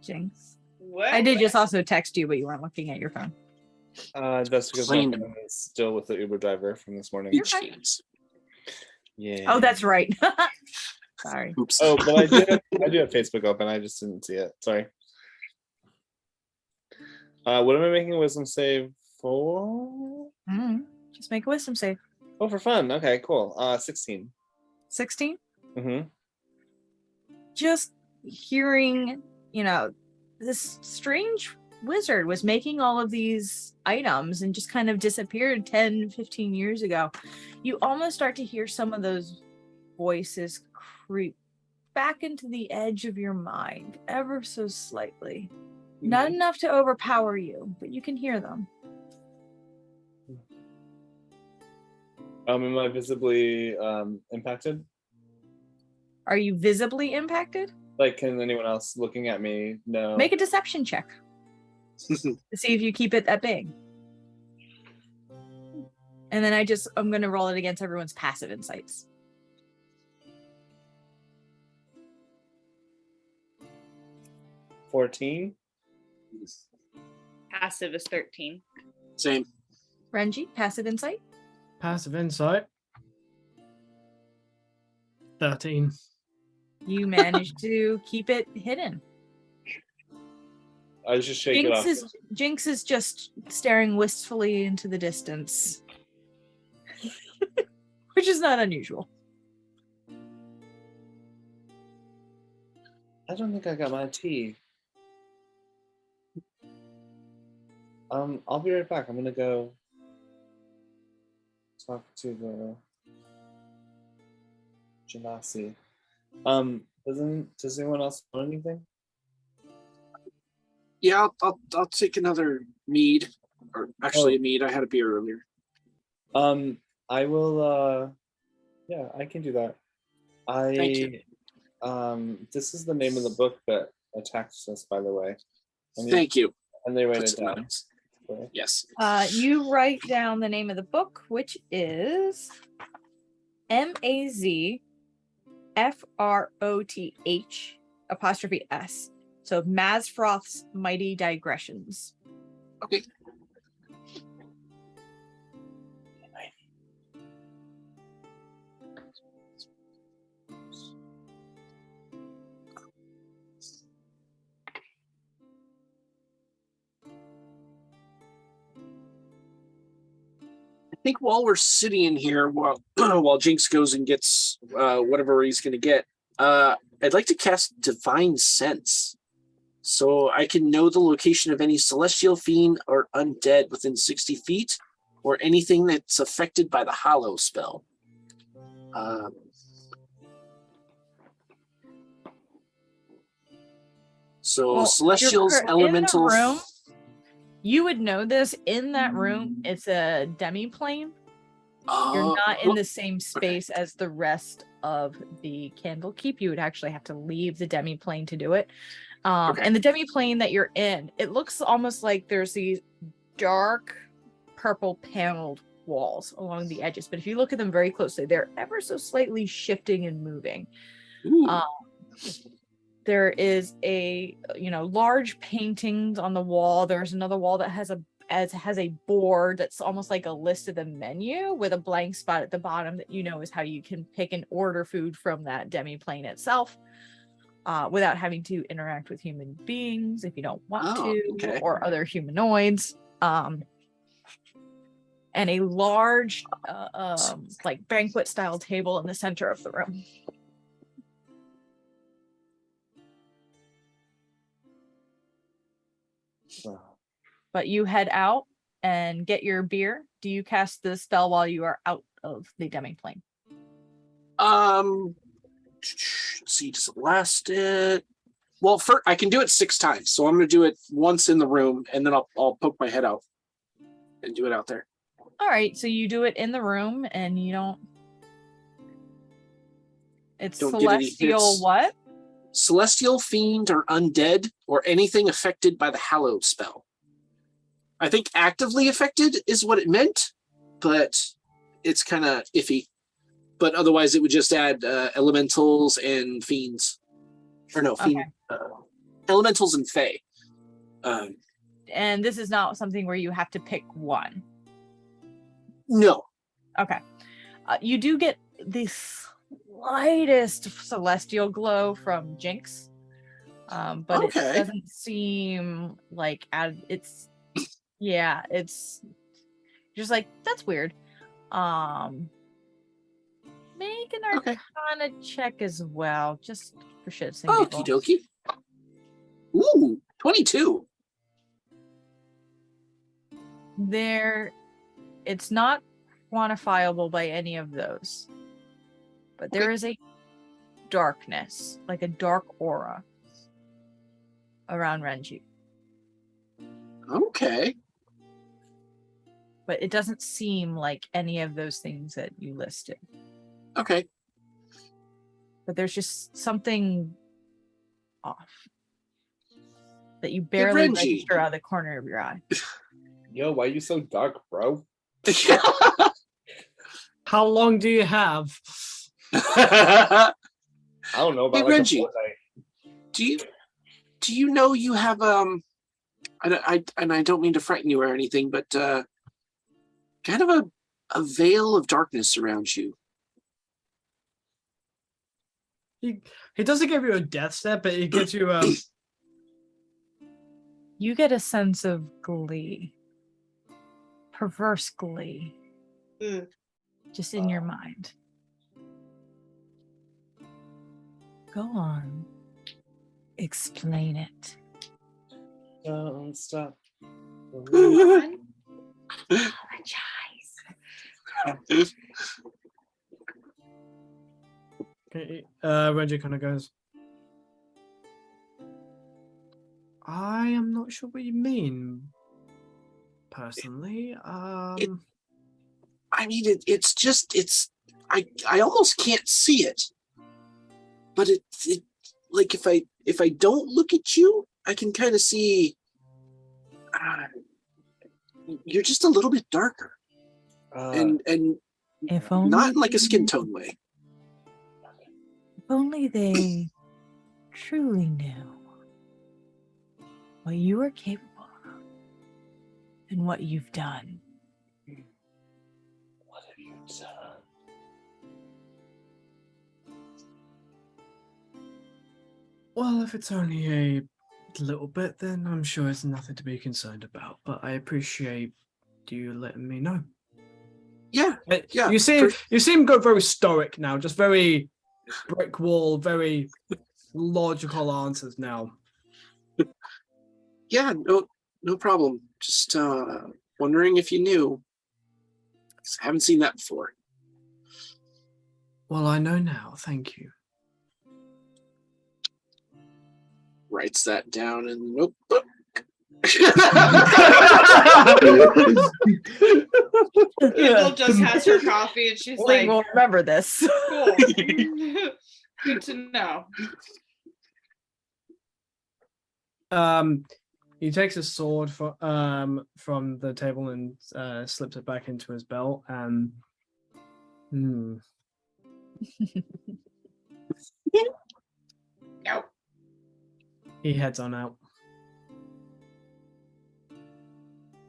Jinx. What? I did just also text you, but you weren't looking at your phone. That's because my Plain. phone is still with the Uber driver from this morning. You're fine. Chance. Yeah. Oh, that's right. Sorry. Oops. Oh, but I do have Facebook open. I just didn't see it. Sorry. What am I making a wisdom save for? Just make a wisdom save. Oh, for fun. Okay, cool. 16. 16. Mm-hmm. Just hearing, this strange wizard was making all of these items and just kind of disappeared 10, 15 years ago. You almost start to hear some of those voices creep back into the edge of your mind ever so slightly. Not enough to overpower you, but you can hear them. Am I visibly impacted? Are you visibly impacted? Like, can anyone else looking at me know? Make a deception check to see if you keep it that big. And then I'm going to roll it against everyone's passive insights. 14. Passive is 13. Same. Renji, passive insight. Passive insight. 13. You managed to keep it hidden. I just shake it off. Jinx is just staring wistfully into the distance, which is not unusual. I don't think I got my tea. I'll be right back. I'm gonna go talk to the Genasi. Does anyone else want anything? Yeah, I'll take another mead, or actually a mead. I had a beer earlier. I will. Yeah, I can do that. Thank you. This is the name of the book that attacks us, by the way. Thank you. And they write Put it some down. notes. Yes. You write down the name of the book, which is Mazfroth '. So Masfroth's Mighty Digressions. Okay. I think while we're sitting in here, while Jinx goes and gets whatever he's going to get, I'd like to cast Divine Sense, so I can know the location of any celestial fiend or undead within 60 feet, or anything that's affected by the Hollow spell. Celestials, elementals. In the room, you would know this. In that room, it's a demi-plane. You're not in the same space as the rest of the Candlekeep. You would actually have to leave the demi-plane to do it. And the demi-plane that you're in, it looks almost like there's these dark purple paneled walls along the edges. But if you look at them very closely, they're ever so slightly shifting and moving. There is a large paintings on the wall. There's another wall that has a board that's almost like a list of the menu with a blank spot at the bottom that is how you can pick and order food from that demi-plane itself, without having to interact with human beings if you don't want to, or other humanoids. And a large like banquet style table in the center of the room. But you head out and get your beer. Do you cast the spell while you are out of the demi-plane? Let's see, does it last it? Well, I can do it 6 times, so I'm going to do it once in the room, and then I'll poke my head out and do it out there. All right, so you do it in the room, and you don't. It's Don't get any celestial hits. what? Celestial, fiend, or undead, or anything affected by the Hallow spell. I think actively affected is what it meant, but it's kind of iffy. But otherwise, it would just add elementals and fiends. Or no, fiend, elementals and fae. And this is not something where you have to pick one. No. Okay. You do get the slightest celestial glow from Jinx. But it doesn't seem like it's just like, that's weird. Make an arcana check as well, just for shits and Okie giggles. dokie. Ooh, 22. It's not quantifiable by any of those, but there is a darkness, like a dark aura around Renji. Okay. But it doesn't seem like any of those things that you listed. Okay. But there's just something off that you barely register out of the corner of your eye. Yo, why are you so dark, bro? How long do you have? I don't know about Hey, Renji, do you know you have I don't mean to frighten you or anything, but kind of a veil of darkness around you. He doesn't give you a death step, but he gives you a. You get a sense of glee, perverse glee, just in your mind. Go on, explain it. Don't stop. Apologize. Renji kind of goes, I am not sure what you mean, personally. I mean, it's I almost can't see it, but it like if I don't look at you, I can kind of see. You're just a little bit darker, and if only not in like a skin tone way. If only they truly knew what you are capable of and what you've done. What have you done? Well, if it's only a little bit, then I'm sure it's nothing to be concerned about. But I appreciate you letting me know. Yeah. You seem go very stoic now, just very brick wall, very logical answers now. Yeah, no problem. Just wondering if you knew. 'Cause I haven't seen that before. Well, I know now. Thank you. Writes that down in the notebook. Kendall just has her coffee and she's Ling like, will remember this. cool. Good to know. He takes his sword from the table and slips it back into his belt. And No. he heads on out.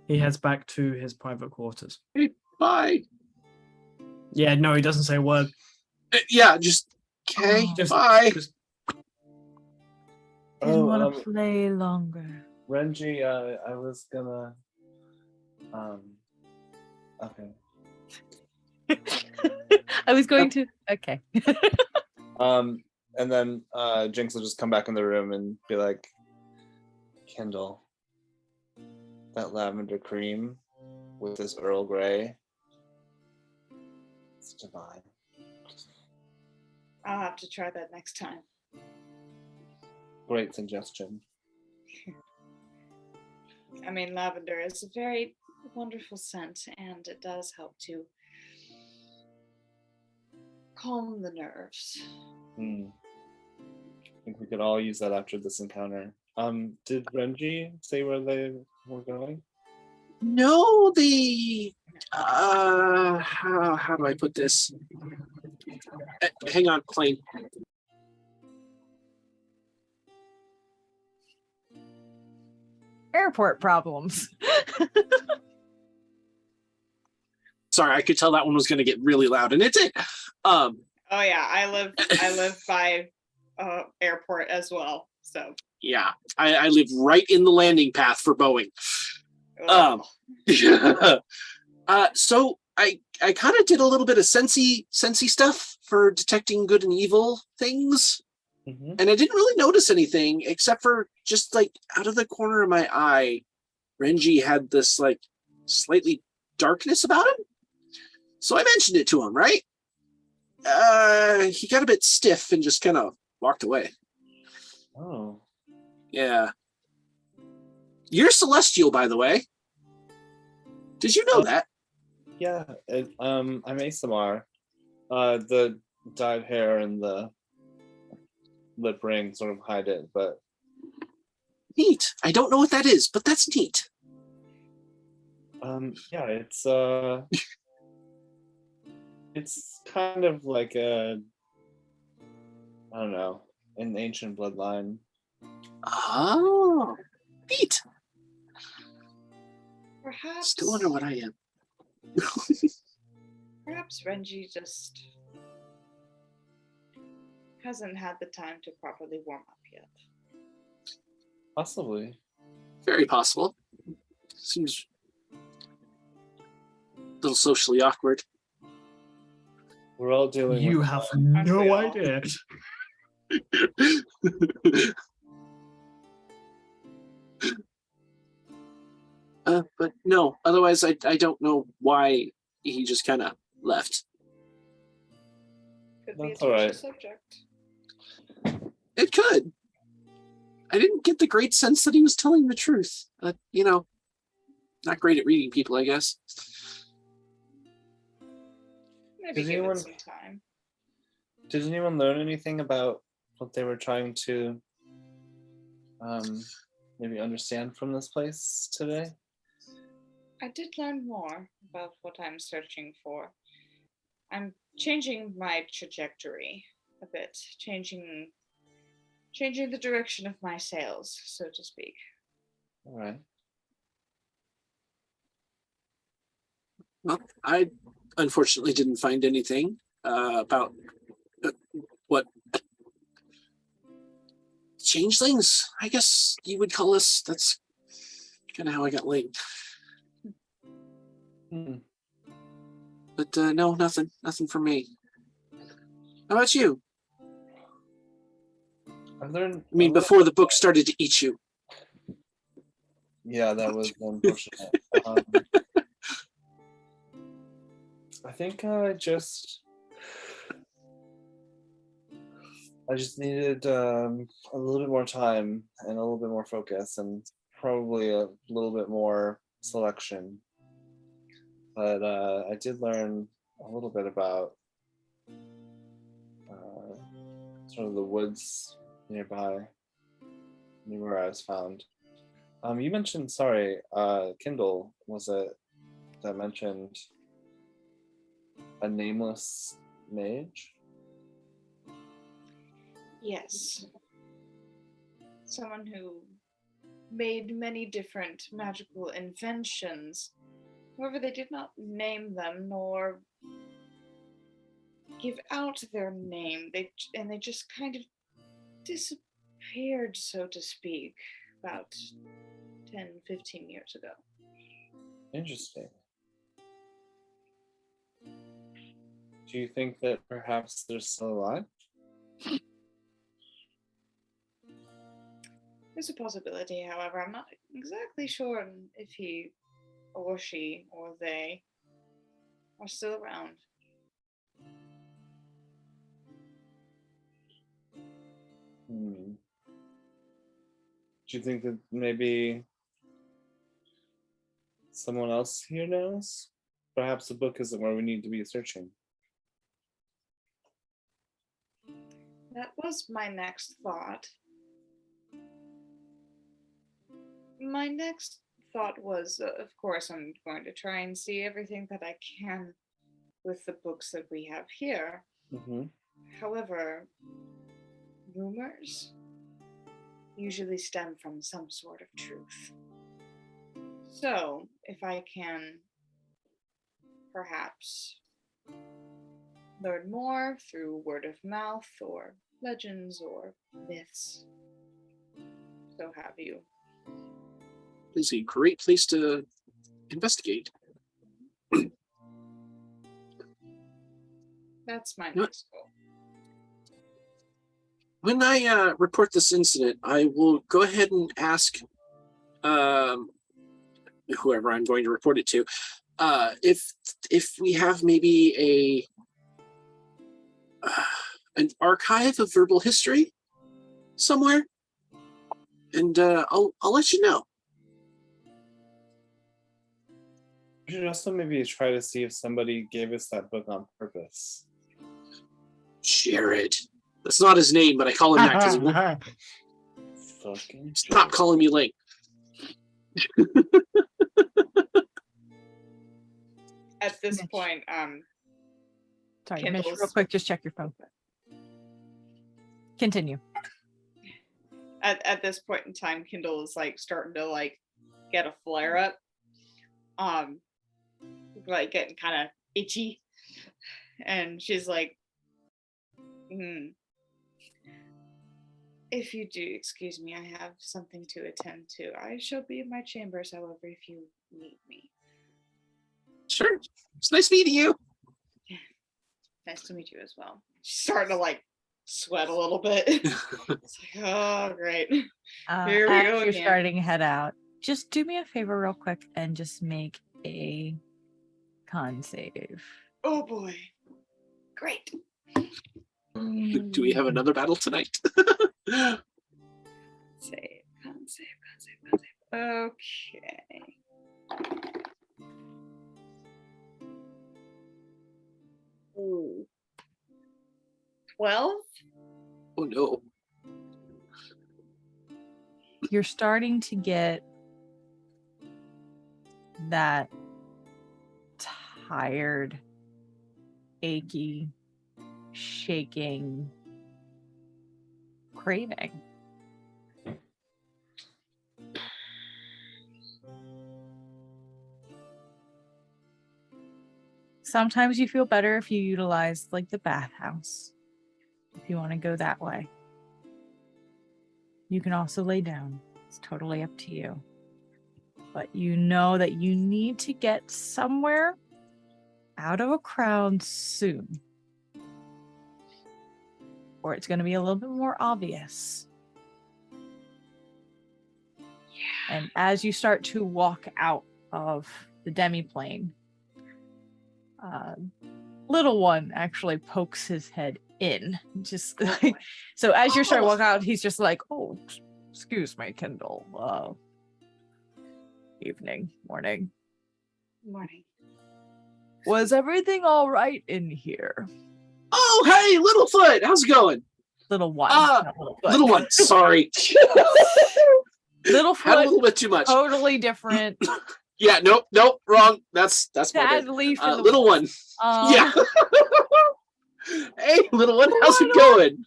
He heads back to his private quarters. Hey, bye. Yeah, no, he doesn't say a word. Yeah, just okay. Bye. Didn't want to play longer. Renji, I was gonna. Okay. I was going to. Okay. And then Jinx will just come back in the room and be like, Kendall, that lavender cream with this Earl Grey, it's divine. I'll have to try that next time. Great suggestion. I mean, lavender is a very wonderful scent, and it does help to calm the nerves. I think we could all use that after this encounter. Did Renji say where they were going? No, they. How do I put this? Hang on, plane. Airport problems. Sorry, I could tell that one was going to get really loud, and it did. Oh yeah, I live by airport as well. So Yeah, I live right in the landing path for Boeing. So I kind of did a little bit of sensey stuff for detecting good and evil things, and I didn't really notice anything except for just like out of the corner of my eye, Renji had this like slightly darkness about him. So I mentioned it to him, right? He got a bit stiff and just kind of walked away. Oh. Yeah. You're celestial, by the way. Did you know that? Yeah, I'm Asamar. The dyed hair and the lip ring sort of hide it, but Neat. I don't know what that is, but that's neat. yeah, it's kind of like I don't know, an ancient bloodline. Oh, neat. perhaps Still wonder what I am. perhaps Renji just hasn't had the time to properly warm up yet. Possibly. Very possible. Seems a little socially awkward. We're all dealing You with have Aren't we no all? idea. But no, otherwise I don't know why he just kind of left. Could be a That's all right. touchy subject. It could. I didn't get the great sense that he was telling the truth. Not great at reading people, I guess. Maybe Does give anyone- it some time. Did anyone learn anything about what they were trying to maybe understand from this place today? I did learn more about what I'm searching for. I'm changing my trajectory a bit, changing the direction of my sails, so to speak. All right. Well, I unfortunately didn't find anything about what changelings, I guess you would call us. That's kind of how I got laid. But no, nothing for me. How about you? I've learned. I mean, before the book started to eat you. Yeah, that was unfortunate. I think I just needed a little bit more time and a little bit more focus and probably a little bit more selection. But I did learn a little bit about sort of the woods nearby, near where I was found. You mentioned, sorry, Kindle, was it, that mentioned a nameless mage? Yes. Someone who made many different magical inventions. However, they did not name them nor give out their name. They just kind of disappeared, so to speak, about 10, 15 years ago. Interesting. Do you think that perhaps they're still alive? There's a possibility, however. I'm not exactly sure if he or she or they are still around. Do you think that maybe someone else here knows? Perhaps the book isn't where we need to be searching. That was my next thought. My next thought was, of course, I'm going to try and see everything that I can with the books that we have here. Mm-hmm. However, rumors usually stem from some sort of truth. So, if I can perhaps learn more through word of mouth or legends or myths, so have you. It's a great place to investigate. That's my What? next goal. When I report this incident, I will go ahead and ask whoever I'm going to report it to, if we have maybe an archive of verbal history somewhere, and I'll let you know. We should also maybe try to see if somebody gave us that book on purpose. Jared. That's not his name, but I call him that because he won't Fucking stop calling me Link. At this Mitch. point, Sorry, Mitch, real Kindle's- quick, just check your phone. Continue. at this point in time, Kindle is like starting to like get a flare up. Like getting kind of itchy. And she's like, if you do excuse me, I have something to attend to. I shall be in my chambers, however, if you need me. Sure. It's nice meeting you. Nice to meet you as well. She's starting to like sweat a little bit. It's like, oh, great. Here we As go you're again. starting to head out, just do me a favor real quick and just make a con save. Oh boy. Great. Do we have another battle tonight? Save, con save. Okay. Ooh. 12? Oh no. You're starting to get that tired, achy, shaking craving. Sometimes you feel better if you utilize like the bathhouse, if you want to go that way. You can also lay down. It's totally up to you. But you know that you need to get somewhere out of a crowd soon, or it's going to be a little bit more obvious. Yeah. And as you start to walk out of the demiplane, little one actually pokes his head in, just like, so as you're starting to walk out, he's just like, oh, excuse me, Kindle. Evening, morning. Was everything all right in here? Oh, hey, Littlefoot, how's it going? Little one. not Little one, sorry. Littlefoot, Had a little bit too much. totally different. Yeah, nope, wrong. That's my bad. Sadly for the Little one. Yeah. Hey, little one, how's it going?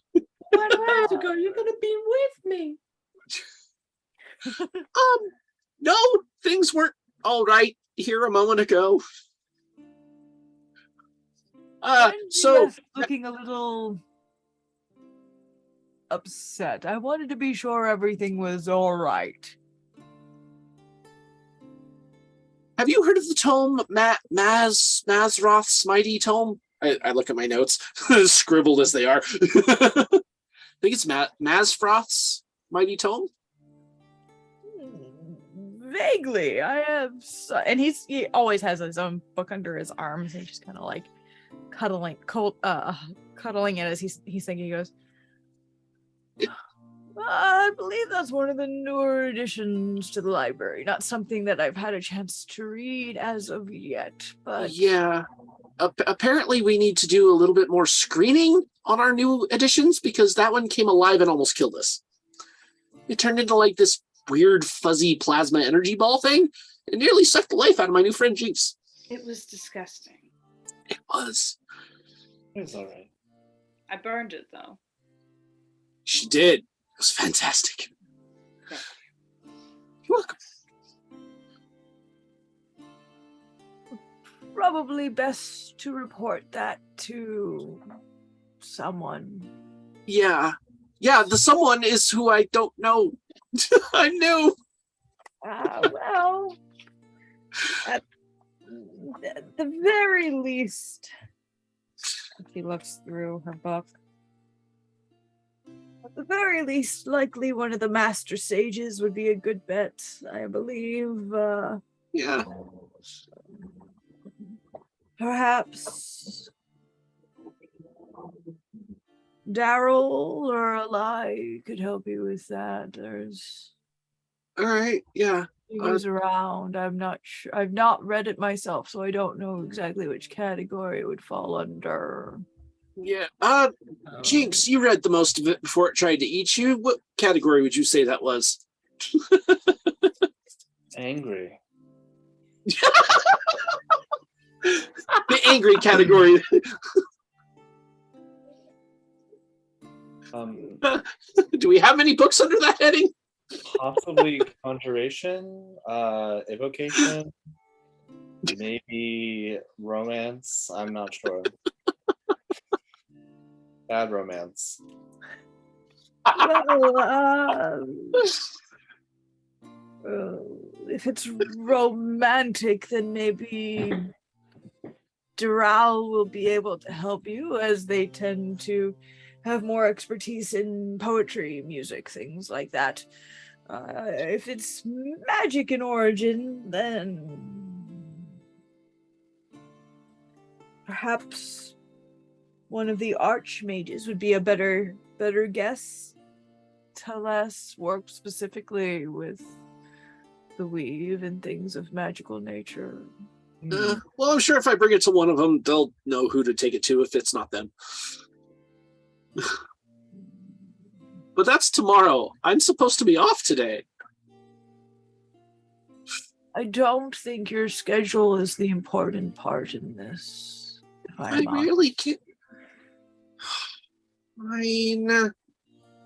How's it going? You're gonna be with me. No, things weren't all right here a moment ago. So looking a little upset. I wanted to be sure everything was all right. have you heard of the tome Masfroths Mighty Tome? I look at my notes, scribbled as they are. I think it's Masfroths Mighty Tome. Vaguely, I have, and he always has his own book under his arms, and just kind of like cuddling it as he's thinking. He goes, I believe that's one of the newer additions to the library. Not something that I've had a chance to read as of yet, but Yeah. Apparently, we need to do a little bit more screening on our new additions because that one came alive and almost killed us. It turned into like this weird fuzzy plasma energy ball thing and nearly sucked the life out of my new friend Jinx. It was disgusting. It was. It's all right. I burned it though. She did. It was fantastic. Thank You're welcome. Probably best to report that to someone. Yeah. Yeah, the someone is who I don't know. I knew. Well, at the very least, she looks through her book. At the very least, likely one of the master sages would be a good bet, I believe. Yeah. Perhaps Daryl or Eli could help you with that. There's All right. Yeah. figures around. I'm not sure. I've not read it myself, so I don't know exactly which category it would fall under. Yeah. Jinx, you read the most of it before it tried to eat you. What category would you say that was? Angry. The angry category. Do we have any books under that heading? Possibly conjuration, evocation, maybe romance. I'm not sure. Bad romance. Well, if it's romantic, then maybe Doral will be able to help you, as they tend to have more expertise in poetry, music, things like that. If it's magic in origin, then perhaps one of the archmages would be a better guess. Teles worked specifically with the weave and things of magical nature. Well, I'm sure if I bring it to one of them, they'll know who to take it to if it's not them. But that's tomorrow. I'm supposed to be off today. I don't think your schedule is the important part in this. I really can't. I mean,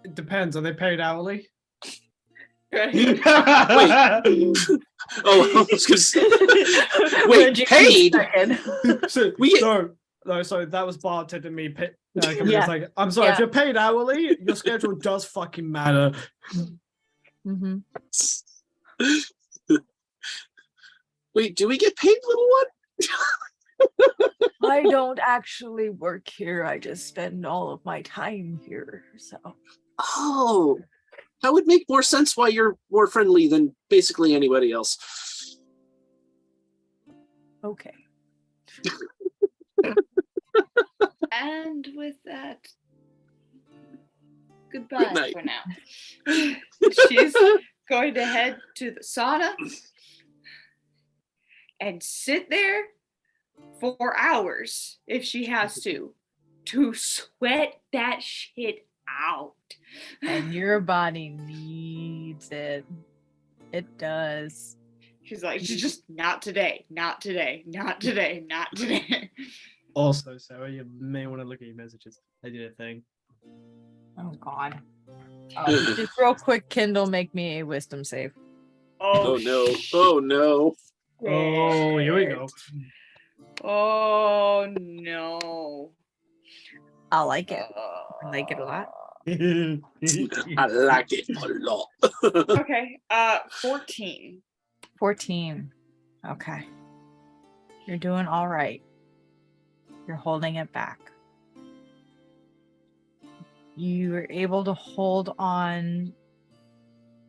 It depends. Are they paid hourly? oh, I was gonna say, wait, paid? So, We- so that was bartending me. Yeah. Like, I'm sorry, if Yeah. you're paid hourly, your schedule does fucking matter. Mm-hmm. Wait, do we get paid, little one? I don't actually work here. I just spend all of my time here. So Oh, that would make more sense why you're more friendly than basically anybody else. okay. And with that, goodbye Good night. for now. She's going to head to the sauna and sit there for hours if she has to sweat that shit out. And your body needs it. It does. She's just not today, not today, not today, not today. Also, Sarah, you may want to look at your messages. I did a thing. Oh God. Just real quick, Kindle, make me a wisdom save. Oh no! Oh no! Oh, here we go. Oh no. I like it. I like it a lot. I like it a lot. Okay, 14. 14. Okay. You're doing all right. You're holding it back. You are able to hold on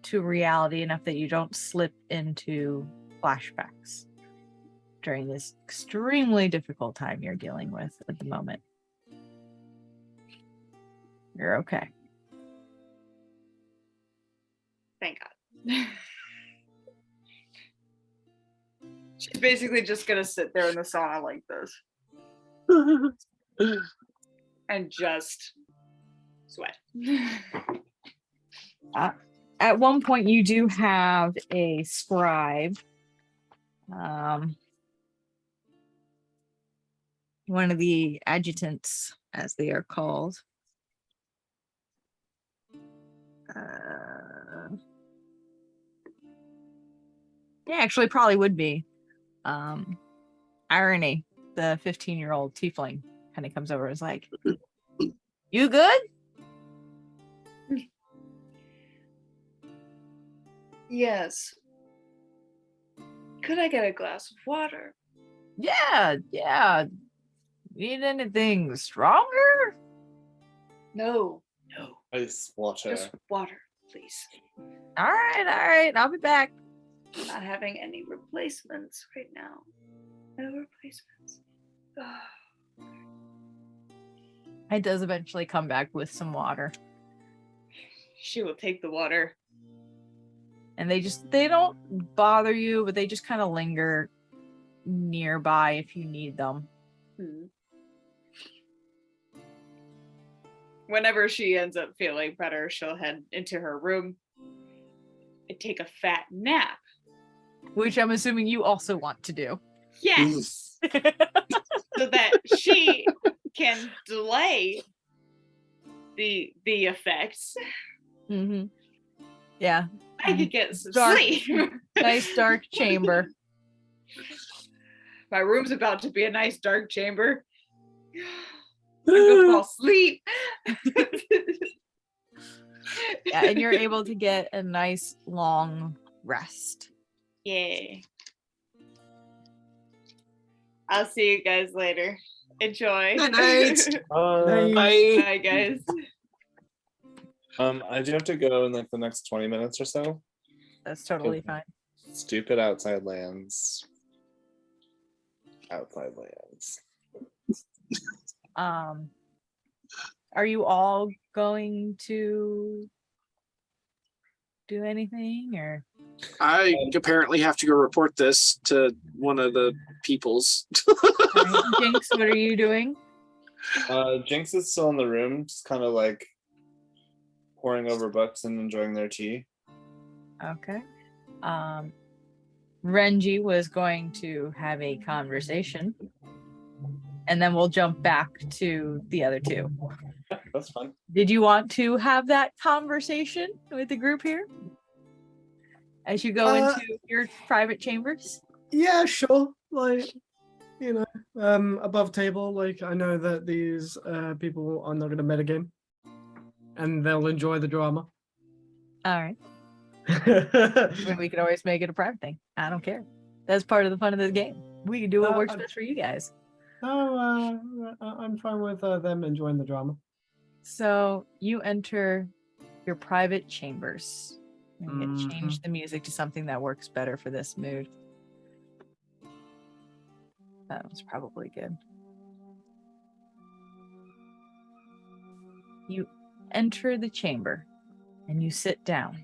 to reality enough that you don't slip into flashbacks during this extremely difficult time you're dealing with at the moment. You're okay. Thank God. She's basically just gonna sit there in the sauna like this. and just sweat. At one point, you do have a scribe. One of the adjutants, as they are called. Yeah, actually, probably would be. Irony, the 15-year-old tiefling, kind of comes over and is like, "You good?" Yes. Could I get a glass of water? Yeah. Need anything stronger? No, Ice water. just water, please. All right. I'll be back. Not having any replacements right now. No replacements. He does eventually come back with some water. She will take the water. And they don't bother you, but they just kind of linger nearby if you need them. Whenever she ends up feeling better, she'll head into her room and take a fat nap. Which I'm assuming you also want to do. Yes. So that she can delay the effects. Mm-hmm. Yeah. I could get some Dark. sleep. Nice dark chamber. My room's about to be a nice dark chamber. I'm gonna fall asleep. Yeah, and you're able to get a nice long rest. Yeah. I'll see you guys later. Enjoy. Good night. Bye. Bye, guys. I do have to go in like the next 20 minutes or so. That's totally fine. Stupid outside lands. Are you all going to do anything or? I apparently have to go report this to one of the peoples. Right. Jinx, what are you doing? Jinx is still in the room, just kind of like poring over books and enjoying their tea. Okay. Renji was going to have a conversation, and then we'll jump back to the other two. That's fun. Did you want to have that conversation with the group here as you go into your private chambers? Yeah, sure. Like, above table. Like, I know that these people are not going to metagame, and they'll enjoy the drama. All right. I mean, we could always make it a private thing. I don't care. That's part of the fun of this game. We can do what works best for you guys. Oh, I'm fine with them enjoying the drama. So you enter your private chambers. And change the music to something that works better for this mood. That was probably good. You enter the chamber and you sit down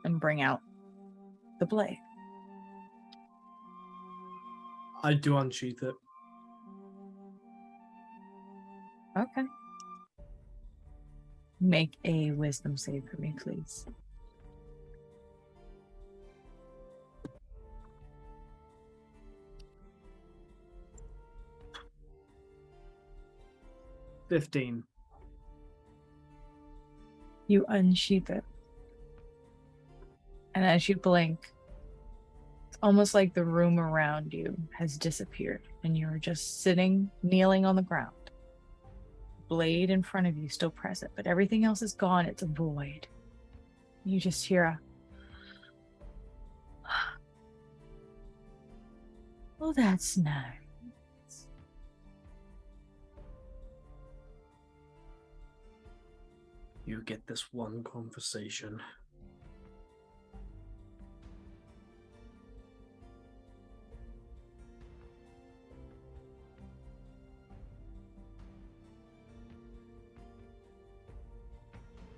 and bring out the blade. I do unsheath it. Okay. Make a wisdom save for me, please. $15. You unsheath it. And as you blink, it's almost like the room around you has disappeared and you're just sitting, kneeling on the ground. Blade in front of you still present, but everything else is gone. It's a void. You just hear a well, that's nice. You get this one conversation.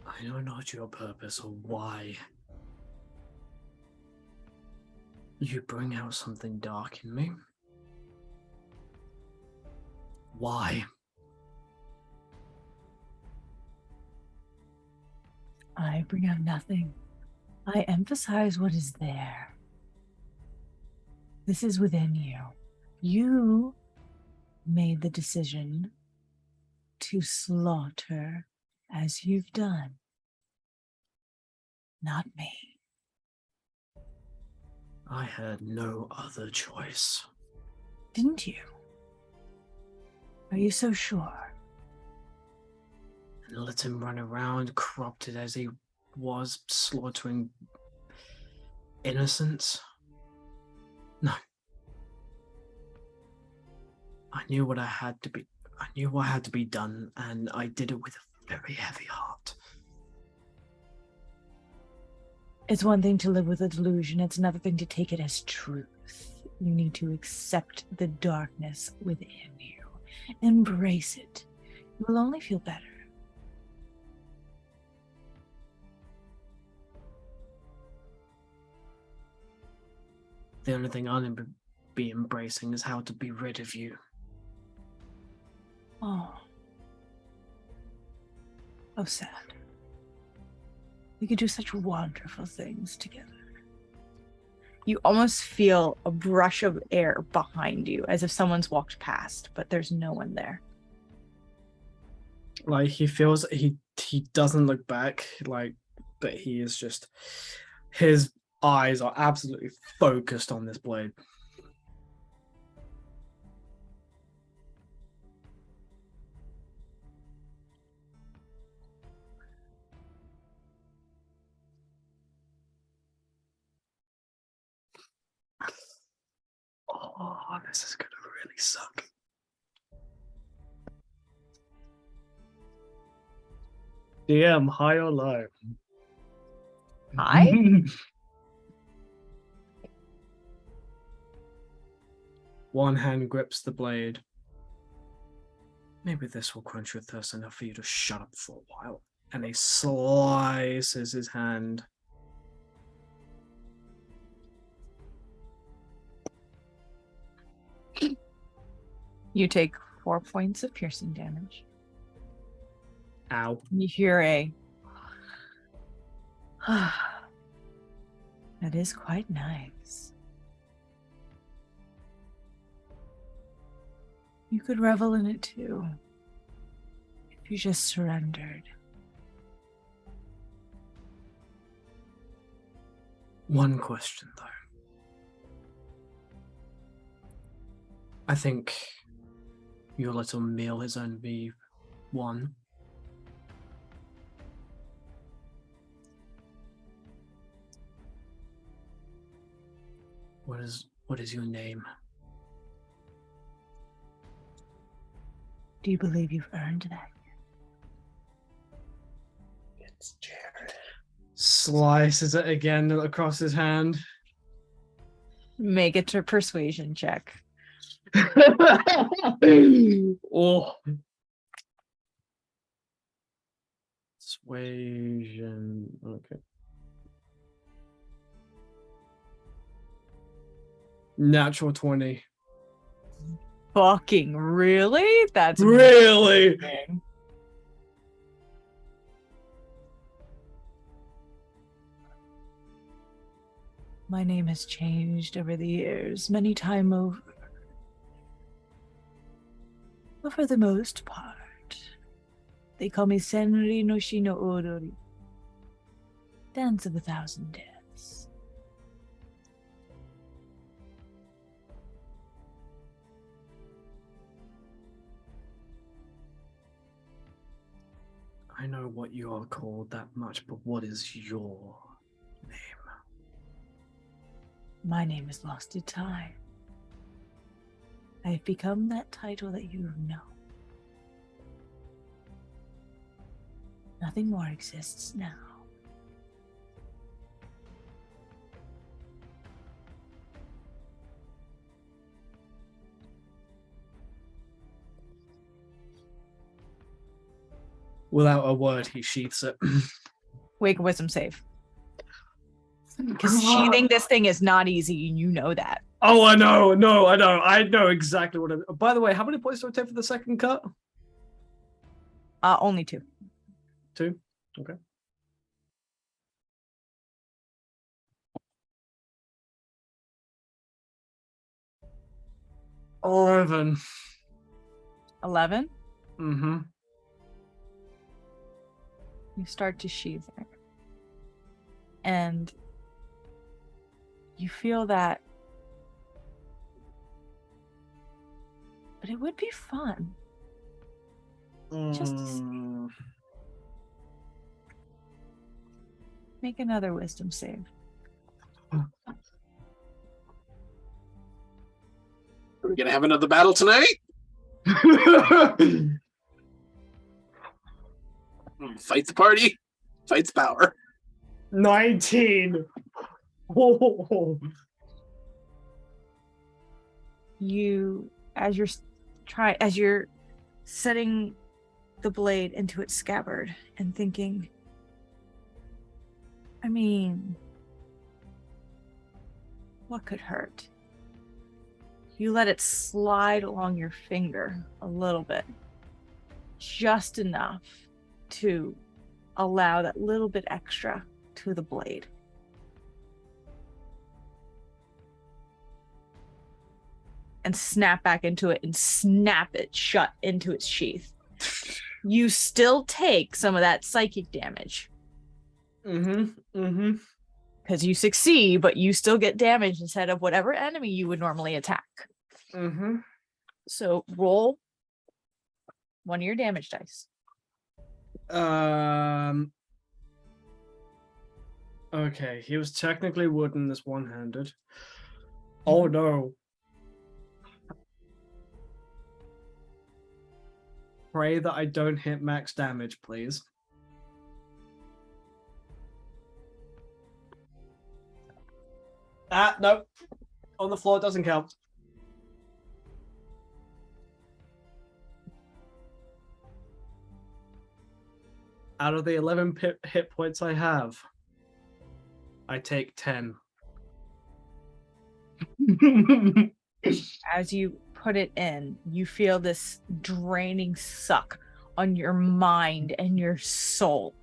I know not your purpose or why you bring out something dark in me. Why? I bring up nothing. I emphasize what is there. This is within you. You made the decision to slaughter as you've done. Not me. I had no other choice. Didn't you? Are you so sure? And let him run around, corrupted as he was, slaughtering innocents? No. I knew what had to be done, and I did it with a very heavy heart. It's one thing to live with a delusion, it's another thing to take it as truth. You need to accept the darkness within you. Embrace it. You will only feel better. The only thing I'll be embracing is how to be rid of you. Oh. Oh, sad. We could do such wonderful things together. You almost feel a brush of air behind you, as if someone's walked past, but there's no one there. Like, he feels he doesn't look back, like, but he is just, his eyes are absolutely focused on this blade. Oh, this is gonna really suck. DM, high or low? Hi? One hand grips the blade. Maybe this will quench your thirst enough for you to shut up for a while. And he slices his hand. You take 4 points of piercing damage. Ow. You hear a... That is quite nice. You could revel in it too, if you just surrendered. One question, though. I think your little meal has only been one. What is your name? Do you believe you've earned that? It's Jared. Slices it again across his hand. Make it a persuasion check. Oh. Persuasion. Okay. Natural 20. Fucking really? That's Really? amazing. My name has changed over the years, many times over. But for the most part, they call me Senri no Shi no Odori. Dance of a Thousand Deaths. I know what you are called that much, but what is your name? My name is lost to time. I have become that title that you know. Nothing more exists now. Without a word, he sheaths it. Wake a wisdom save. Because sheathing this thing is not easy, and you know that. Oh, I know. No, I know. I know exactly what. By the way, how many points do I take for the second cut? Only 2. 2. Okay. $11. 11. Mm-hmm. You start to sheathe it. And you feel that. But it would be fun. Just to make another wisdom save. Are we gonna have another battle tonight? Fight the party. Fight the power. 19. Oh. You, as you're setting the blade into its scabbard and thinking, I mean, what could hurt? You let it slide along your finger a little bit, just enough to allow that little bit extra to the blade. And snap back into it and snap it shut into its sheath. You still take some of that psychic damage. Because you succeed, but you still get damage instead of whatever enemy you would normally attack. So roll one of your damage dice. Okay, he was technically wooden this one-handed. Oh no. Pray that I don't hit max damage, please. No. On the floor, doesn't count. Out of the 11 hit points I have, I take 10. As you put it in, you feel this draining suck on your mind and your soul.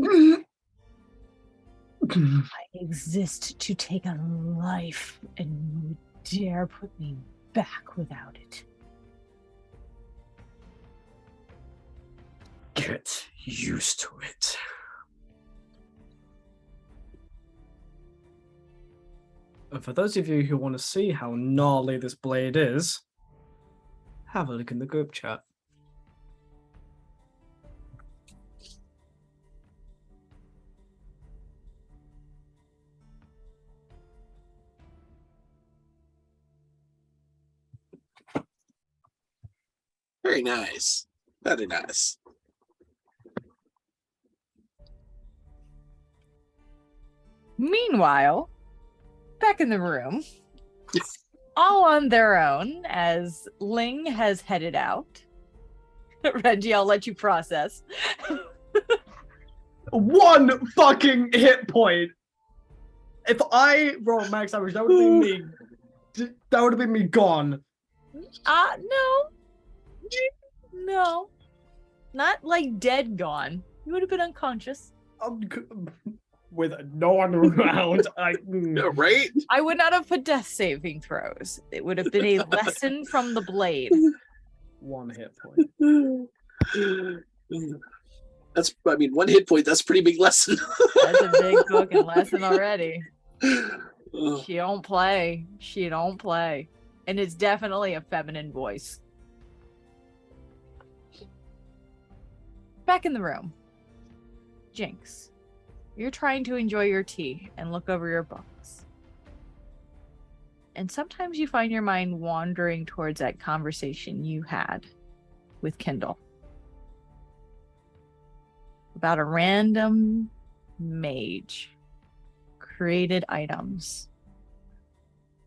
I exist to take a life, and you dare put me back without it. Get used to it. And for those of you who want to see how gnarly this blade is, have a look in the group chat. Very nice. Very nice. Meanwhile, back in the room, all on their own, as Ling has headed out. Reggie, I'll let you process. 1 fucking hit point. If I roll max damage, that would have been me. That would have been me gone. No. Not like dead gone. You would have been unconscious. With no one around. Right? I would not have put death saving throws. It would have been a lesson from the blade. 1 hit point. That's, I mean, 1 hit point, that's a pretty big lesson. That's a big fucking lesson already. She don't play. She don't play. And it's definitely a feminine voice. Back in the room. Jinx, you're trying to enjoy your tea and look over your books. And sometimes you find your mind wandering towards that conversation you had with Kindle about a random mage, created items,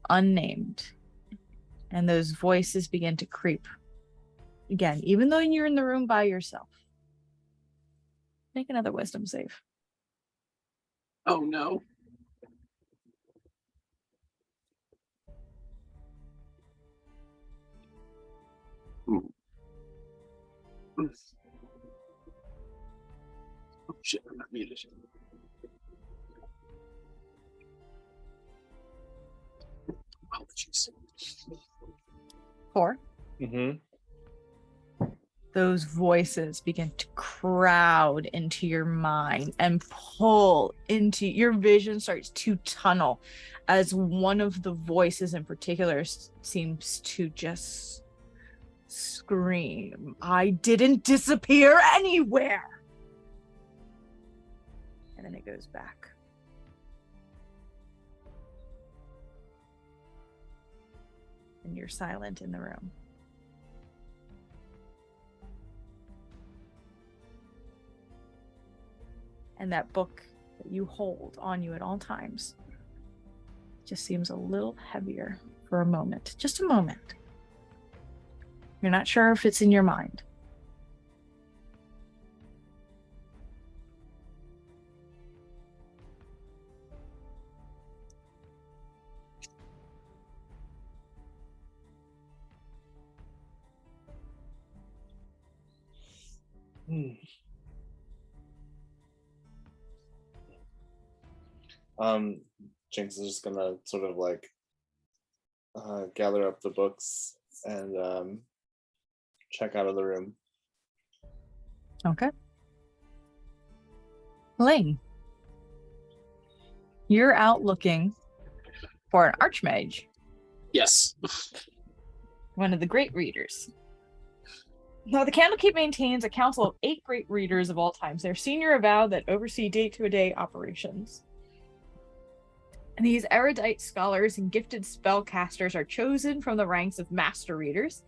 unnamed, and those voices begin to creep. Again, even though you're in the room by yourself. Make another wisdom save. Oh no. Oh shit, I'm not muted. Apologies. 4. Mm-hmm. Those voices begin to crowd into your mind and pull into your vision, starts to tunnel as one of the voices in particular seems to just scream, "I didn't disappear anywhere." And then it goes back. And you're silent in the room. And that book that you hold on you at all times just seems a little heavier for a moment. Just a moment. You're not sure if it's in your mind. Jinx is just gonna sort of like gather up the books and check out of the room. Okay. Ling, you're out looking for an archmage, Yes. one of the great readers. Now, the Candlekeep maintains a council of 8 great readers of all times. They're senior avowed that oversee day-to-day operations. And these erudite scholars and gifted spellcasters are chosen from the ranks of master readers.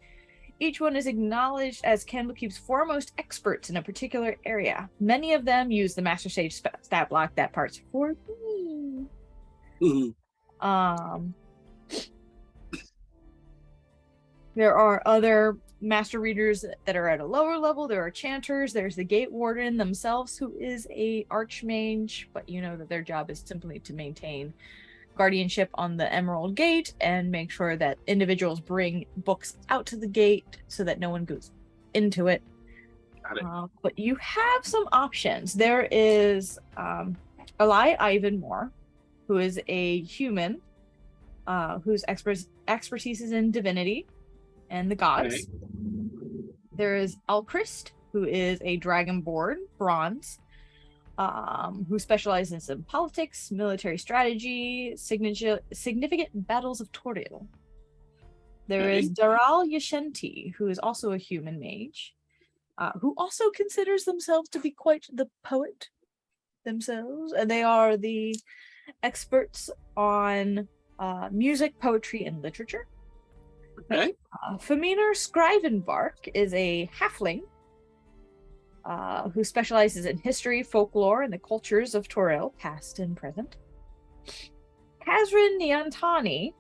Each one is acknowledged as Candlekeep's foremost experts in a particular area. Many of them use the Master Sage stat block. That part's for me. Mm-hmm. There are other master readers that are at a lower level. There are chanters. There's the gate warden themselves, who is a archmage, but you know that their job is simply to maintain guardianship on the Emerald Gate and make sure that individuals bring books out to the gate so that no one goes into it. Got it. But you have some options. There is Eli Ivanmore, who is a human whose expertise is in divinity and the gods. Okay. There is Alchrist, who is a dragonborn, bronze, who specializes in politics, military strategy, significant battles of Toriel. There is Daral Yashenti, who is also a human mage, who also considers themselves to be quite the poet themselves. And they are the experts on music, poetry, and literature. Okay. Faminer Scrivenbark is a halfling who specializes in history, folklore, and the cultures of Toriel, past and present. Kazrin Niantani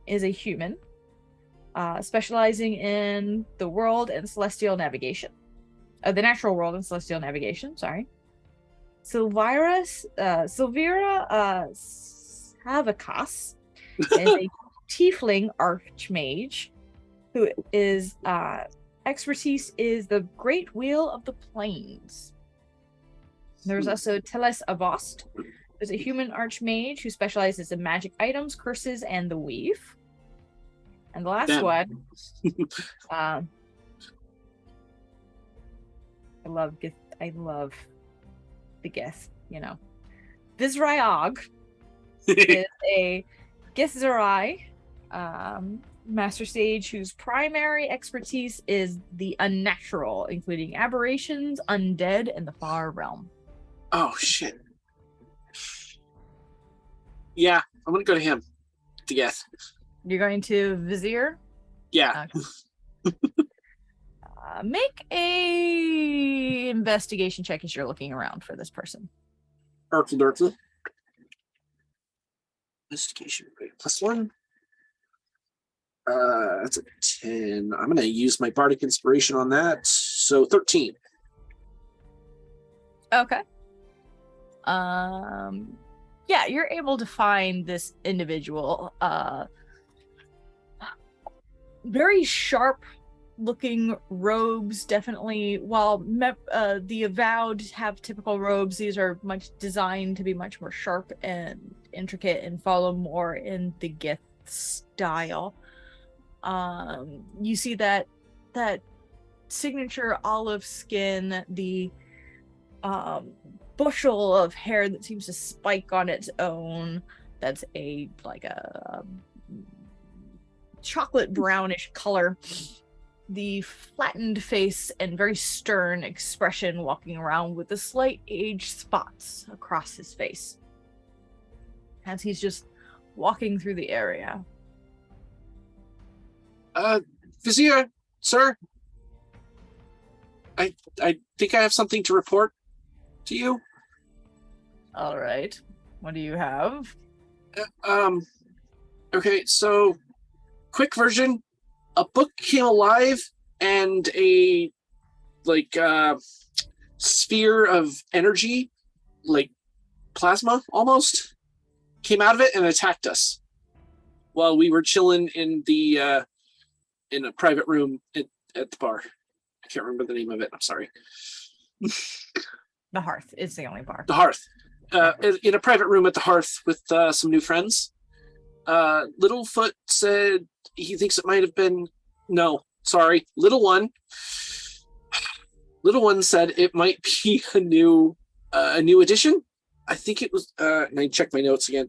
is a human specializing in the world and celestial navigation. The natural world and celestial navigation, sorry. Silvira Savakas is a tiefling archmage who is expertise is the Great Wheel of the Plains. There's also Teles Avost, who's a human archmage who specializes in magic items, curses, and the weave. And the last one, I love the Gith, you know. Vizryog is a Githzerai master sage whose primary expertise is the unnatural, including aberrations, undead, and the far realm. Oh shit. Yeah, I'm gonna go to him. To guess. You're going to Vizier? Yeah. Okay. Make a investigation check as you're looking around for this person. Urkel. Investigation rate +1. That's a 10. I'm gonna use my bardic inspiration on that. So 13. Okay. Yeah, you're able to find this individual. Very sharp looking robes, definitely. While the Avowed have typical robes, these are much designed to be much more sharp and intricate and follow more in the Gith style. You see that signature olive skin, the bushel of hair that seems to spike on its own. That's a chocolate brownish color. The flattened face and very stern expression, walking around with the slight age spots across his face as he's just walking through the area. Vizier, sir, I think I have something to report to you. All right, what do you have? Okay, so quick version. A book came alive and a sphere of energy, like plasma almost, came out of it and attacked us while we were chilling in the in a private room at the bar. I can't remember the name of it. I'm sorry. The Hearth is the only bar. The Hearth. In a private room at the Hearth with some new friends. Littlefoot said he thinks it might have been Little One. Little One said it might be a new edition. I think it was and I checked my notes again.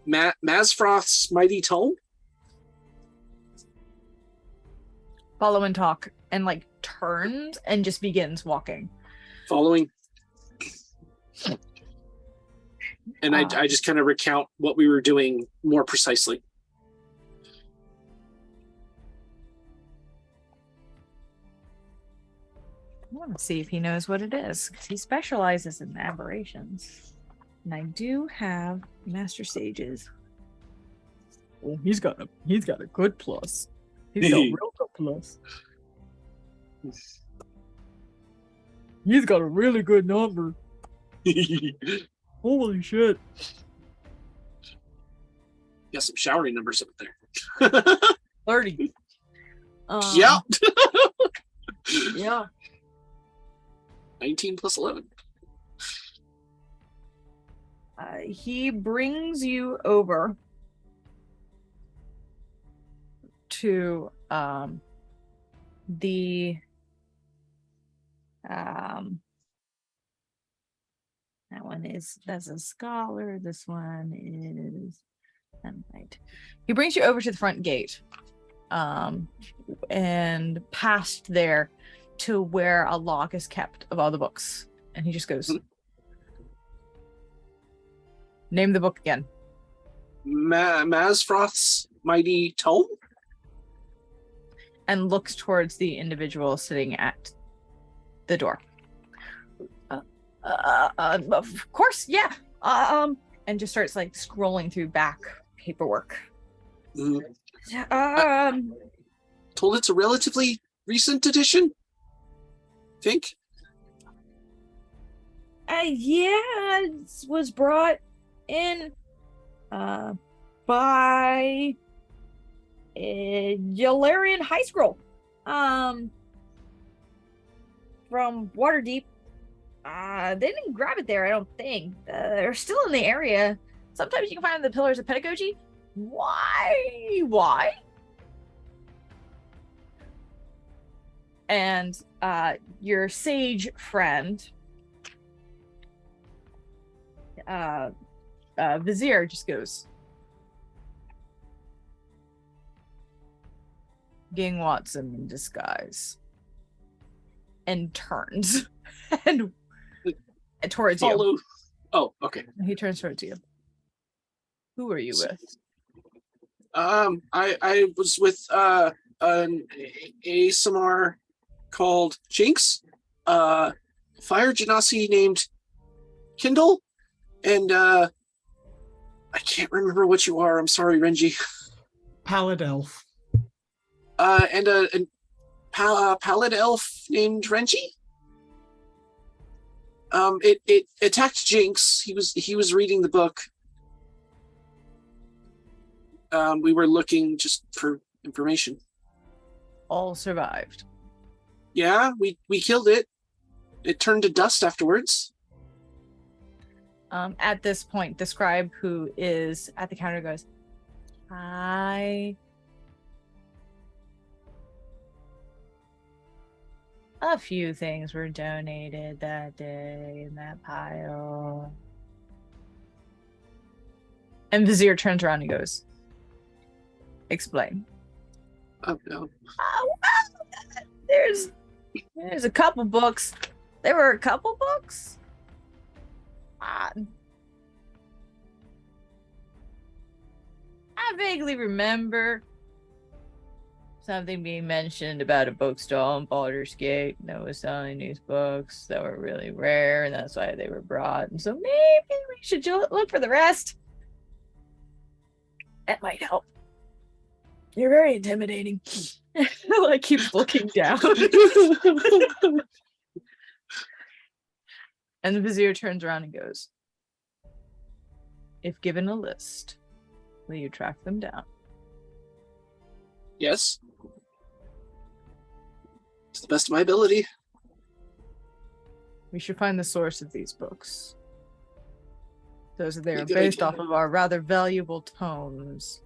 Masfroths Mighty Tome. Follow and talk, and turns and just begins walking. Following. And I just kind of recount what we were doing more precisely. I want to see if he knows what it is, because he specializes in aberrations. And I do have Master Sages. Oh, he's got a good plus. He's got a real good plus. He's got a really good number. Holy shit. Got some showering numbers up there. 30. Yeah. Yeah. 19 plus 11. He brings you over to that's a scholar. This one is right. He brings you over to the front gate, and past there to where a log is kept of all the books, and he just goes, "Name the book again." Masfroth's Mighty Tome, and looks towards the individual sitting at the door. Of course, yeah. And just starts scrolling through back paperwork. Told it's a relatively recent edition. Think. Yeah, it was brought in by Yularian High Scroll from Waterdeep. They didn't grab it there, I don't think. They're still in the area. Sometimes you can find the Pillars of Pedagogy. Why? And your sage friend, Vizier, just goes, Ging Watson in disguise, and turns and towards you. Oh, okay. He turns towards you. Who are you with? I was with an ASMR called Jinx, Fire Genasi named Kindle, and I can't remember what you are. I'm sorry, Renji. Pallid elf. And a pallid elf named Renji. It attacked Jinx. He was reading the book. We were looking just for information. All survived. Yeah, we killed it. It turned to dust afterwards. At this point, the scribe who is at the counter goes, "Hi." A few things were donated that day in that pile. And Vizier turns around and goes, "Explain." Oh no. Oh, well, there's a couple books. There were a couple books. I vaguely remember something being mentioned about a bookstall in Baldur's Gate that was selling these books that were really rare, and that's why they were brought. And so maybe we should look for the rest. That might help. You're very intimidating. Like, keeps looking down. And the Vizier turns around and goes, "If given a list, will you track them down?" Yes. To the best of my ability. We should find the source of these books. Those are Good based idea. off of our rather valuable tomes.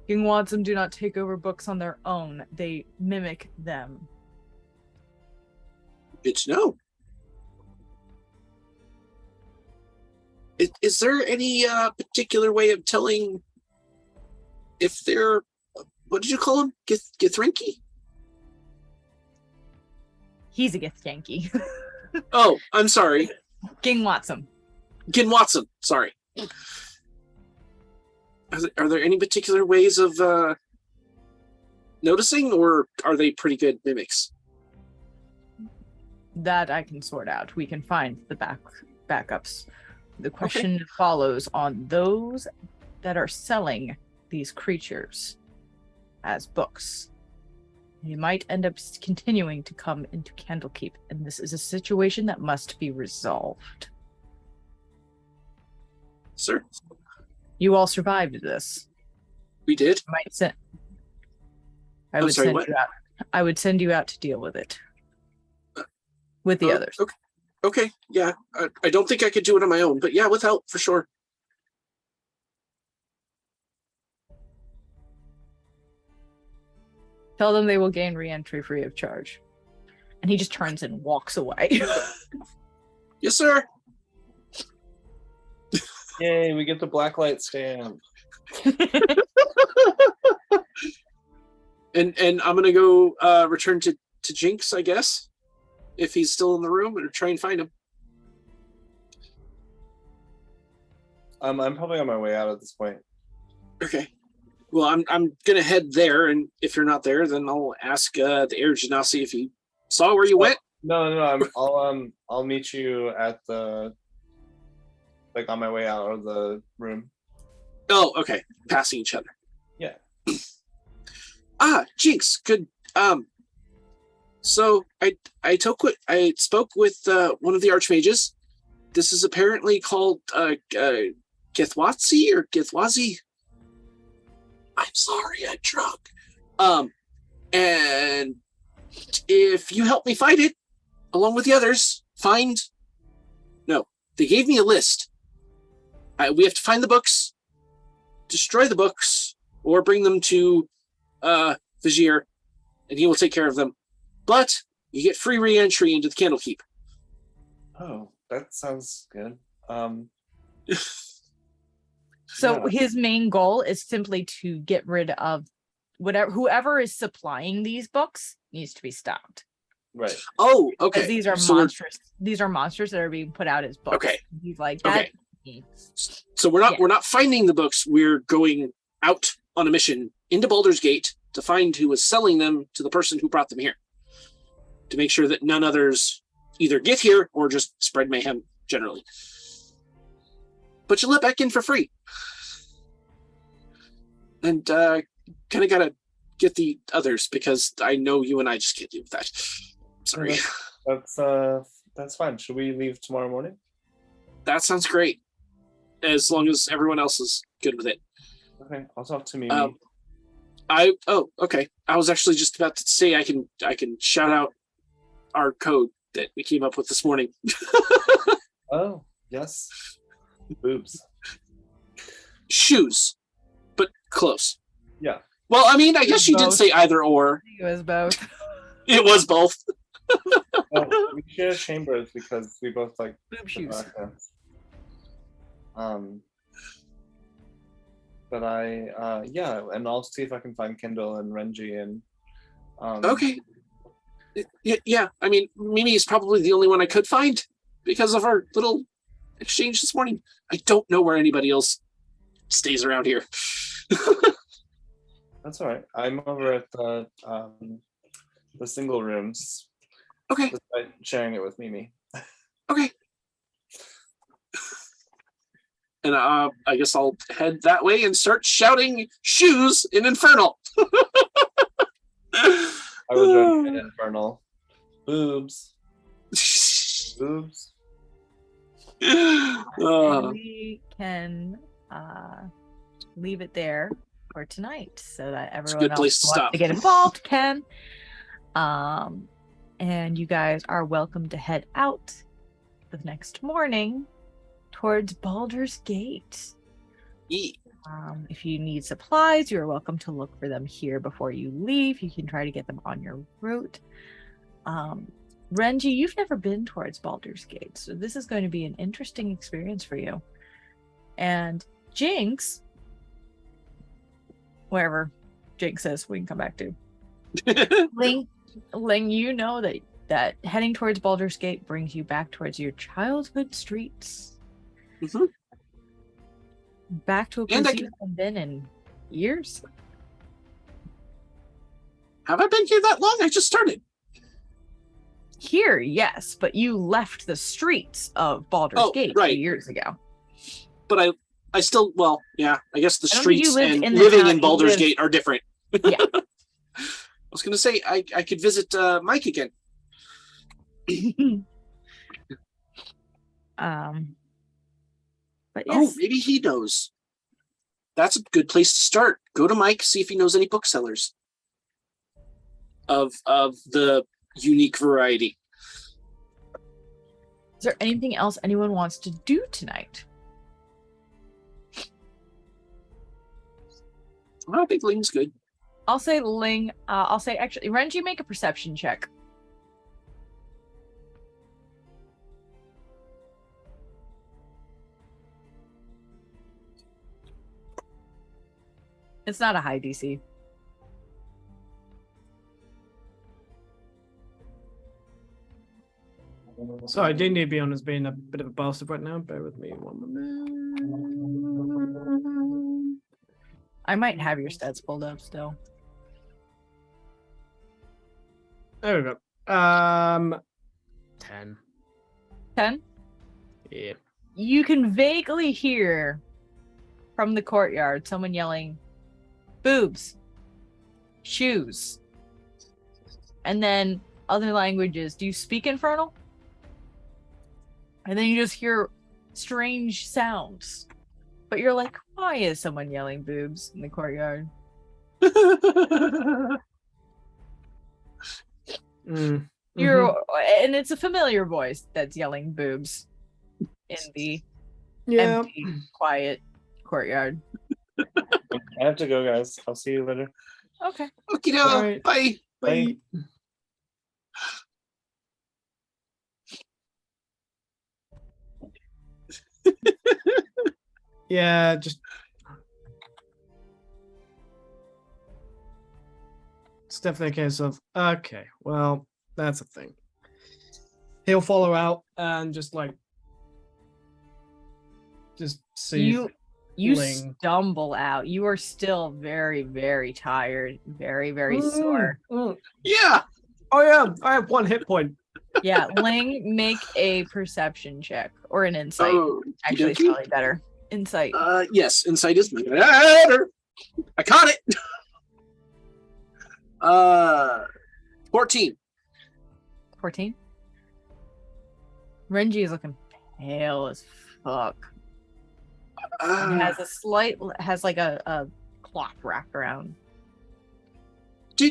King Watson do not take over books on their own. They mimic them. Good to know. Is there any particular way of telling if they're, what did you call them? Githrinki? He's a gift Yankee. Oh, I'm sorry. King Watson. Gin Watson. Sorry. Are there any particular ways of noticing, or are they pretty good mimics? That I can sort out. We can find the backups. The question follows on those that are selling these creatures as books. They might end up continuing to come into Candlekeep, and this is a situation that must be resolved. Sir, You all survived this. we did. I would send you out. I would send you out to deal with it. With the others. Okay, yeah. I don't think I could do it on my own, but yeah, with help, for sure. Tell them they will gain re-entry free of charge. And he just turns and walks away. Yes, sir. Yay, we get the blacklight stamp. And I'm gonna go return to Jinx, I guess, if he's still in the room, or try and find him. I'm probably on my way out at this point. Okay. Well, I'm gonna head there, and if you're not there, then I'll ask the Air Genasi if he saw where you went. No. I'll meet you at the, like, on my way out of the room. Oh, okay. Passing each other. Yeah. Jinx, good. So I spoke with one of the archmages. This is apparently called Githwatsi or Githwazi. I'm sorry, I'm drunk. And if you help me fight it, along with the others, they gave me a list. We have to find the books, destroy the books, or bring them to Vizier, and he will take care of them. But you get free re-entry into the Candlekeep. Oh, that sounds good. So his main goal is simply to get rid of whoever is supplying these books needs to be stopped. Right. Oh, okay. Because these are monsters. These are monsters that are being put out as books. Okay. He's like that. Okay. So we're not finding the books. We're going out on a mission into Baldur's Gate to find who was selling them to the person who brought them here, to make sure that none others either get here or just spread mayhem generally. But you let back in for free. And kind of gotta get the others, because I know you and I just can't deal with that. Sorry. That's fine. Should we leave tomorrow morning? That sounds great. As long as everyone else is good with it. Okay, I'll talk to Mimi. Okay. I was actually just about to say I can shout out our code that we came up with this morning. Oh, yes. Boobs. Shoes, but close. Yeah. Well, I mean, I guess she did say either or. It was both. It was both. Well, we share chambers because we both like Boob shoes. But and I'll see if I can find Kendall and Renji and Okay. Yeah, I mean, Mimi is probably the only one I could find because of our little exchange this morning. I don't know where anybody else stays around here. That's all right. I'm over at the single rooms. Okay. Despite sharing it with Mimi. Okay. And I guess I'll head that way and start shouting shoes in Infernal. I will join you in Infernal. Boobs. Boobs. And we can leave it there for tonight so that everyone good place else to who wants stop. to get involved can. And you guys are welcome to head out the next morning towards Baldur's Gate. Yeah. If you need supplies, you're welcome to look for them here before you leave. You can try to get them on your route. Renji, you've never been towards Baldur's Gate, so this is going to be an interesting experience for you. And Jinx, wherever Jinx is, we can come back to. Ling, you know that heading towards Baldur's Gate brings you back towards your childhood streets. Mm-hmm. Back to a place you haven't been in years. Have I been here that long? I just started. Here, yes, but you left the streets of Baldur's Gate 2 years ago. But I still, well, yeah, I guess the streets and in living in Baldur's Gate are different. Yeah. I was going to say, I could visit Mike again. But yes. Oh, maybe he knows. That's a good place to start. Go to Mike, see if he knows any booksellers of the unique variety. Is there anything else anyone wants to do tonight? I think Ling's good. I'll say Ling. I'll say actually, Renji, make a perception check. It's not a high DC. Sorry, D&D Beyond is being a bit of a bastard right now. Bear with me one moment. I might have your stats pulled up still. There we go. 10. 10? Yeah. You can vaguely hear from the courtyard someone yelling, boobs, shoes, and then other languages. Do you speak Infernal? And then you just hear strange sounds. But you're like, why is someone yelling boobs in the courtyard? You're and it's a familiar voice that's yelling boobs in the empty, quiet courtyard. I have to go, guys. I'll see you later. Okay. Okay, right. Bye. Bye. Yeah, just it's definitely a case of okay, well, that's a thing. He'll follow out and just see you stumble out. You are still very, very tired, very, very sore. Yeah. Oh yeah, I have 1 hit point. Yeah, Ling, make a perception check or an insight. Actually, it's probably better. Insight. Yes, insight is better. I caught it. 14. Renji is looking pale as fuck. And has like a cloth wrapped around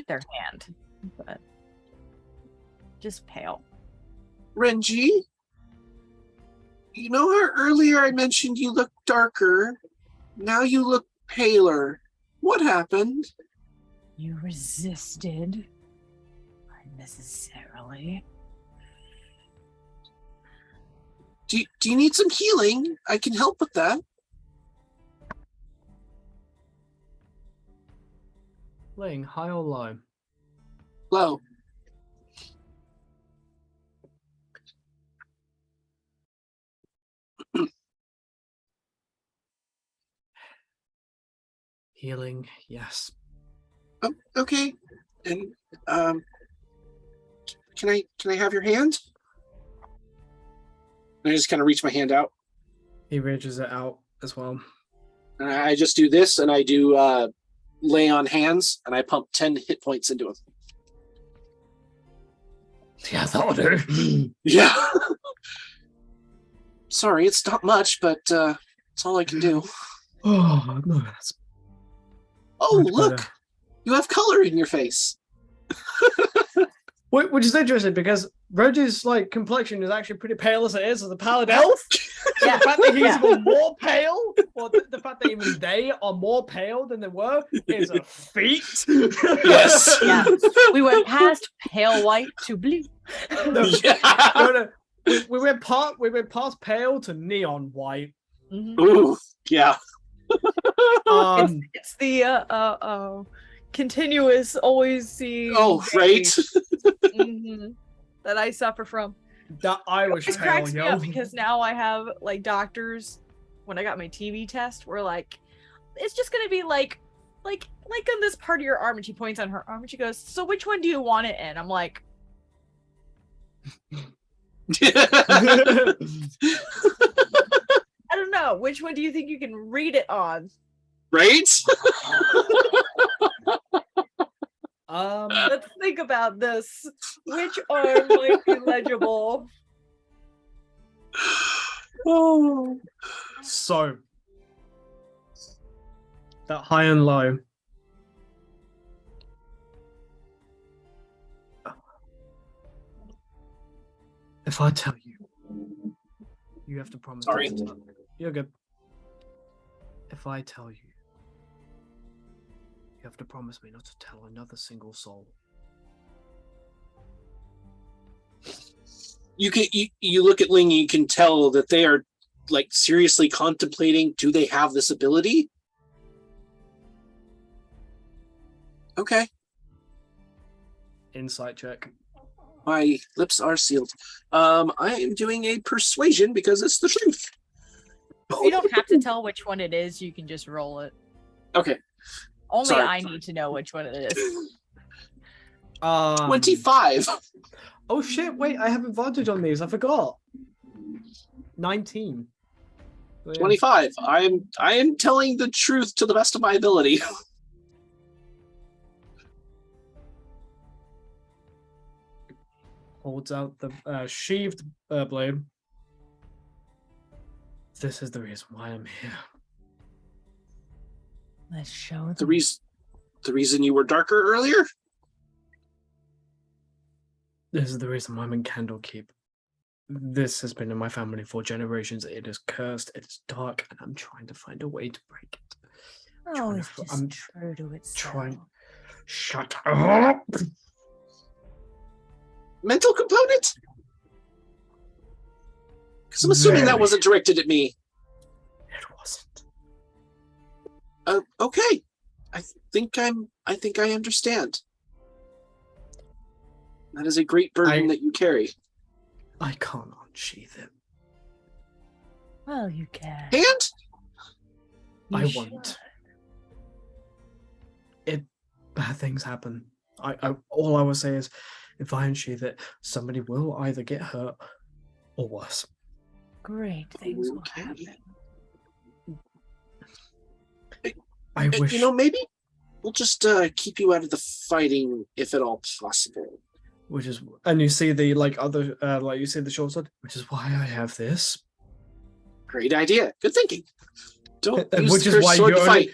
their hand, but just pale. Renji, you know how earlier I mentioned you look darker? Now you look paler. What happened? You resisted unnecessarily. Do you need some healing? I can help with that. Ling, high or low? Low. Healing, yes. Oh, okay. And can I have your hand? And I just kind of reach my hand out. He reaches it out as well. And I just do this, and I do lay on hands, and I pump 10 hit points into him. Yeah, that'll do. Yeah. Sorry, it's not much, but it's all I can do. Oh, no, that's Oh, much look! better. You have color in your face. Which is interesting because Roger's like complexion is actually pretty pale as it is as a pallid elf. Yeah. The fact that he's even more pale, or the fact that even they are more pale than they were, is a feat. Yes. Yeah. We went past pale white to blue. No. We went past pale to neon white. Mhm. Ooh, yeah. It's the continuous always see. Oh, right. That I suffer from. That Irish It tail, cracks me yo. up because now I have like doctors. When I got my TV test, were like, it's just gonna be like on this part of your arm, and she points on her arm, and she goes, "So which one do you want it in?" I'm like, I don't know. Which one do you think you can read it on? Right? Let's think about this. Which arm might be legible? Oh. So that high and low. If I tell you, you have to promise. Sorry. You're good. If I tell you, you have to promise me not to tell another single soul. You look at Ling, you can tell that they are like seriously contemplating, do they have this ability? Okay. Insight check. My lips are sealed. I am doing a persuasion because it's the truth. You don't have to tell which one it is. You can just roll it. Okay. Only Sorry. I need to know which one it is. 25. Oh shit! Wait, I have advantage on these. I forgot. 19. So, yeah. 25. I am telling the truth to the best of my ability. Holds out the sheathed blade. This is the reason why I'm here. Let's show The reason you were darker earlier? This is the reason why I'm in Candlekeep. This has been in my family for generations. It is cursed. It is dark, and I'm trying to find a way to break it. Oh, it's just true to itself. Trying. Shut up. Mental component? Because I'm assuming that wasn't directed at me. It wasn't. Okay. I think I understand. That is a great burden that you carry. I can't unsheath it. Well, you can. And? I won't. Bad things happen. All I will say is, if I unsheath it, somebody will either get hurt or worse. Great things will happen. I wish. Maybe we'll just keep you out of the fighting if at all possible. Which is, and you see the other, you see the short sword, which is why I have this. Great idea. Good thinking. Don't use Which the is cursed why sword to fight.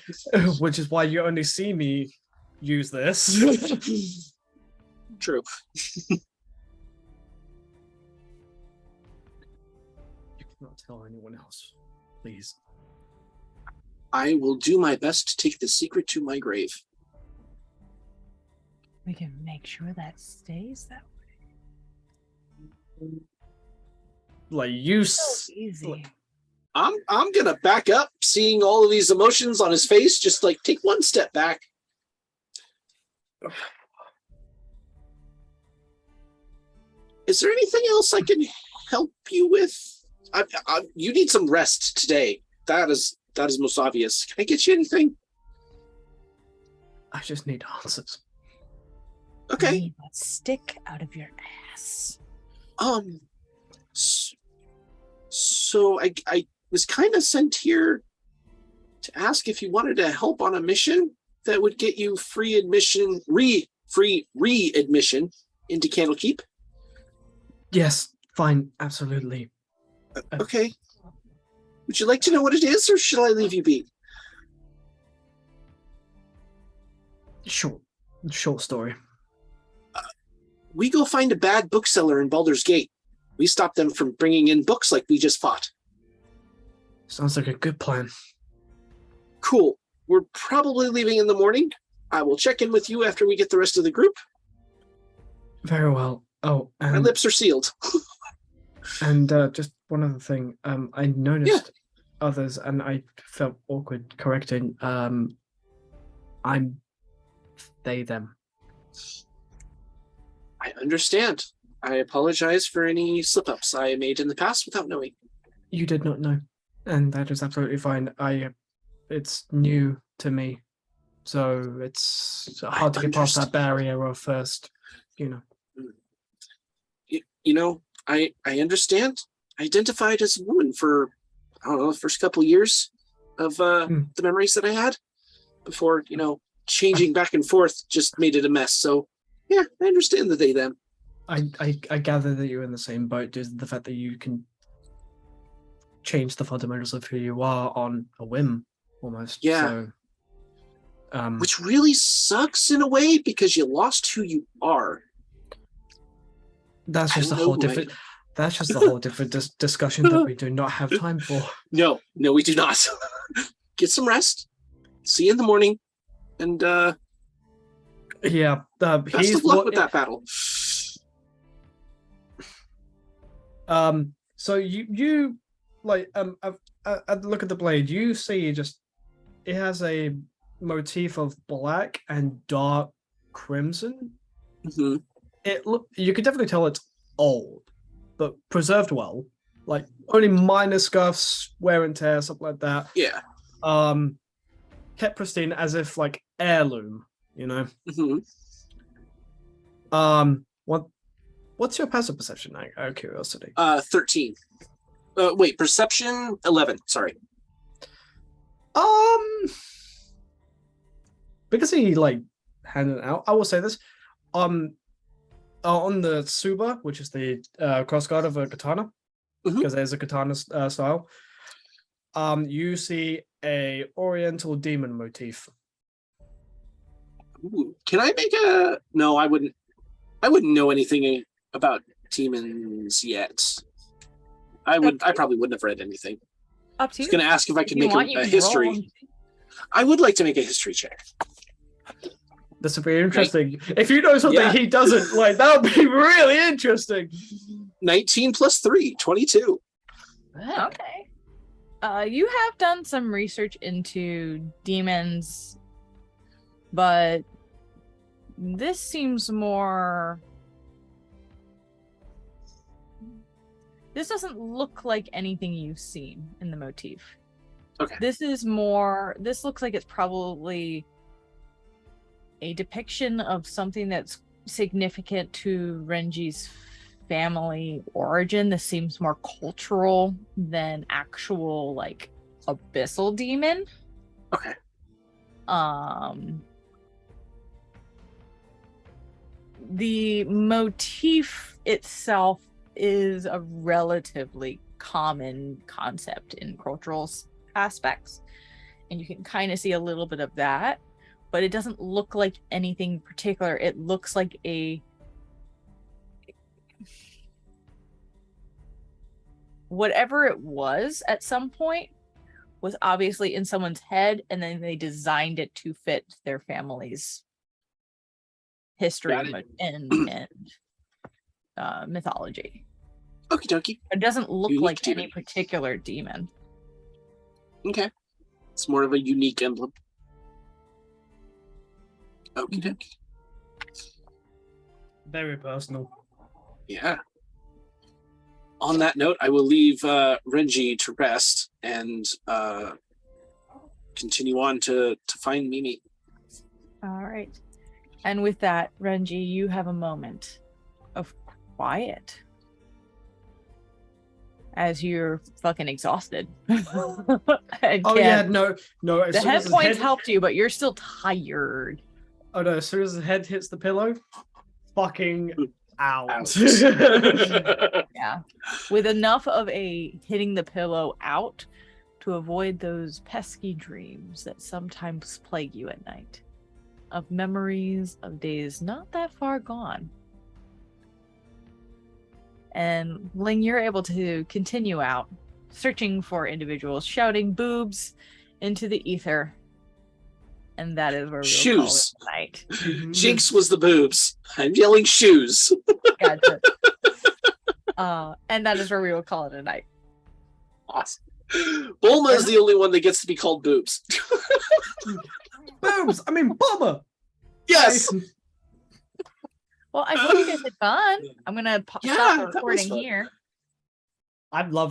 which is why you only see me use this. True. You cannot tell anyone else, please. I will do my best to take the secret to my grave. We can make sure that stays that way. Like you, So easy. I'm gonna back up, seeing all of these emotions on his face. Just like take one step back. Is there anything else I can help you with? You need some rest today. That is most obvious. Can I get you anything? I just need answers. Okay. Need that stick out of your ass. So I was kind of sent here to ask if you wanted to help on a mission that would get you free admission, free readmission into Candlekeep. Yes, fine, absolutely. Okay. Would you like to know what it is, or should I leave you be? Short story. We go find a bad bookseller in Baldur's Gate. We stop them from bringing in books like we just fought. Sounds like a good plan. Cool. We're probably leaving in the morning. I will check in with you after we get the rest of the group. Very well. Oh, My lips are sealed. And just one other thing. I noticed others, and I felt awkward correcting. I'm they, them. I understand. I apologize for any slip-ups I made in the past without knowing. You did not know, and that is absolutely fine. It's new to me, so it's hard to get past that barrier of first, I understand. I identified as a woman for, I don't know, the first couple of years of the memories that I had before, changing back and forth just made it a mess. So, yeah, I understand the they, them. I gather that you're in the same boat, just the fact that you can change the fundamentals of who you are on a whim, almost. Yeah. So, which really sucks in a way because you lost who you are. That's just a whole different. That's just a whole different discussion that we do not have time for. No, we do not. Get some rest. See you in the morning, and yeah, best of luck with that battle. So you like look at the blade. You see just it has a motif of black and dark crimson. Mm-hmm. You could definitely tell it's old, but preserved well. Like only minor scuffs, wear and tear, something like that. Yeah. Kept pristine as if like heirloom, Mm-hmm. What's your passive perception? Out of curiosity. 13. Wait, perception 11. Sorry. Because he handed it out, I will say this. On the Suba, which is the crossguard of a katana, because there's a katana style. You see a Oriental demon motif. Ooh, can I make a? No, I wouldn't know anything about demons yet. I probably wouldn't have read anything. Up to you. I was going to ask if I could make a can history. roll. I would like to make a history check. This would be interesting. If you know something he doesn't, that would be really interesting. 19 plus 3, 22. Okay. You have done some research into demons, but this seems more... This doesn't look like anything you've seen in the motif. Okay. This looks like it's probably a depiction of something that's significant to Renji's family origin. This seems more cultural than actual abyssal demon. Okay. the motif itself is a relatively common concept in cultural aspects, and you can kind of see a little bit of that, but it doesn't look like anything particular. It looks like whatever it was at some point was obviously in someone's head, and then they designed it to fit their family's history and mythology. Okie dokie. It doesn't look Unique like demon. any particular demon. Okay. It's more of a unique emblem. Okie dokie. Very personal. Yeah. On that note, I will leave Renji to rest and continue on to find Mimi. All right. And with that, Renji, you have a moment of quiet as you're fucking exhausted. Oh yeah, no. As The soon head as his points head, helped you, but you're still tired. oh no! As soon as his head hits the pillow, fucking out. Yeah. With enough of a hitting the pillow out to avoid those pesky dreams that sometimes plague you at night, of memories of days not that far gone. And Ling, you're able to continue out, searching for individuals, shouting boobs into the ether. And that is where we'll call it tonight. Jinx was the boobs. I'm yelling shoes. Gotcha. And that is where we will call it a night. Awesome. Bulma is the only one that gets to be called boobs. Boobs. I mean, Bubba. Yes. Well, I hope you guys had fun. I'm gonna stop the recording here. I'd love